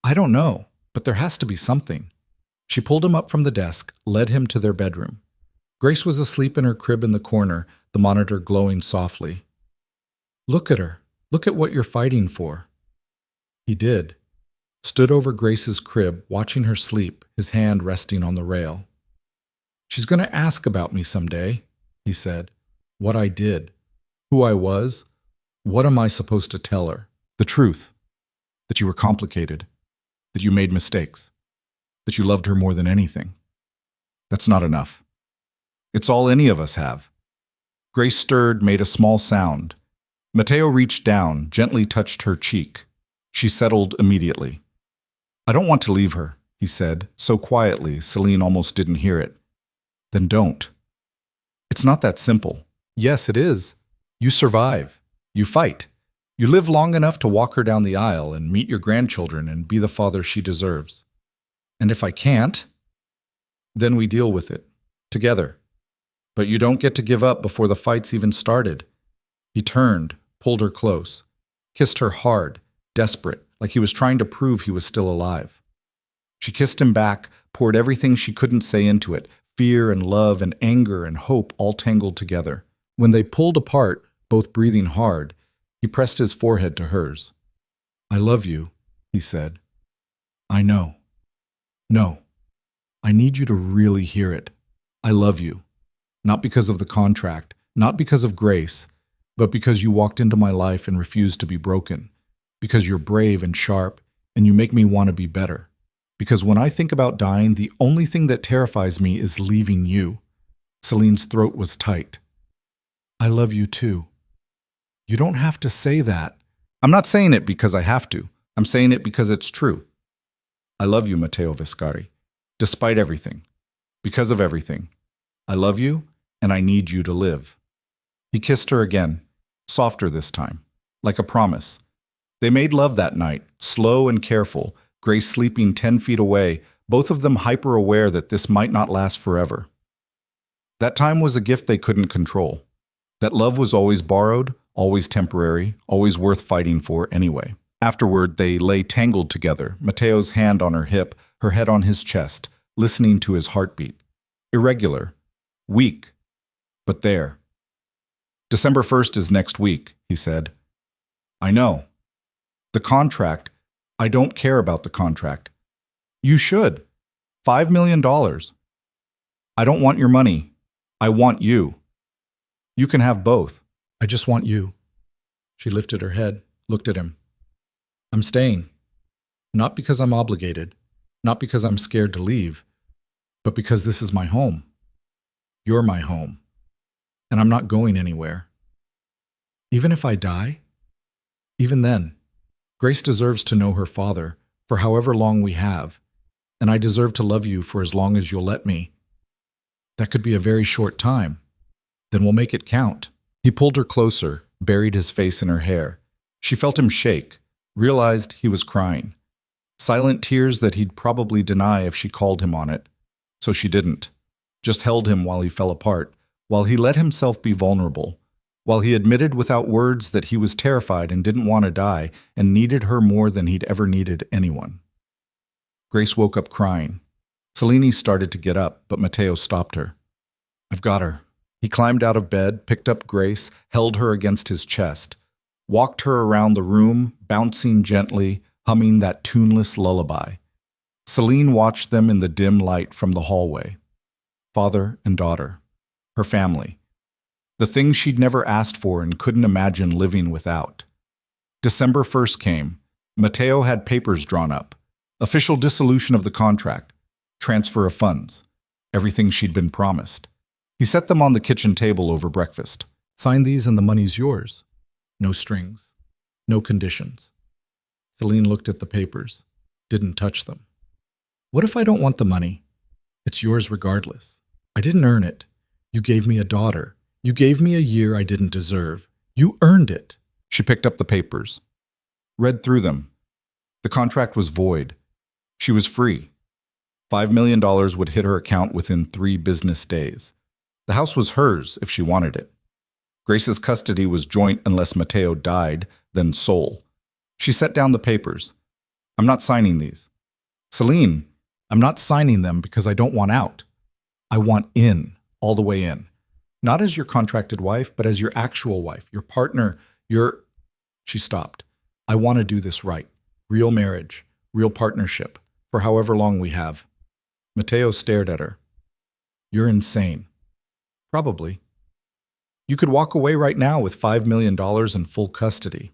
I don't know, but there has to be something. She pulled him up from the desk, led him to their bedroom. Grace was asleep in her crib in the corner, the monitor glowing softly. Look at her. Look at what you're fighting for. He did. Stood over Grace's crib, watching her sleep, his hand resting on the rail. She's going to ask about me someday, he said. What I did. Who I was. What am I supposed to tell her? The truth. That you were complicated. That you made mistakes. That you loved her more than anything. That's not enough. It's all any of us have. Grace stirred, made a small sound. Matteo reached down, gently touched her cheek. She settled immediately. I don't want to leave her, he said, so quietly Celine almost didn't hear it. Then don't. It's not that simple. Yes, it is. You survive. You fight. You live long enough to walk her down the aisle and meet your grandchildren and be the father she deserves. And if I can't, then we deal with it. Together. But you don't get to give up before the fight's even started. He turned, pulled her close, kissed her hard, desperate, like he was trying to prove he was still alive. She kissed him back, poured everything she couldn't say into it, fear and love and anger and hope all tangled together. When they pulled apart, both breathing hard, he pressed his forehead to hers. I love you, he said. I know. No. I need you to really hear it. I love you. Not because of the contract, not because of Grace, but because you walked into my life and refused to be broken. Because you're brave and sharp, and you make me want to be better. Because when I think about dying, the only thing that terrifies me is leaving you. Celine's throat was tight. I love you too. You don't have to say that. I'm not saying it because I have to. I'm saying it because it's true. I love you, Matteo Viscari. Despite everything. Because of everything. I love you, and I need you to live. He kissed her again, softer this time, like a promise. They made love that night, slow and careful, Grace sleeping 10 feet away, both of them hyper-aware that this might not last forever. That time was a gift they couldn't control. That love was always borrowed, always temporary, always worth fighting for anyway. Afterward, they lay tangled together, Matteo's hand on her hip, her head on his chest, listening to his heartbeat. Irregular, weak, but there. December 1st is next week, he said. I know. The contract, I don't care about the contract. You should. $5 million. I don't want your money. I want you. You can have both. I just want you. She lifted her head, looked at him. I'm staying. Not because I'm obligated, not because I'm scared to leave, but because this is my home. You're my home. And I'm not going anywhere. Even if I die? Even then. Grace deserves to know her father for however long we have, and I deserve to love you for as long as you'll let me. That could be a very short time. Then we'll make it count. He pulled her closer, buried his face in her hair. She felt him shake, realized he was crying. Silent tears that he'd probably deny if she called him on it. So she didn't. Just held him while he fell apart, while he let himself be vulnerable, while he admitted without words that he was terrified and didn't want to die and needed her more than he'd ever needed anyone. Grace woke up crying. Celine started to get up, but Matteo stopped her. I've got her. He climbed out of bed, picked up Grace, held her against his chest, walked her around the room, bouncing gently, humming that tuneless lullaby. Celine watched them in the dim light from the hallway. Father and daughter. Her family. The things she'd never asked for and couldn't imagine living without. December 1st came. Matteo had papers drawn up. Official dissolution of the contract. Transfer of funds. Everything she'd been promised. He set them on the kitchen table over breakfast. Sign these and the money's yours. No strings. No conditions. Celine looked at the papers. Didn't touch them. What if I don't want the money? It's yours regardless. I didn't earn it. You gave me a daughter. You gave me a year I didn't deserve. You earned it. She picked up the papers. Read through them. The contract was void. She was free. $5 million would hit her account within 3 business days. The house was hers if she wanted it. Grace's custody was joint unless Matteo died, then sole. She set down the papers. I'm not signing these. Celine, I'm not signing them because I don't want out. I want in, all the way in. Not as your contracted wife, but as your actual wife, your partner, your... She stopped. I want to do this right. Real marriage, real partnership, for however long we have. Matteo stared at her. You're insane. Probably. You could walk away right now with $5 million in full custody.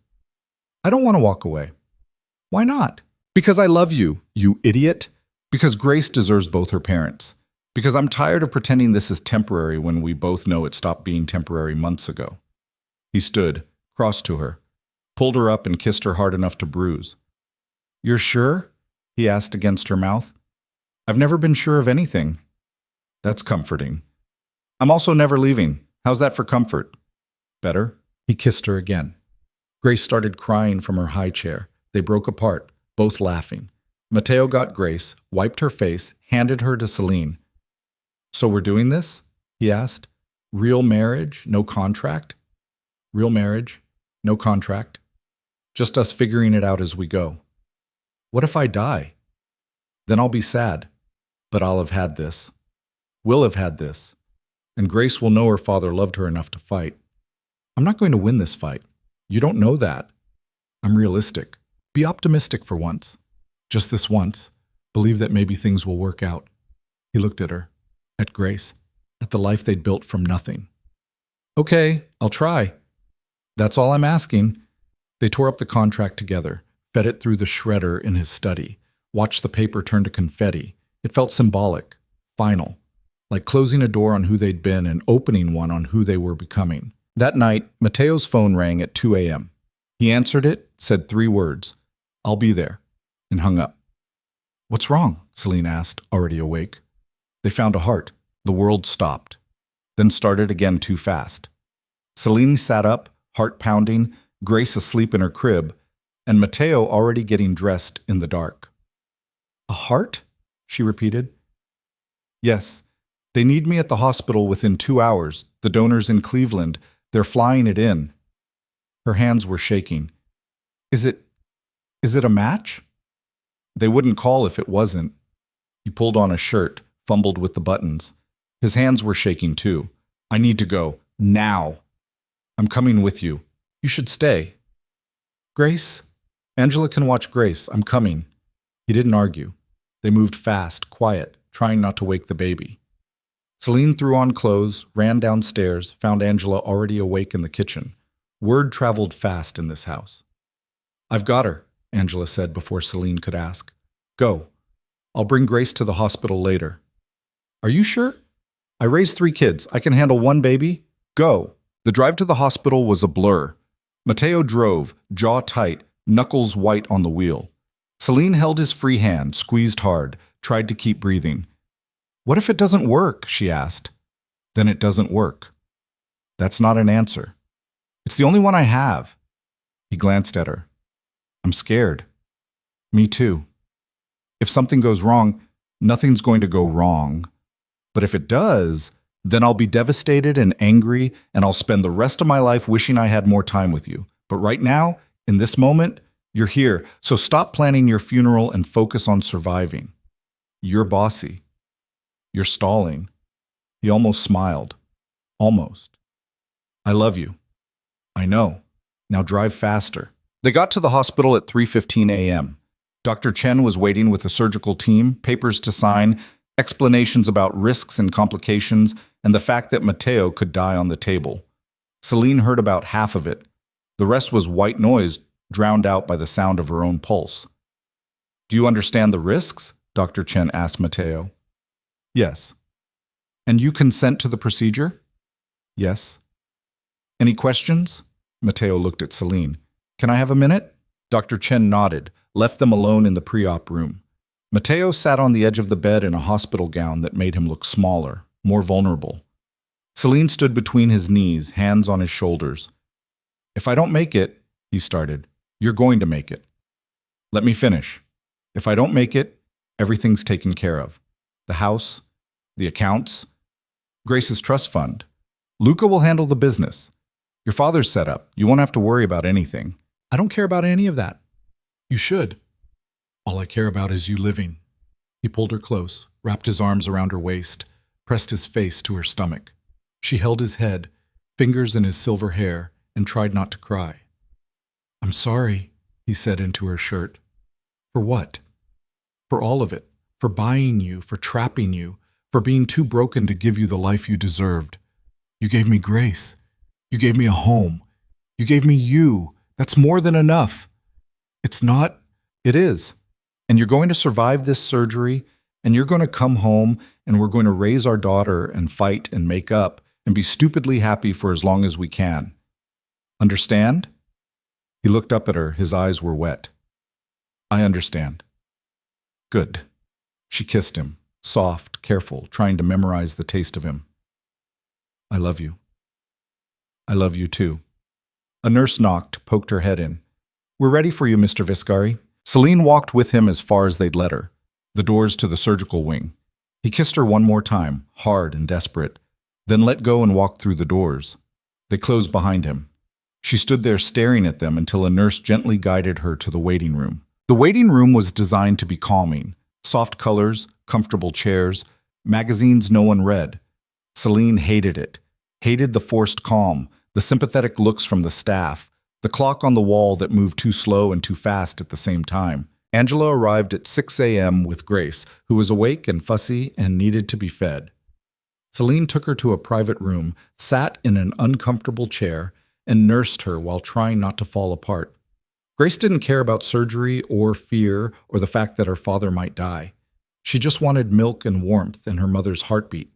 I don't want to walk away. Why not? Because I love you, you idiot. Because Grace deserves both her parents. Because I'm tired of pretending this is temporary when we both know it stopped being temporary months ago. He stood, crossed to her, pulled her up and kissed her hard enough to bruise. You're sure? He asked against her mouth. I've never been sure of anything. That's comforting. I'm also never leaving. How's that for comfort? Better? He kissed her again. Grace started crying from her high chair. They broke apart, both laughing. Matteo got Grace, wiped her face, handed her to Celine. So we're doing this? He asked. Real marriage, no contract? Real marriage, no contract. Just us figuring it out as we go. What if I die? Then I'll be sad. But I'll have had this. We'll have had this. And Grace will know her father loved her enough to fight. I'm not going to win this fight. You don't know that. I'm realistic. Be optimistic for once. Just this once. Believe that maybe things will work out. He looked at her. At Grace. At the life they'd built from nothing. Okay, I'll try. That's all I'm asking. They tore up the contract together, fed it through the shredder in his study, watched the paper turn to confetti. It felt symbolic, final, like closing a door on who they'd been and opening one on who they were becoming. That night, Matteo's phone rang at 2 a.m. He answered it, said 3 words, I'll be there, and hung up. What's wrong? Celine asked, already awake. They found a heart. The world stopped, then started again too fast. Celine sat up, heart pounding, Grace asleep in her crib, and Matteo already getting dressed in the dark. A heart? She repeated. Yes, they need me at the hospital within 2 hours. The donor's in Cleveland. They're flying it in. Her hands were shaking. Is it a match? They wouldn't call if it wasn't. He pulled on a shirt, fumbled with the buttons. His hands were shaking too. I need to go. Now. I'm coming with you. You should stay. Grace? Angela can watch Grace. I'm coming. He didn't argue. They moved fast, quiet, trying not to wake the baby. Celine threw on clothes, ran downstairs, found Angela already awake in the kitchen. Word traveled fast in this house. I've got her, Angela said before Celine could ask. Go. I'll bring Grace to the hospital later. Are you sure? I raised 3 kids. I can handle 1 baby. Go. The drive to the hospital was a blur. Matteo drove, jaw tight, knuckles white on the wheel. Celine held his free hand, squeezed hard, tried to keep breathing. What if it doesn't work? She asked. Then it doesn't work. That's not an answer. It's the only one I have. He glanced at her. I'm scared. Me too. If something goes wrong, nothing's going to go wrong. But if it does, then I'll be devastated and angry, and I'll spend the rest of my life wishing I had more time with you. But right now, in this moment, you're here, so stop planning your funeral and focus on surviving. You're bossy. You're stalling. He almost smiled. Almost. I love you. I know. Now drive faster. They got to the hospital at 3:15 a.m. Dr. Chen was waiting with the surgical team, papers to sign, explanations about risks and complications, and the fact that Mateo could die on the table. Celine heard about half of it. The rest was white noise, drowned out by the sound of her own pulse. Do you understand the risks? Dr. Chen asked Mateo. Yes. And you consent to the procedure? Yes. Any questions? Mateo looked at Celine. Can I have a minute? Dr. Chen nodded, left them alone in the pre-op room. Mateo sat on the edge of the bed in a hospital gown that made him look smaller, more vulnerable. Celine stood between his knees, hands on his shoulders. If I don't make it, he started, you're going to make it. Let me finish. If I don't make it, everything's taken care of. The house, the accounts, Grace's trust fund. Luca will handle the business. Your father's set up. You won't have to worry about anything. I don't care about any of that. You should. All I care about is you living. He pulled her close, wrapped his arms around her waist, pressed his face to her stomach. She held his head, fingers in his silver hair, and tried not to cry. I'm sorry, he said into her shirt. For what? For all of it. For buying you, for trapping you, for being too broken to give you the life you deserved. You gave me grace. You gave me a home. You gave me you. That's more than enough. It's not. It is. And you're going to survive this surgery, and you're going to come home, and we're going to raise our daughter and fight and make up and be stupidly happy for as long as we can. Understand? He looked up at her. His eyes were wet. I understand. Good. She kissed him, soft, careful, trying to memorize the taste of him. I love you. I love you too. A nurse knocked, poked her head in. We're ready for you, Mr. Viscari. Celine walked with him as far as they'd let her, the doors to the surgical wing. He kissed her one more time, hard and desperate, then let go and walked through the doors. They closed behind him. She stood there staring at them until a nurse gently guided her to the waiting room. The waiting room was designed to be calming. Soft colors, comfortable chairs, magazines no one read. Celine hated it, hated the forced calm, the sympathetic looks from the staff, the clock on the wall that moved too slow and too fast at the same time. Angela arrived at 6 a.m. with Grace, who was awake and fussy and needed to be fed. Celine took her to a private room, sat in an uncomfortable chair, and nursed her while trying not to fall apart. Grace didn't care about surgery or fear or the fact that her father might die. She just wanted milk and warmth and her mother's heartbeat.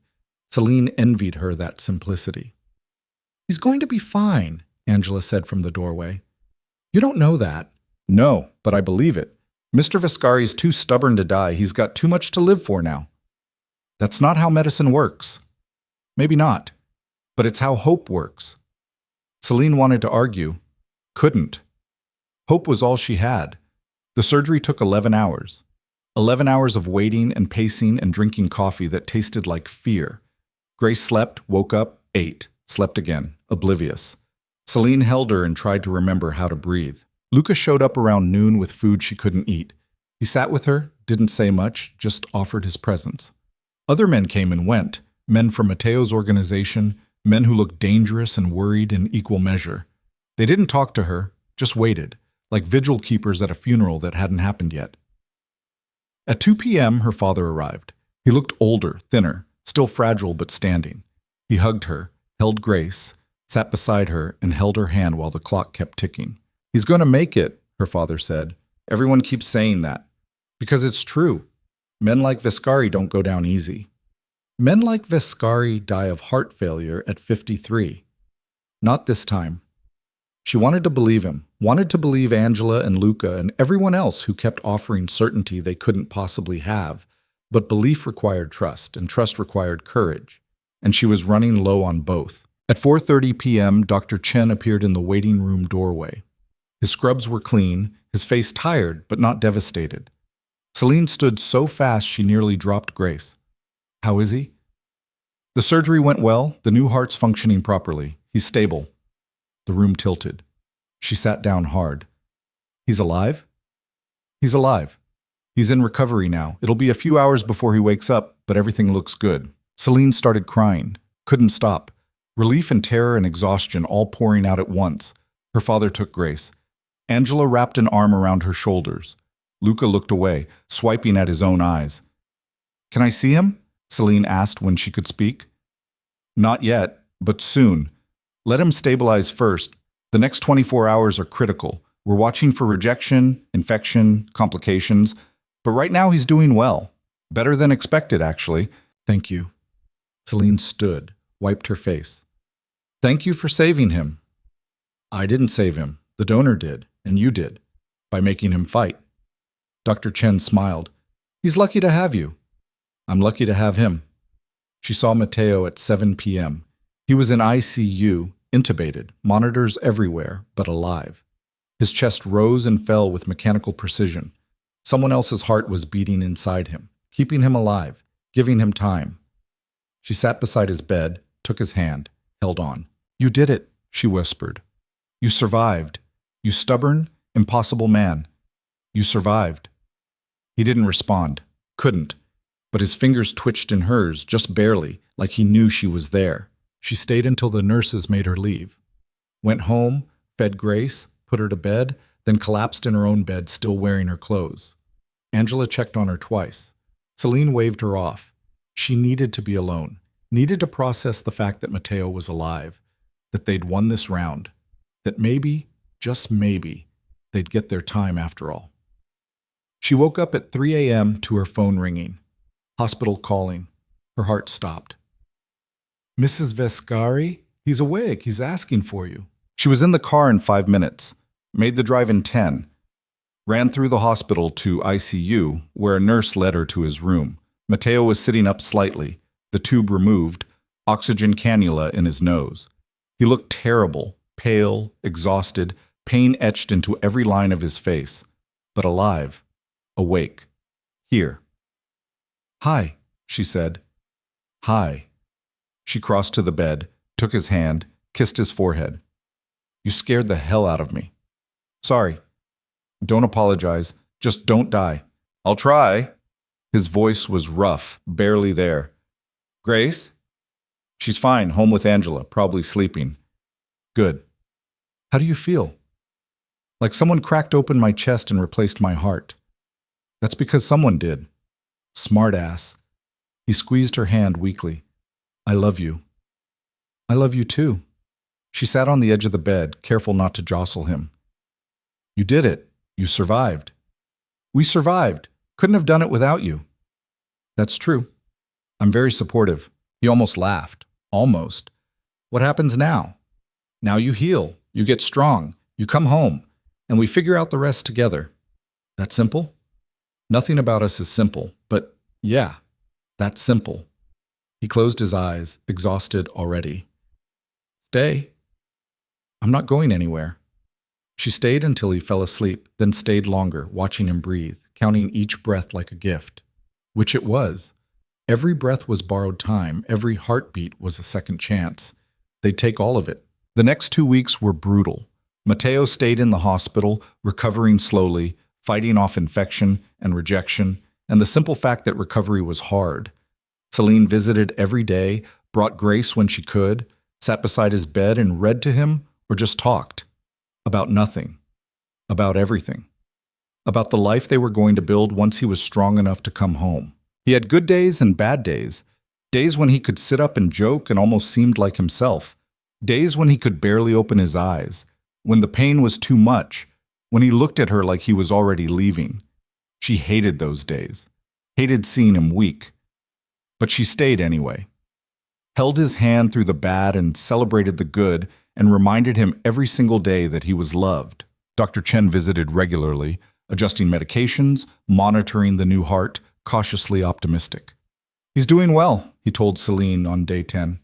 Celine envied her that simplicity. He's going to be fine, Angela said from the doorway. You don't know that. No, but I believe it. Mr. Viscari's too stubborn to die. He's got too much to live for now. That's not how medicine works. Maybe not, but it's how hope works. Celine wanted to argue. Couldn't. Hope was all she had. The surgery took 11 hours. 11 hours of waiting and pacing and drinking coffee that tasted like fear. Grace slept, woke up, ate, slept again, oblivious. Celine held her and tried to remember how to breathe. Luca showed up around noon with food she couldn't eat. He sat with her, didn't say much, just offered his presence. Other men came and went, men from Mateo's organization, men who looked dangerous and worried in equal measure. They didn't talk to her, just waited, like vigil keepers at a funeral that hadn't happened yet. At 2 p.m., her father arrived. He looked older, thinner, still fragile but standing. He hugged her, held Grace, sat beside her, and held her hand while the clock kept ticking. He's going to make it, her father said. Everyone keeps saying that. Because it's true. Men like Viscari don't go down easy. Men like Viscari die of heart failure at 53. Not this time. She wanted to believe him, wanted to believe Angela and Luca and everyone else who kept offering certainty they couldn't possibly have. But belief required trust, and trust required courage. And she was running low on both. At 4:30 p.m., Dr. Chen appeared in the waiting room doorway. His scrubs were clean, his face tired but not devastated. Celine stood so fast she nearly dropped Grace. How is he? The surgery went well, the new heart's functioning properly. He's stable. The room tilted. She sat down hard. He's alive? He's alive. He's in recovery now. It'll be a few hours before he wakes up, but everything looks good. Celine started crying. Couldn't stop. Relief and terror and exhaustion all pouring out at once. Her father took Grace. Angela wrapped an arm around her shoulders. Luca looked away, swiping at his own eyes. Can I see him? Celine asked when she could speak. Not yet, but soon. Let him stabilize first. The next 24 hours are critical. We're watching for rejection, infection, complications, but right now he's doing well. Better than expected, actually. Thank you. Celine stood, wiped her face. Thank you for saving him. I didn't save him. The donor did, and you did, by making him fight. Dr. Chen smiled. He's lucky to have you. I'm lucky to have him. She saw Matteo at 7 p.m. He was in ICU, intubated, monitors everywhere, but alive. His chest rose and fell with mechanical precision. Someone else's heart was beating inside him, keeping him alive, giving him time. She sat beside his bed, took his hand, held on. You did it, she whispered. You survived. You stubborn, impossible man. You survived. He didn't respond, couldn't, but his fingers twitched in hers, just barely, like he knew she was there. She stayed until the nurses made her leave. Went home, fed Grace, put her to bed, then collapsed in her own bed, still wearing her clothes. Angela checked on her twice. Celine waved her off. She needed to be alone, needed to process the fact that Matteo was alive, that they'd won this round, that maybe, just maybe, they'd get their time after all. She woke up at 3 a.m. to her phone ringing. Hospital calling. Her heart stopped. Mrs. Vescari? He's awake. He's asking for you. She was in the car in 5 minutes. Made the drive in 10. Ran through the hospital to ICU, where a nurse led her to his room. Matteo was sitting up slightly, the tube removed, oxygen cannula in his nose. He looked terrible, pale, exhausted, pain etched into every line of his face, but alive, awake, here. Hi, she said. Hi. She crossed to the bed, took his hand, kissed his forehead. You scared the hell out of me. Sorry. Don't apologize. Just don't die. I'll try. His voice was rough, barely there. Grace? She's fine, home with Angela, probably sleeping. Good. How do you feel? Like someone cracked open my chest and replaced my heart. That's because someone did. Smart ass. He squeezed her hand weakly. I love you. I love you too. She sat on the edge of the bed, careful not to jostle him. You did it. You survived. We survived. Couldn't have done it without you. That's true. I'm very supportive. He almost laughed. Almost. What happens now? Now you heal. You get strong. You come home. And we figure out the rest together. That simple? Nothing about us is simple, but yeah, that's simple. He closed his eyes, exhausted already. Stay. I'm not going anywhere. She stayed until he fell asleep, then stayed longer, watching him breathe, counting each breath like a gift. Which it was. Every breath was borrowed time, every heartbeat was a second chance. They'd take all of it. The next 2 weeks were brutal. Matteo stayed in the hospital, recovering slowly, fighting off infection and rejection, and the simple fact that recovery was hard. Celine visited every day, brought Grace when she could, sat beside his bed and read to him or just talked. About nothing. About everything. About the life they were going to build once he was strong enough to come home. He had good days and bad days. Days when he could sit up and joke and almost seemed like himself. Days when he could barely open his eyes. When the pain was too much. When he looked at her like he was already leaving. She hated those days. Hated seeing him weak. But she stayed anyway. Held his hand through the bad and celebrated the good and reminded him every single day that he was loved. Dr. Chen visited regularly, adjusting medications, monitoring the new heart, cautiously optimistic. He's doing well, he told Celine on day 10.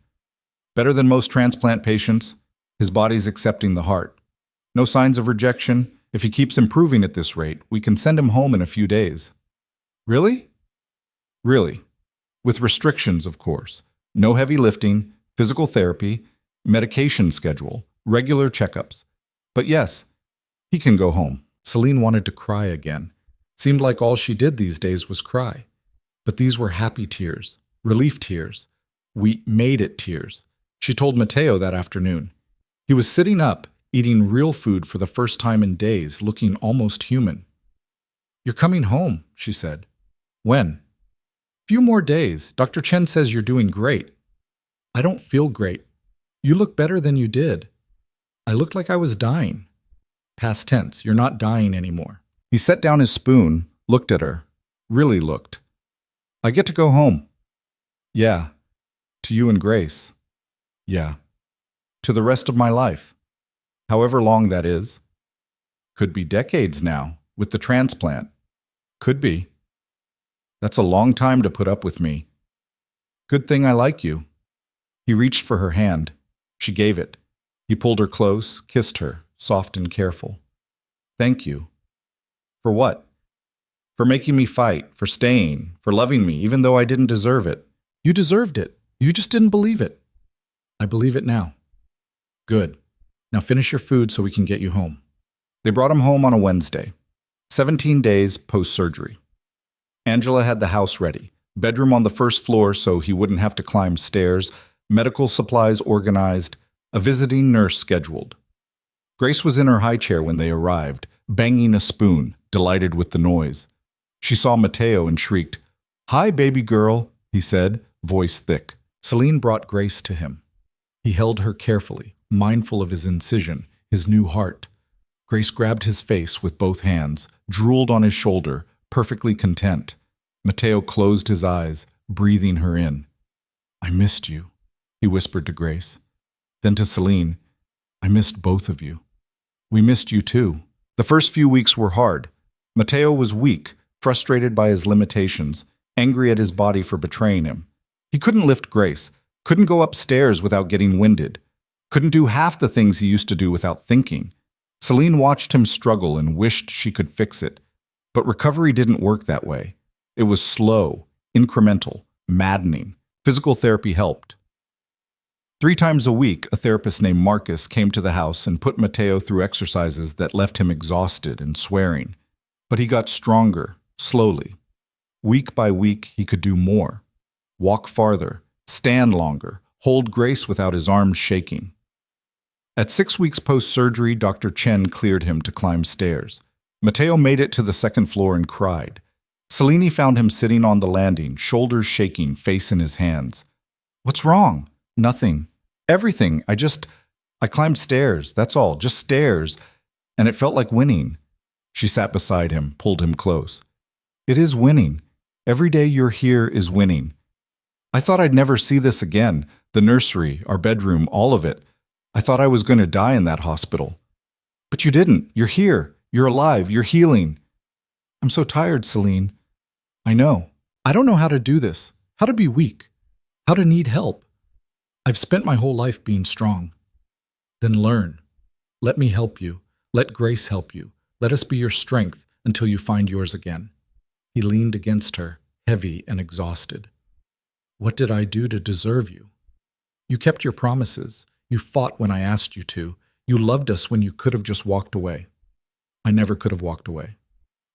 Better than most transplant patients. His body's accepting the heart. No signs of rejection. If he keeps improving at this rate, we can send him home in a few days. Really? Really. With restrictions, of course. No heavy lifting, physical therapy, medication schedule, regular checkups. But yes, he can go home. Celine wanted to cry again. Seemed like all she did these days was cry. But these were happy tears, relief tears. We made it tears. She told Matteo that afternoon. He was sitting up, eating real food for the first time in days, looking almost human. You're coming home, she said. When? Few more days. Dr. Chen says you're doing great. I don't feel great. You look better than you did. I looked like I was dying. Past tense, you're not dying anymore. He set down his spoon, looked at her. Really looked. I get to go home. Yeah. To you and Grace. Yeah. To the rest of my life. However long that is. Could be decades now, with the transplant. Could be. That's a long time to put up with me. Good thing I like you. He reached for her hand. She gave it. He pulled her close, kissed her, soft and careful. Thank you. For what? For making me fight, for staying, for loving me, even though I didn't deserve it. You deserved it. You just didn't believe it. I believe it now. Good. Now finish your food so we can get you home. They brought him home on a Wednesday, 17 days post-surgery. Angela had the house ready, bedroom on the first floor so he wouldn't have to climb stairs, medical supplies organized, a visiting nurse scheduled. Grace was in her high chair when they arrived, banging a spoon, delighted with the noise. She saw Mateo and shrieked, "Hi, baby girl," he said, voice thick. Celine brought Grace to him. He held her carefully, mindful of his incision, his new heart. Grace grabbed his face with both hands, drooled on his shoulder, perfectly content. Mateo closed his eyes, breathing her in. I missed you, he whispered to Grace. Then to Celine, I missed both of you. We missed you too. The first few weeks were hard. Mateo was weak, frustrated by his limitations, angry at his body for betraying him. He couldn't lift Grace, couldn't go upstairs without getting winded, couldn't do half the things he used to do without thinking. Celine watched him struggle and wished she could fix it. But recovery didn't work that way. It was slow, incremental, maddening. Physical therapy helped. 3 times a week, a therapist named Marcus came to the house and put Mateo through exercises that left him exhausted and swearing. But he got stronger, slowly. Week by week, he could do more. Walk farther, stand longer, hold Grace without his arms shaking. At 6 weeks post-surgery, Dr. Chen cleared him to climb stairs. Mateo made it to the second floor and cried. Celine found him sitting on the landing, shoulders shaking, face in his hands. What's wrong? Nothing. Everything. I climbed stairs, that's all, just stairs, and it felt like winning. She sat beside him, pulled him close. It is winning. Every day you're here is winning. I thought I'd never see this again, the nursery, our bedroom, all of it. I thought I was going to die in that hospital. But you didn't. You're here. You're alive. You're healing. I'm so tired, Celine. I know. I don't know how to do this, how to be weak, how to need help. I've spent my whole life being strong. Then learn. Let me help you. Let Grace help you. Let us be your strength until you find yours again. He leaned against her, heavy and exhausted. What did I do to deserve you? You kept your promises. You fought when I asked you to. You loved us when you could have just walked away. I never could have walked away.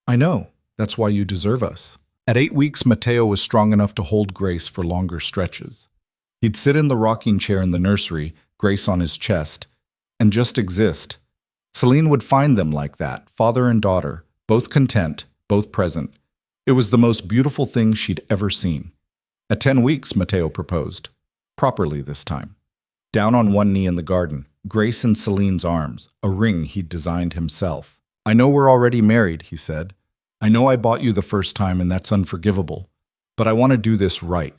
I know. That's why you deserve us. At 8 weeks, Mateo was strong enough to hold Grace for longer stretches. He'd sit in the rocking chair in the nursery, Grace on his chest, and just exist. Celine would find them like that, father and daughter, both content, both present. It was the most beautiful thing she'd ever seen. At 10 weeks, Mateo proposed. Properly this time. Down on one knee in the garden, Grace in Celine's arms, a ring he'd designed himself. I know we're already married, he said. I know I bought you the first time and that's unforgivable. But I want to do this right.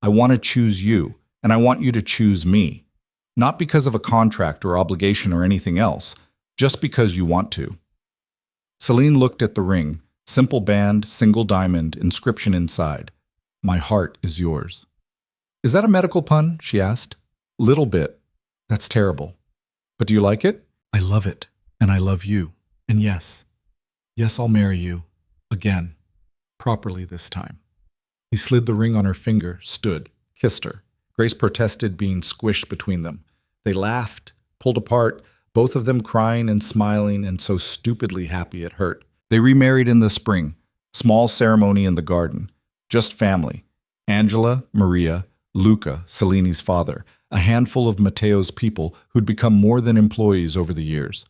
I want to choose you, and I want you to choose me. Not because of a contract or obligation or anything else, just because you want to. Celine looked at the ring, simple band, single diamond, inscription inside. My heart is yours. Is that a medical pun? She asked. Little bit. That's terrible. But do you like it? I love it, and I love you. And yes, I'll marry you. Again. Properly this time. He slid the ring on her finger, stood, kissed her. Grace protested being squished between them. They laughed, pulled apart, both of them crying and smiling and so stupidly happy it hurt. They remarried in the spring. Small ceremony in the garden. Just family. Angela, Maria, Luca, Celine's father, a handful of Mateo's people who'd become more than employees over the years.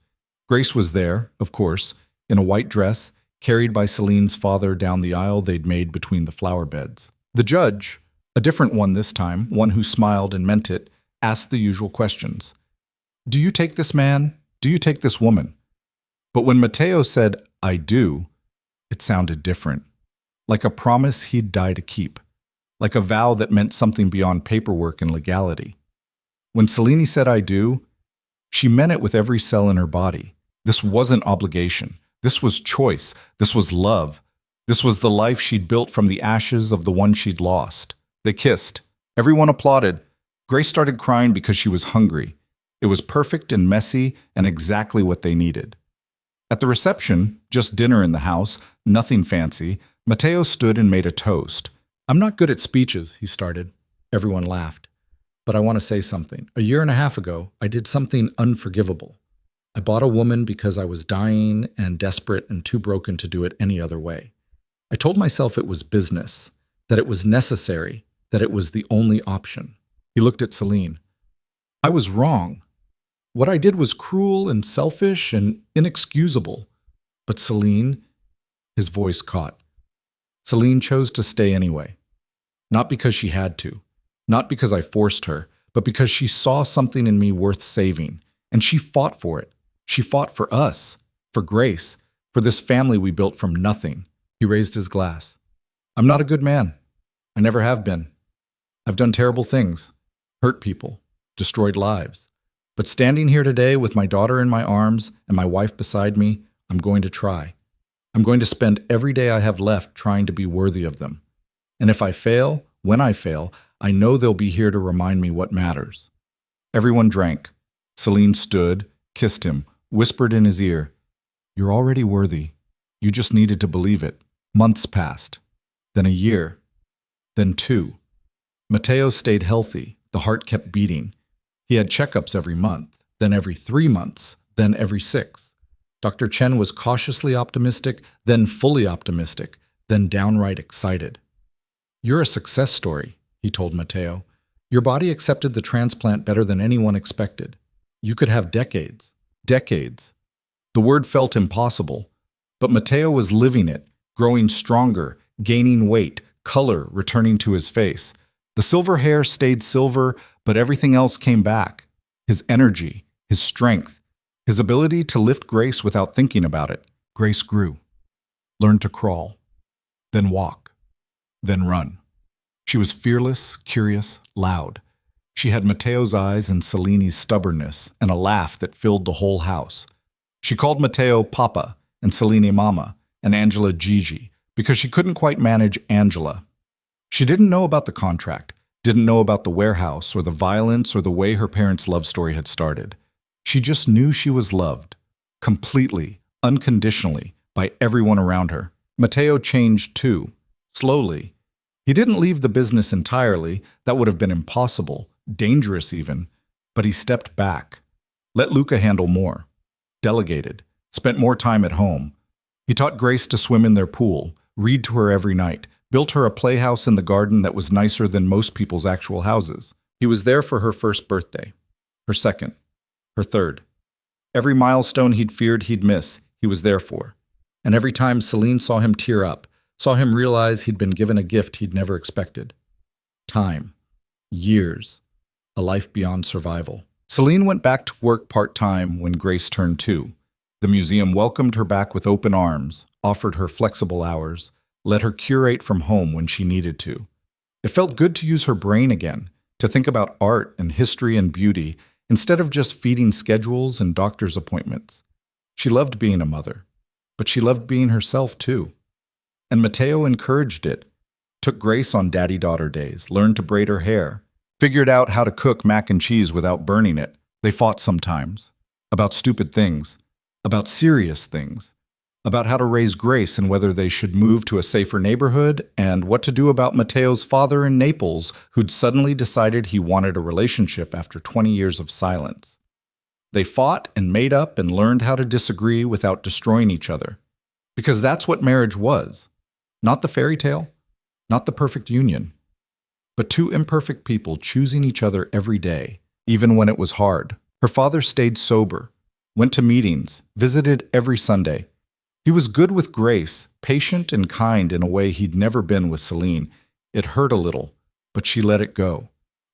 Grace was there, of course, in a white dress, carried by Celine's father down the aisle they'd made between the flower beds. The judge, a different one this time, one who smiled and meant it, asked the usual questions. Do you take this man? Do you take this woman? But when Mateo said, I do, it sounded different. Like a promise he'd die to keep. Like a vow that meant something beyond paperwork and legality. When Celine said, I do, she meant it with every cell in her body. This wasn't obligation. This was choice. This was love. This was the life she'd built from the ashes of the one she'd lost. They kissed. Everyone applauded. Grace started crying because she was hungry. It was perfect and messy and exactly what they needed. At the reception, just dinner in the house, nothing fancy, Mateo stood and made a toast. I'm not good at speeches, he started. Everyone laughed. But I want to say something. A year and a half ago, I did something unforgivable. I bought a woman because I was dying and desperate and too broken to do it any other way. I told myself it was business, that it was necessary, that it was the only option. He looked at Celine. I was wrong. What I did was cruel and selfish and inexcusable. But Celine, his voice caught. Celine chose to stay anyway. Not because she had to, not because I forced her, but because she saw something in me worth saving. And she fought for it. She fought for us, for Grace, for this family we built from nothing. He raised his glass. I'm not a good man. I never have been. I've done terrible things, hurt people, destroyed lives. But standing here today with my daughter in my arms and my wife beside me, I'm going to try. I'm going to spend every day I have left trying to be worthy of them. And if I fail, when I fail, I know they'll be here to remind me what matters. Everyone drank. Celine stood, kissed him, whispered in his ear, You're already worthy. You just needed to believe it. Months passed. Then a year. Then 2. Mateo stayed healthy. The heart kept beating. He had checkups every month, then every 3 months, then every 6. Dr. Chen was cautiously optimistic, then fully optimistic, then downright excited. You're a success story, he told Mateo. Your body accepted the transplant better than anyone expected. You could have decades. Decades. The word felt impossible, but Mateo was living it, growing stronger, gaining weight, color returning to his face. The silver hair stayed silver, but everything else came back. His energy, his strength, his ability to lift Grace without thinking about it. Grace grew, learned to crawl, then walk, then run. She was fearless, curious, loud. She had Mateo's eyes and Celine's stubbornness and a laugh that filled the whole house. She called Mateo Papa and Celine Mama and Angela Gigi because she couldn't quite manage Angela. She didn't know about the contract, didn't know about the warehouse or the violence or the way her parents' love story had started. She just knew she was loved, completely, unconditionally, by everyone around her. Mateo changed too, slowly. He didn't leave the business entirely, that would have been impossible, dangerous even, but he stepped back, let Luca handle more, delegated, spent more time at home. He taught Grace to swim in their pool, read to her every night, built her a playhouse in the garden that was nicer than most people's actual houses. He was there for her first birthday, her second, her third. Every milestone he'd feared he'd miss, he was there for. And every time Celine saw him tear up, saw him realize he'd been given a gift he'd never expected. Time. Years. A life beyond survival. Celine went back to work part-time when Grace turned 2. The museum welcomed her back with open arms, offered her flexible hours, let her curate from home when she needed to. It felt good to use her brain again, to think about art and history and beauty, instead of just feeding schedules and doctor's appointments. She loved being a mother, but she loved being herself too. And Mateo encouraged it, took Grace on daddy-daughter days, learned to braid her hair, figured out how to cook mac and cheese without burning it. They fought sometimes, about stupid things, about serious things, about how to raise Grace and whether they should move to a safer neighborhood, and what to do about Mateo's father in Naples, who'd suddenly decided he wanted a relationship after 20 years of silence. They fought and made up and learned how to disagree without destroying each other. Because that's what marriage was. Not the fairy tale, not the perfect union, but 2 imperfect people choosing each other every day, even when it was hard. Her father stayed sober, went to meetings, visited every Sunday. He was good with Grace, patient and kind in a way he'd never been with Celine. It hurt a little, but she let it go.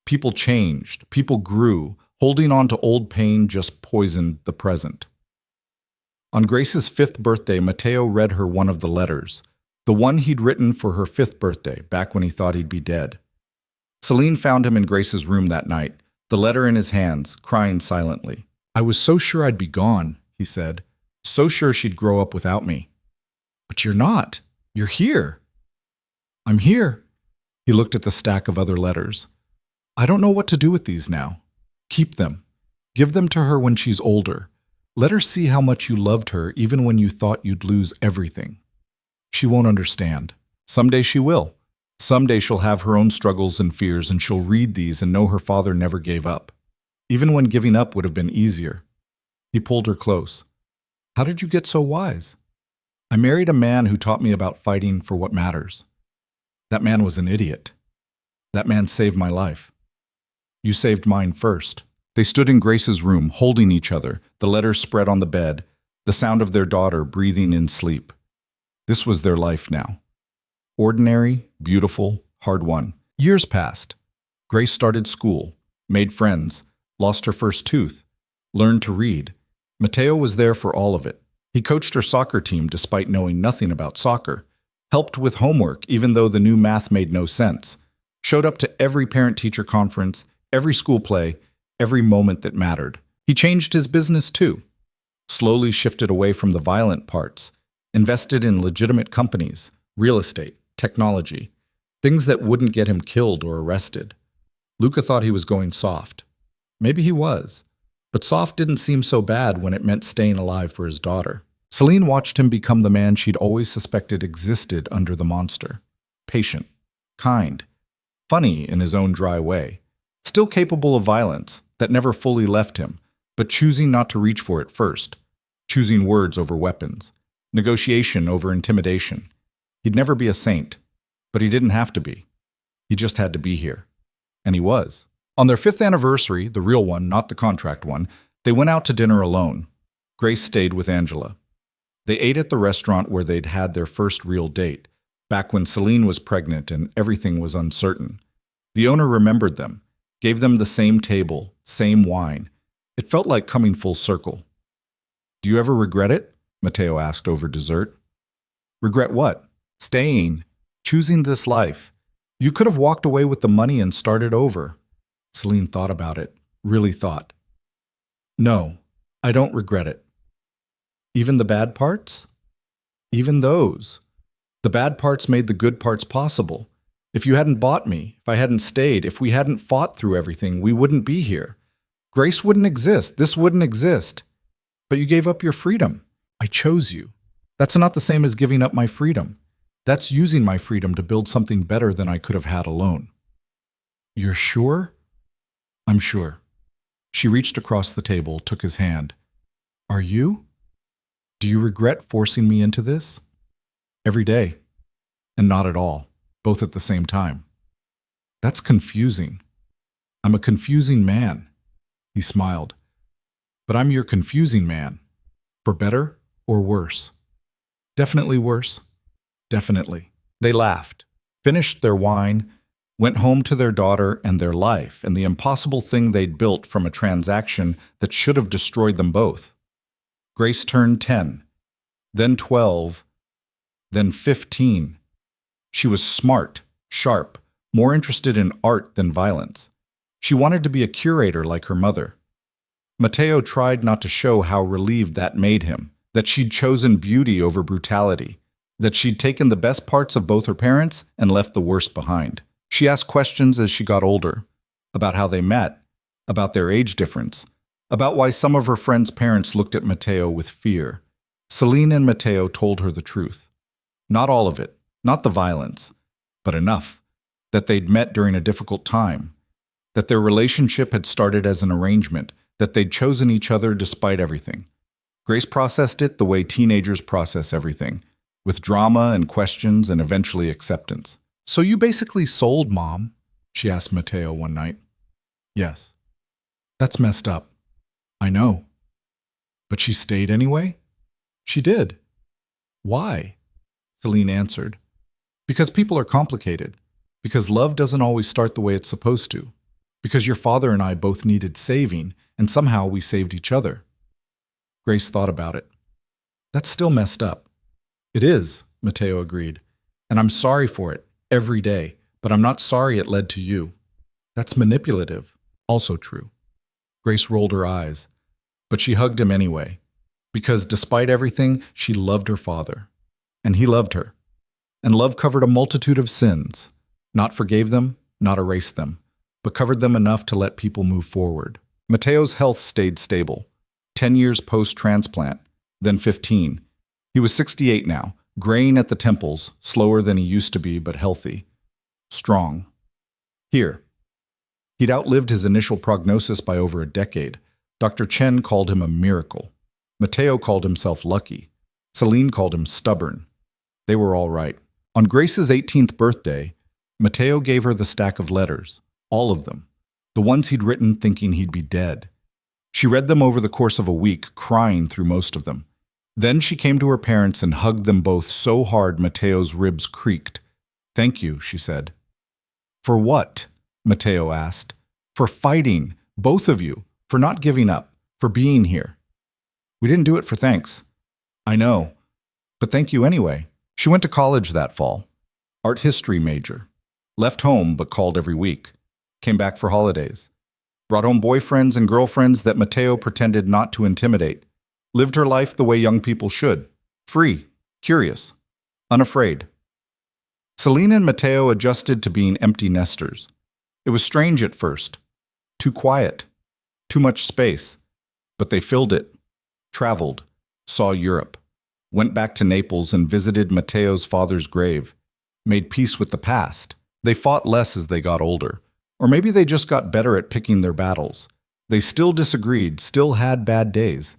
People changed, people grew. Holding on to old pain just poisoned the present. On Grace's 5th birthday, Matteo read her one of the letters, the one he'd written for her 5th birthday, back when he thought he'd be dead. Celine found him in Grace's room that night, the letter in his hands, crying silently. "I was so sure I'd be gone," he said. "So sure she'd grow up without me." "But you're not. You're here." "I'm here." He looked at the stack of other letters. "I don't know what to do with these now. Keep them. Give them to her when she's older. Let her see how much you loved her even when you thought you'd lose everything. She won't understand. Someday she will. Someday she'll have her own struggles and fears, and she'll read these and know her father never gave up, even when giving up would have been easier." He pulled her close. "How did you get so wise?" "I married a man who taught me about fighting for what matters. That man was an idiot. That man saved my life. You saved mine first." They stood in Grace's room, holding each other, the letters spread on the bed, the sound of their daughter breathing in sleep. This was their life now. Ordinary, beautiful, hard-won. Years passed. Grace started school, made friends, lost her first tooth, learned to read. Matteo was there for all of it. He coached her soccer team despite knowing nothing about soccer, helped with homework even though the new math made no sense, showed up to every parent-teacher conference, every school play, every moment that mattered. He changed his business too, slowly shifted away from the violent parts, invested in legitimate companies, real estate, technology, things that wouldn't get him killed or arrested. Luca thought he was going soft. Maybe he was, but soft didn't seem so bad when it meant staying alive for his daughter. Celine watched him become the man she'd always suspected existed under the monster. Patient, kind, funny in his own dry way, still capable of violence that never fully left him, but choosing not to reach for it first, choosing words over weapons, negotiation over intimidation. He'd never be a saint, but he didn't have to be. He just had to be here. And he was. On their 5th anniversary, the real one, not the contract one, they went out to dinner alone. Grace stayed with Angela. They ate at the restaurant where they'd had their first real date, back when Celine was pregnant and everything was uncertain. The owner remembered them, gave them the same table, same wine. It felt like coming full circle. "Do you ever regret it?" Matteo asked over dessert. "Regret what?" "Staying. Choosing this life. You could have walked away with the money and started over." Celine thought about it, really thought. "No, I don't regret it." "Even the bad parts?" "Even those. The bad parts made the good parts possible. If you hadn't bought me, if I hadn't stayed, if we hadn't fought through everything, we wouldn't be here. Grace wouldn't exist. This wouldn't exist. But you gave up your freedom. I chose you. That's not the same as giving up my freedom. That's using my freedom to build something better than I could have had alone." "You're sure?" "I'm sure." She reached across the table, took his hand. "Are you? Do you regret forcing me into this?" "Every day. And not at all. Both at the same time." "That's confusing. I'm a confusing man." He smiled. "But I'm your confusing man. For better or worse?" "Definitely worse. Definitely." They laughed, finished their wine, went home to their daughter and their life and the impossible thing they'd built from a transaction that should have destroyed them both. Grace turned 10, then 12, then 15. She was smart, sharp, more interested in art than violence. She wanted to be a curator like her mother. Matteo tried not to show how relieved that made him, that she'd chosen beauty over brutality, that she'd taken the best parts of both her parents and left the worst behind. She asked questions as she got older, about how they met, about their age difference, about why some of her friends' parents looked at Matteo with fear. Celine and Matteo told her the truth. Not all of it, not the violence, but enough, that they'd met during a difficult time, that their relationship had started as an arrangement, that they'd chosen each other despite everything. Grace processed it the way teenagers process everything, with drama and questions and eventually acceptance. "So you basically sold Mom?" she asked Matteo one night. "Yes." "That's messed up." "I know." "But she stayed anyway?" "She did." Why? Celine answered. Because people are complicated. Because love doesn't always start the way it's supposed to. Because your father and I both needed saving, and somehow we saved each other. Grace thought about it. That's still messed up. It is, Mateo agreed. And I'm sorry for it, every day. But I'm not sorry it led to you. That's manipulative. Also true. Grace rolled her eyes. But she hugged him anyway. Because despite everything, she loved her father. And he loved her. And love covered a multitude of sins. Not forgave them, not erased them, but covered them enough to let people move forward. Mateo's health stayed stable. 10 years post-transplant, then 15. He was 68 now, graying at the temples, slower than he used to be, but healthy. Strong. Here. He'd outlived his initial prognosis by over a decade. Dr. Chen called him a miracle. Mateo called himself lucky. Celine called him stubborn. They were all right. On Grace's 18th birthday, Mateo gave her the stack of letters, all of them, the ones he'd written thinking he'd be dead. She read them over the course of a week, crying through most of them. Then she came to her parents and hugged them both so hard Mateo's ribs creaked. "Thank you," she said. "For what?" Mateo asked. "For fighting, both of you, for not giving up, for being here." "We didn't do it for thanks." "I know, but thank you anyway." She went to college that fall. Art history major. Left home but called every week. Came back for holidays. Brought home boyfriends and girlfriends that Mateo pretended not to intimidate. Lived her life the way young people should. Free, curious, unafraid. Celine and Mateo adjusted to being empty nesters. It was strange at first. Too quiet. Too much space. But they filled it. Traveled. Saw Europe. Went back to Naples and visited Mateo's father's grave. Made peace with the past. They fought less as they got older. Or maybe they just got better at picking their battles. They still disagreed, still had bad days.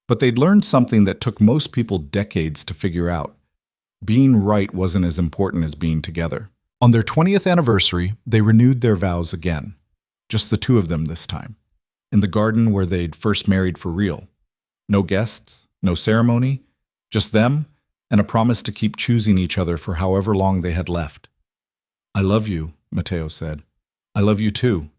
But they'd learned something that took most people decades to figure out. Being right wasn't as important as being together. On their 20th anniversary, they renewed their vows again. Just the two of them this time. In the garden where they'd first married for real. No guests, no ceremony, just them, and a promise to keep choosing each other for however long they had left. "I love you," Mateo said. "I love you too.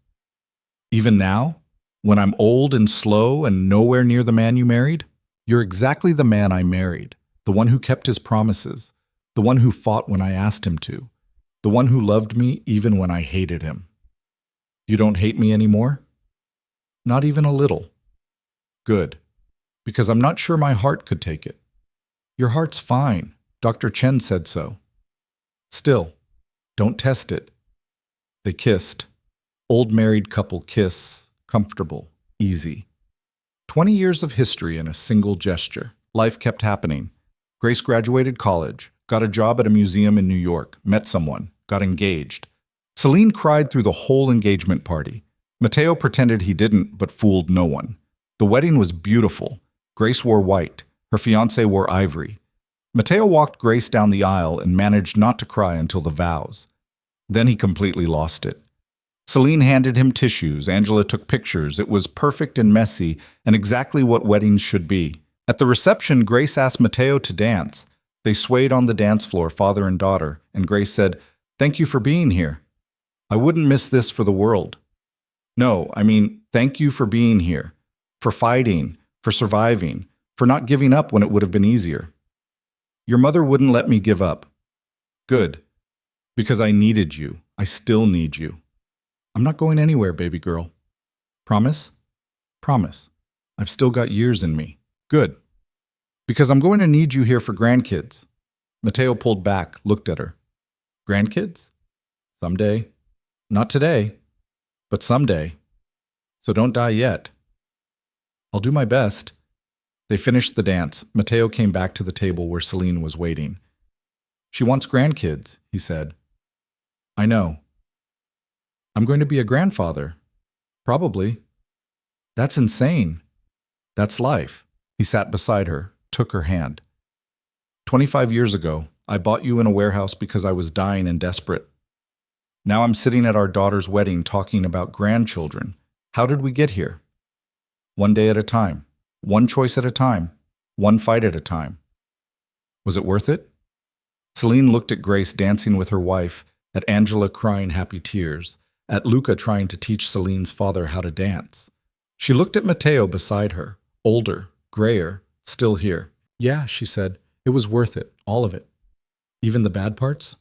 Even now, when I'm old and slow and nowhere near the man you married, you're exactly the man I married, the one who kept his promises, the one who fought when I asked him to, the one who loved me even when I hated him. You don't hate me anymore? Not even a little. Good, because I'm not sure my heart could take it. Your heart's fine. Dr. Chen said so. Still, don't test it." They kissed. Old married couple kiss, comfortable, easy. 20 years of history in a single gesture. Life kept happening. Grace graduated college, got a job at a museum in New York, met someone, got engaged. Celine cried through the whole engagement party. Mateo pretended he didn't, but fooled no one. The wedding was beautiful. Grace wore white. Her fiancé wore ivory. Mateo walked Grace down the aisle and managed not to cry until the vows. Then he completely lost it. Celine handed him tissues, Angela took pictures. It was perfect and messy, and exactly what weddings should be. At the reception, Grace asked Mateo to dance. They swayed on the dance floor, father and daughter, and Grace said, "Thank you for being here. I wouldn't miss this for the world. No, I mean, thank you for being here, for fighting, for surviving, for not giving up when it would have been easier. Your mother wouldn't let me give up. Good. Because I needed you. I still need you. I'm not going anywhere, baby girl. Promise? Promise. I've still got years in me. Good. Because I'm going to need you here for grandkids." Mateo pulled back, looked at her. "Grandkids? Someday. Not today, but someday. So don't die yet." "I'll do my best." They finished the dance. Mateo came back to the table where Celine was waiting. "She wants grandkids," he said. "I know. I'm going to be a grandfather. Probably. That's insane. That's life." He sat beside her, took her hand. 25 years ago, I bought you in a warehouse because I was dying and desperate. Now I'm sitting at our daughter's wedding talking about grandchildren. How did we get here? One day at a time. One choice at a time. One fight at a time. Was it worth it? Celine looked at Grace dancing with her wife, at Angela crying happy tears, at Luca trying to teach Celine's father how to dance. She looked at Matteo beside her, older, grayer, still here. Yeah, she said, it was worth it, all of it. Even the bad parts?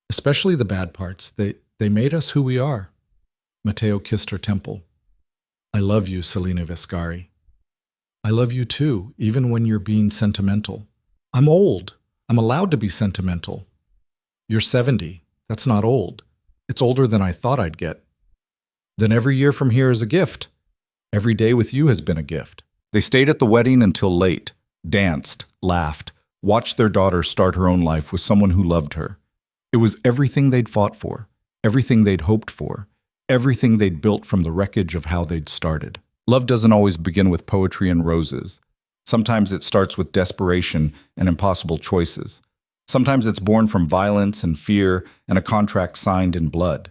Especially the bad parts. They made us who we are. Matteo kissed her temple. I love you, Selina Viscari. I love you too, even when you're being sentimental. I'm old. I'm allowed to be sentimental. You're 70. That's not old. It's older than I thought I'd get. Then every year from here is a gift. Every day with you has been a gift. They stayed at the wedding until late, danced, laughed, watched their daughter start her own life with someone who loved her. It was everything they'd fought for, everything they'd hoped for, everything they'd built from the wreckage of how they'd started. Love doesn't always begin with poetry and roses. Sometimes it starts with desperation and impossible choices. Sometimes it's born from violence and fear and a contract signed in blood.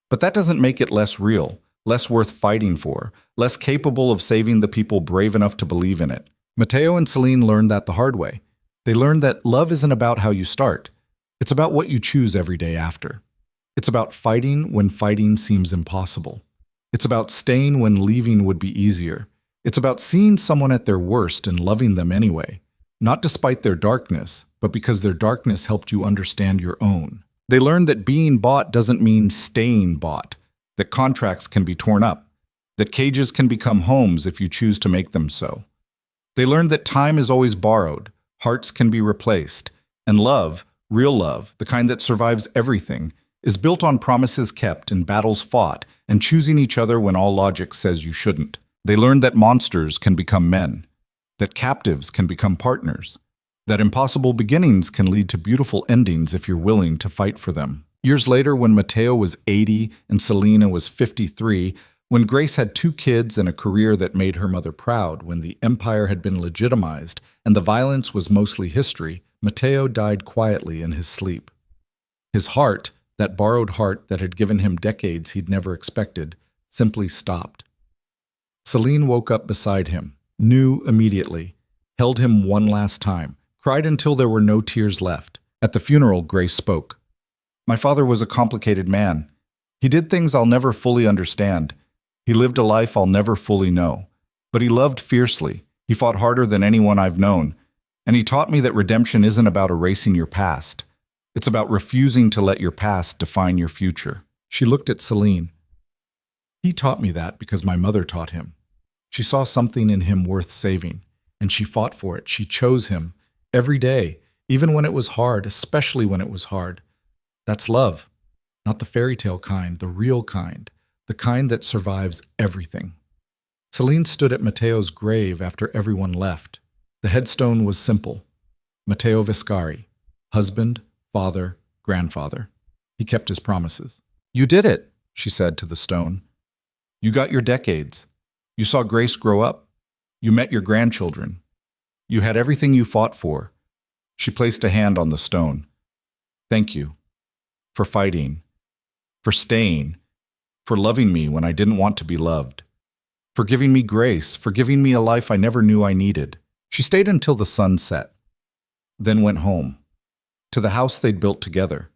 But that doesn't make it less real, less worth fighting for, less capable of saving the people brave enough to believe in it. Matteo and Celine learned that the hard way. They learned that love isn't about how you start. It's about what you choose every day after. It's about fighting when fighting seems impossible. It's about staying when leaving would be easier. It's about seeing someone at their worst and loving them anyway, not despite their darkness, but because their darkness helped you understand your own. They learned that being bought doesn't mean staying bought, that contracts can be torn up, that cages can become homes if you choose to make them so. They learned that time is always borrowed, hearts can be replaced, and love, real love, the kind that survives everything, is built on promises kept and battles fought and choosing each other when all logic says you shouldn't. They learned that monsters can become men, that captives can become partners, that impossible beginnings can lead to beautiful endings if you're willing to fight for them. Years later, when Matteo was 80 and Selena was 53, when Grace had 2 kids and a career that made her mother proud, when the empire had been legitimized and the violence was mostly history, Matteo died quietly in his sleep. His heart, that borrowed heart that had given him decades he'd never expected, simply stopped. Celine woke up beside him, knew immediately, held him one last time, cried until there were no tears left. At the funeral, Grace spoke. My father was a complicated man. He did things I'll never fully understand. He lived a life I'll never fully know. But he loved fiercely. He fought harder than anyone I've known. And he taught me that redemption isn't about erasing your past. It's about refusing to let your past define your future. She looked at Celine. He taught me that because my mother taught him. She saw something in him worth saving, and she fought for it. She chose him every day, even when it was hard, especially when it was hard. That's love, not the fairy tale kind, the real kind, the kind that survives everything. Celine stood at Matteo's grave after everyone left. The headstone was simple. Matteo Viscari, husband, father, grandfather. He kept his promises. You did it, she said to the stone. You got your decades. You saw Grace grow up. You met your grandchildren. You had everything you fought for. She placed a hand on the stone. Thank you. For fighting. For staying. For loving me when I didn't want to be loved. For giving me grace. For giving me a life I never knew I needed. She stayed until the sun set. Then went home. To the house they'd built together.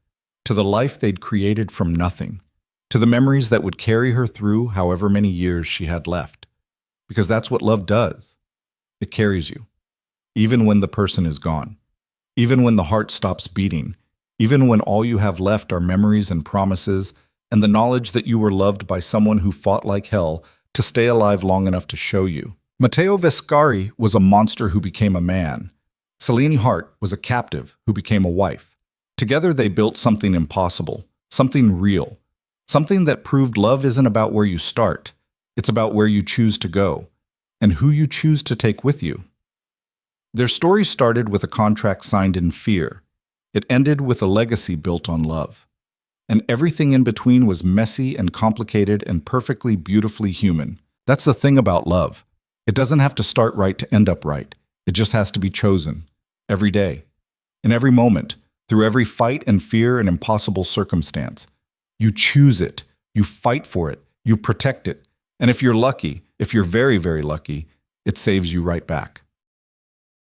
To the life they'd created from nothing. To the memories that would carry her through however many years she had left. Because that's what love does. It carries you. Even when the person is gone. Even when the heart stops beating. Even when all you have left are memories and promises and the knowledge that you were loved by someone who fought like hell to stay alive long enough to show you. Matteo Viscari was a monster who became a man. Celine Hart was a captive who became a wife. Together they built something impossible, something real, something that proved love isn't about where you start. It's about where you choose to go, and who you choose to take with you. Their story started with a contract signed in fear. It ended with a legacy built on love. And everything in between was messy and complicated and perfectly beautifully human. That's the thing about love. It doesn't have to start right to end up right. It just has to be chosen. Every day. In every moment. Through every fight and fear and impossible circumstance. You choose it. You fight for it. You protect it. And if you're lucky, if you're very, very lucky, it saves you right back.